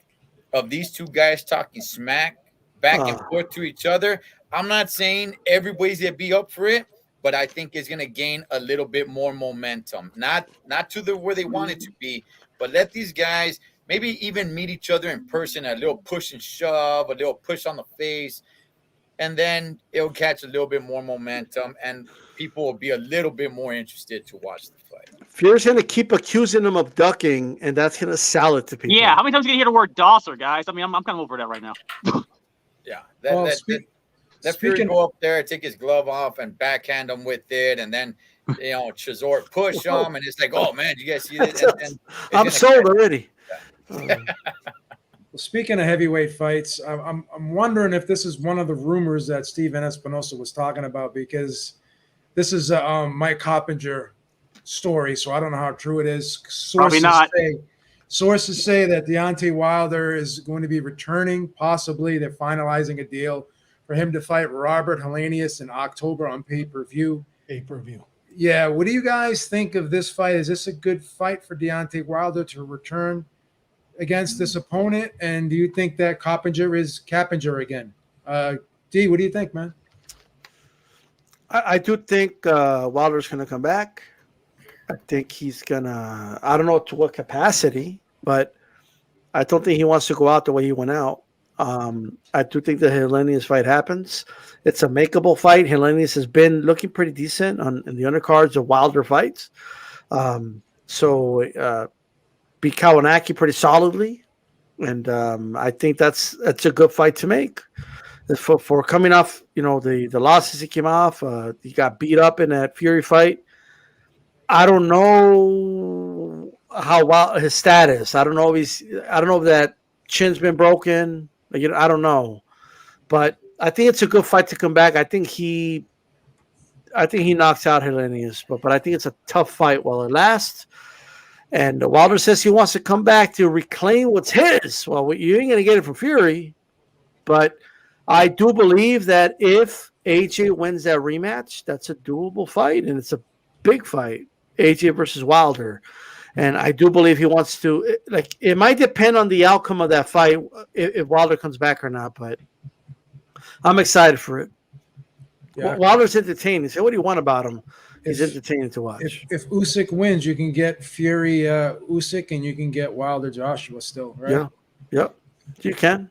of these two guys talking smack back and forth to each other. I'm not saying everybody's gonna be up for it, but I think it's gonna gain a little bit more momentum. Not to where they want it to be, but let these guys maybe even meet each other in person, a little push and shove, a little push on the face, and then it'll catch a little bit more momentum and people will be a little bit more interested to watch the fight. Fury's going to keep accusing him of ducking, and that's going to sell it to people. Yeah, how many times are you going to hear the word Dosser, guys? I mean, I'm kind of over that right now. Yeah, let Fury go up there, take his glove off, and backhand him with it, and then Chisora push him, and it's like, oh man, you guys see this? I'm sold already. Well, speaking of heavyweight fights, I'm wondering if this is one of the rumors that Steven Espinosa was talking about, because this is a Mike Coppinger story, so I don't know how true it is. Probably not. Sources say that Deontay Wilder is going to be returning. Possibly they're finalizing a deal for him to fight Robert Helenius in October on pay-per-view. Yeah, what do you guys think of this fight? Is this a good fight for Deontay Wilder to return against this opponent? And do you think that Coppinger is Cappinger again? D, what do you think, man? I do think Wilder's going to come back. I think he's going to, I don't know to what capacity, but I don't think he wants to go out the way he went out. I do think the Helenius fight happens. It's a makeable fight. Helenius has been looking pretty decent in the undercards of Wilder fights. So beat Kawanaki pretty solidly. And I think that's a good fight to make. For coming off, the losses he came off, he got beat up in that Fury fight. I don't know how his status. I don't know if that chin's been broken. I don't know, but I think it's a good fight to come back. I think he knocks out Helenius, but I think it's a tough fight while it lasts. And Wilder says he wants to come back to reclaim what's his. Well, you ain't gonna get it from Fury, but I do believe that if AJ wins that rematch, that's a doable fight, and it's a big fight, AJ versus Wilder. And I do believe he wants to, it might depend on the outcome of that fight, if Wilder comes back or not, but I'm excited for it. Yeah. Wilder's entertaining. Say what do you want about him? He's entertaining to watch. If Usyk wins, you can get Fury Usyk, and you can get Wilder Joshua still, right? Yeah. Yep. You can.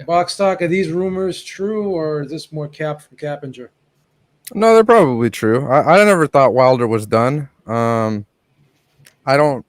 Box talk, are these rumors true, or is this more cap from Cappinger? No, they're probably true. I never thought Wilder was done. I don't.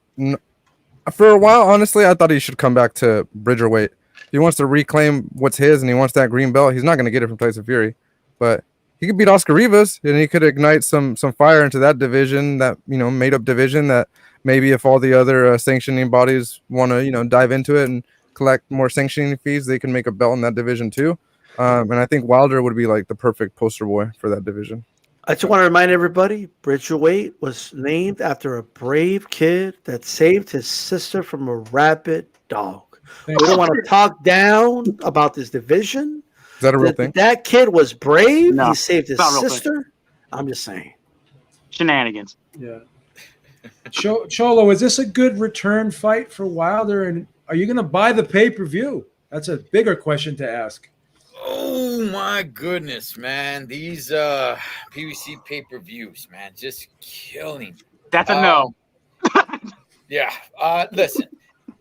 For a while, honestly, I thought he should come back to Bridgerweight. If he wants to reclaim what's his and he wants that green belt, he's not going to get it from Tyson Fury. But he could beat Oscar Rivas, and he could ignite some fire into that division, that made up division. That maybe if all the other sanctioning bodies want to dive into it and collect more sanctioning fees, they can make a belt in that division too. And I think Wilder would be like the perfect poster boy for that division. I just want to remind everybody, Bridgerweight was named after a brave kid that saved his sister from a rabid dog. We don't want to talk down about this division. Is that a real thing? That kid was brave. No, he saved his sister. Thing. I'm just saying. Shenanigans. Yeah. Cholo, is this a good return fight for Wilder? And are you going to buy the pay-per-view? That's a bigger question to ask. Oh my goodness, man! These PBC pay-per-views, man, just killing. That's a no. Yeah. Listen,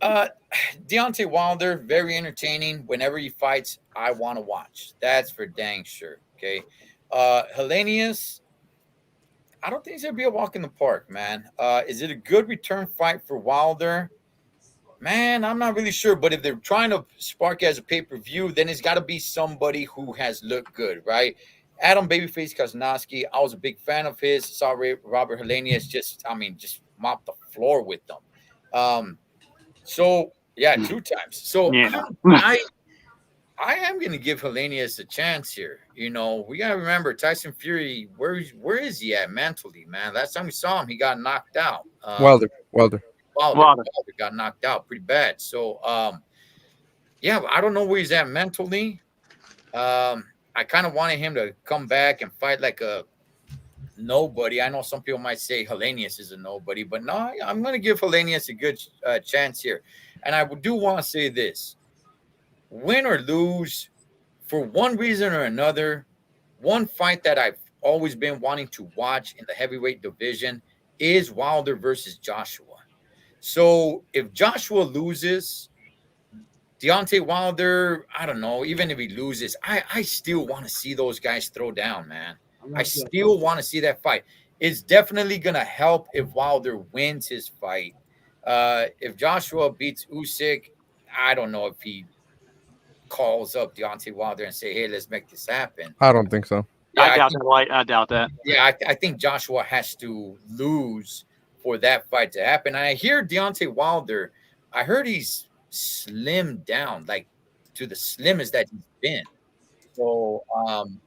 Deontay Wilder, very entertaining. Whenever he fights, I want to watch. That's for dang sure. Okay. Helenius, I don't think it's gonna be a walk in the park, man. Is it a good return fight for Wilder? Man, I'm not really sure, but if they're trying to spark it as a pay-per-view, then it's got to be somebody who has looked good, right? Adam Babyface Kosnowski, I was a big fan of his. Saw Robert Helenius just mop the floor with them. So, yeah, 2 times. So, yeah. I am going to give Helenius a chance here. We got to remember Tyson Fury, where is he at mentally, man? Last time we saw him, he got knocked out. Wilder got knocked out pretty bad. So, yeah, I don't know where he's at mentally. I kind of wanted him to come back and fight like a nobody. I know some people might say Helenius is a nobody, but no, I'm going to give Helenius a good chance here. And I do want to say this. Win or lose, for one reason or another, one fight that I've always been wanting to watch in the heavyweight division is Wilder versus Joshua. So if Joshua loses, Deontay Wilder, I don't know, even if he loses, I still want to see those guys throw down, man. I still want to see that fight. It's definitely going to help if Wilder wins his fight. If Joshua beats Usyk, I don't know if he calls up Deontay Wilder and say, hey, let's make this happen. I don't think so. Yeah, I doubt that. Yeah, I think Joshua has to lose for that fight to happen. And I hear Deontay Wilder, I heard he's slimmed down, like to the slimmest that he's been. So I'm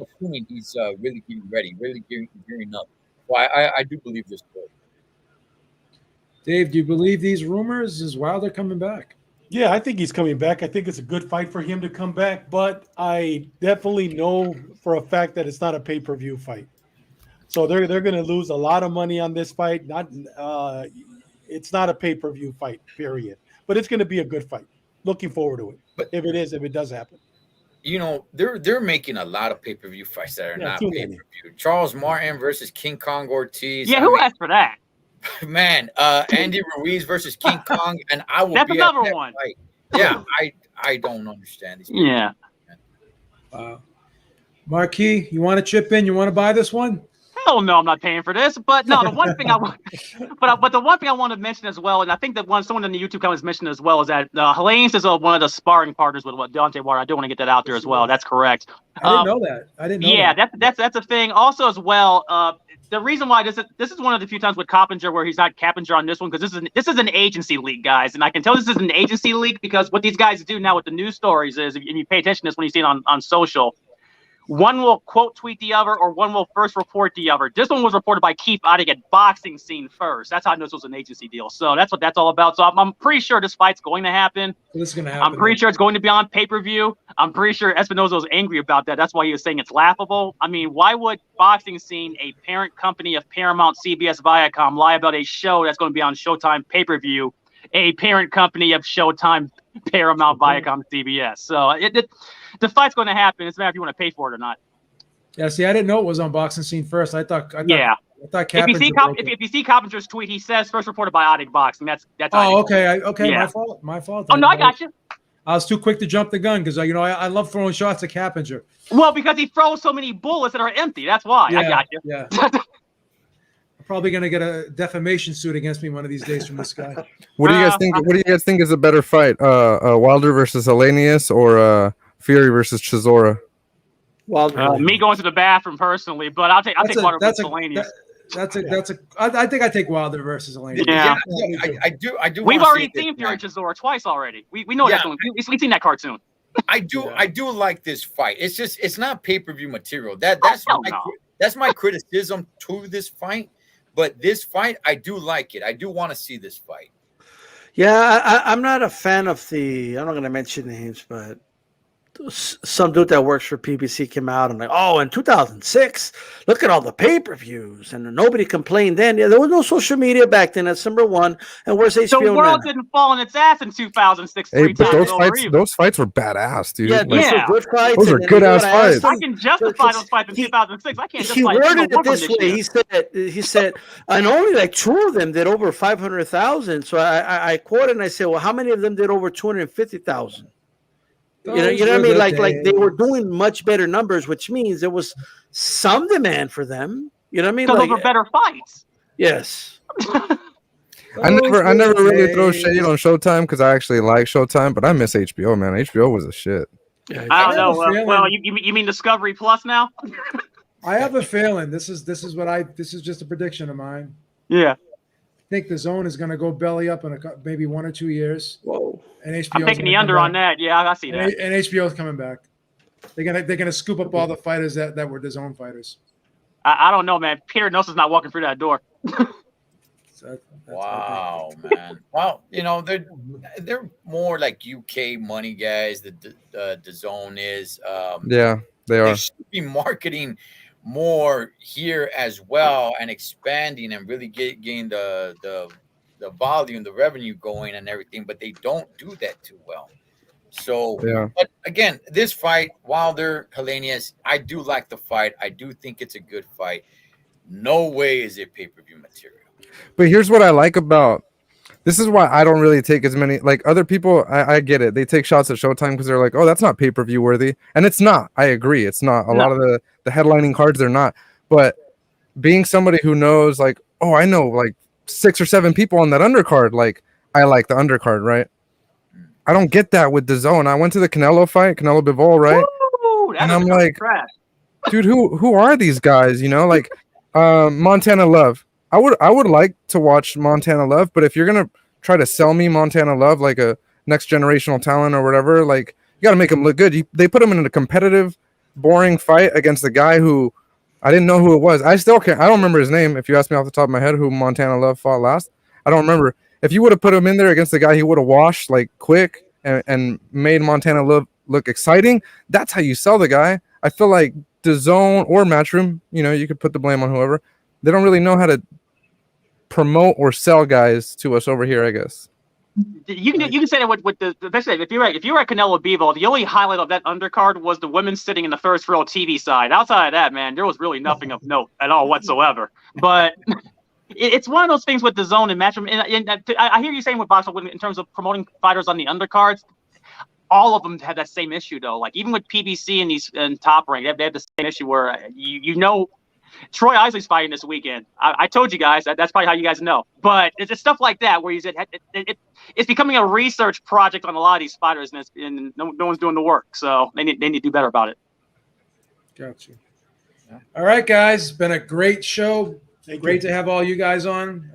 assuming he's really getting ready, really gearing up. So I do believe this story. Dave, do you believe these rumors? Is Wilder coming back? Yeah, I think he's coming back. I think it's a good fight for him to come back, but I definitely know for a fact that it's not a pay-per-view fight. So they're going to lose a lot of money on this fight. It's not a pay-per-view fight, period. But it's going to be a good fight. Looking forward to it. But if it does happen. They're making a lot of pay-per-view fights that are not pay-per-view. Charles Martin versus King Kong Ortiz. Yeah, who asked for that? Man, Andy Ruiz versus King Kong, and I will That's be another at that one. fight. Yeah, I don't understand these people. Yeah. Marquis, you want to chip in? You want to buy this one? Hell no, I'm not paying for this. But no, the one thing I want, but the one thing I want to mention as well, and I think that someone in the YouTube comments mentioned as well, is that Helene is one of the sparring partners with Deontay Wilder. I do want to get that out there as well. That's correct. I didn't know that. I didn't know. Yeah, that. that's a thing. Also, as well, the reason why this is one of the few times with Coppinger where he's not Cappinger on this one, because this is an agency league, guys, and I can tell this is an agency league because what these guys do now with the news stories is, and you pay attention to this when you see it on social. One will quote tweet the other, or one will first report the other. This one was reported by Keith Otting at Boxing Scene first. That's how I know this was an agency deal. So that's what that's all about. So I'm pretty sure this fight's going to happen. This is going to happen. I'm pretty sure it's going to be on pay-per-view. I'm pretty sure Espinoza was angry about that. That's why he was saying it's laughable. I mean, why would Boxing Scene, a parent company of Paramount, CBS, Viacom, lie about a show that's going to be on Showtime pay-per-view, a parent company of Showtime, Paramount, Viacom, CBS? So the fight's going to happen. It's a matter if you want to pay for it or not. Yeah, see, I didn't know it was on Boxing Scene first. I thought If you see Coppinger's tweet, he says first reported by Otting Boxing. That's. Oh, okay. Yeah. My fault. Oh no, I got you. I was too quick to jump the gun because I love throwing shots at Cappinger. Well, because he throws so many bullets that are empty. That's why. Yeah, I got you. Yeah. I'm probably gonna get a defamation suit against me one of these days from this guy. What do you guys think? What do you guys think is a better fight? Wilder versus Helenius or Fury versus Chisora? Wilder. Me going to the bathroom personally, but I'll take Wilder versus Helenius. I think I take Wilder versus Helenius. Yeah. I do. We've already seen Fury Chisora twice already. We know that. We've seen that cartoon. I do like this fight. It's just it's not pay-per-view material. That's my criticism to this fight. But this fight, I do like it. I do want to see this fight. Yeah, I'm not a fan of I'm not going to mention names, but some dude that works for PBC came out and in 2006, look at all the pay-per-views, and nobody complained then. Yeah, there was no social media back then. That's number one. And where's HBO The world now? didn't fall on its ass in 2006. Hey, but those fights were badass, dude. Yeah, those were good fights. Those are good ass fights. I can justify those fights in 2006. I can't justify. He worded it this way. He said, and only like 2 of them did over 500,000. So I quoted and I said, well, how many of them did over 250,000? You know what I mean? Like they were doing much better numbers, which means there was some demand for them. You know what I mean? So those were better fights. Yes. I never really throw shade on Showtime because I actually like Showtime, but I miss HBO, man. HBO was a shit. I don't know. Well, you mean Discovery Plus now? I have a feeling this is just a prediction of mine. Yeah. I think the DAZN is going to go belly up in maybe 1 or 2 years. Whoa! And HBO. I'm taking the under on that. Yeah, I see that. And HBO's coming back. They're gonna scoop up all the fighters that were DAZN fighters. I don't know, man. Peter Nelson's not walking through that door. Wow, man. Well, they're more like UK money guys. The DAZN is. Yeah, they are. They should be marketing more here as well and expanding and really getting the volume, the revenue going and everything, but they don't do that too well. So, yeah. But again, this fight, Wilder, Helenius, I do like the fight. I do think it's a good fight. No way is it pay-per-view material. But here's what I like about this is why I don't really take as many like other people. I get it. They take shots at Showtime because they're like, oh, that's not pay-per-view worthy. And it's not. I agree. It's not. A lot of the headlining cards, they're not. But being somebody who knows like, oh, I know like 6 or 7 people on that undercard, like I like the undercard, right? I don't get that with DAZN. I went to the Canelo fight, Canelo Bivol, right? Woo, and I'm like, dude, who are these guys? Like Montana Love. I would like to watch Montana Love, but if you're gonna try to sell me Montana Love like a next generational talent or whatever, like you got to make him look good. They put him in a competitive, boring fight against a guy who I didn't know who it was. I still can't. I don't remember his name. If you ask me off the top of my head who Montana Love fought last, I don't remember. If you would have put him in there against the guy he would have washed like quick and made Montana Love look exciting, that's how you sell the guy. I feel like DAZN or Matchroom, you could put the blame on whoever. They don't really know how to promote or sell guys to us over here, I guess. You can say that with the especially if you were at Canelo Bivol, the only highlight of that undercard was the women sitting in the first row TV side. Outside of that, man, there was really nothing of note at all whatsoever. But it's one of those things with the zone and matchroom. And I hear you saying with boxing in terms of promoting fighters on the undercards. All of them have that same issue though. Like even with PBC and these and Top Rank, they have the same issue where you know Troy Isley's fighting this weekend. I told you guys that's probably how you guys know. But it's just stuff like that where you said it's becoming a research project on a lot of these fighters, and no one's doing the work. So they need to do better about it. Gotcha. All right, guys, it's been a great show. Great you. to have all you guys on.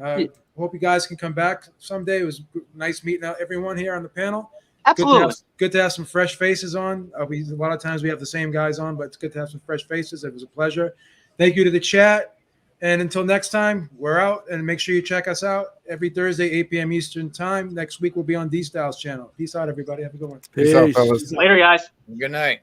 Hope you guys can come back someday. It was nice meeting everyone here on the panel. Absolutely. Good to have some fresh faces on. A lot of times we have the same guys on, but it's good to have some fresh faces. It was a pleasure. Thank you to the chat. And until next time, we're out. And make sure you check us out every Thursday, 8 p.m. Eastern time. Next week, we'll be on D-Styles channel. Peace out, everybody. Have a good one. Peace out, fellas. Later, guys. Good night.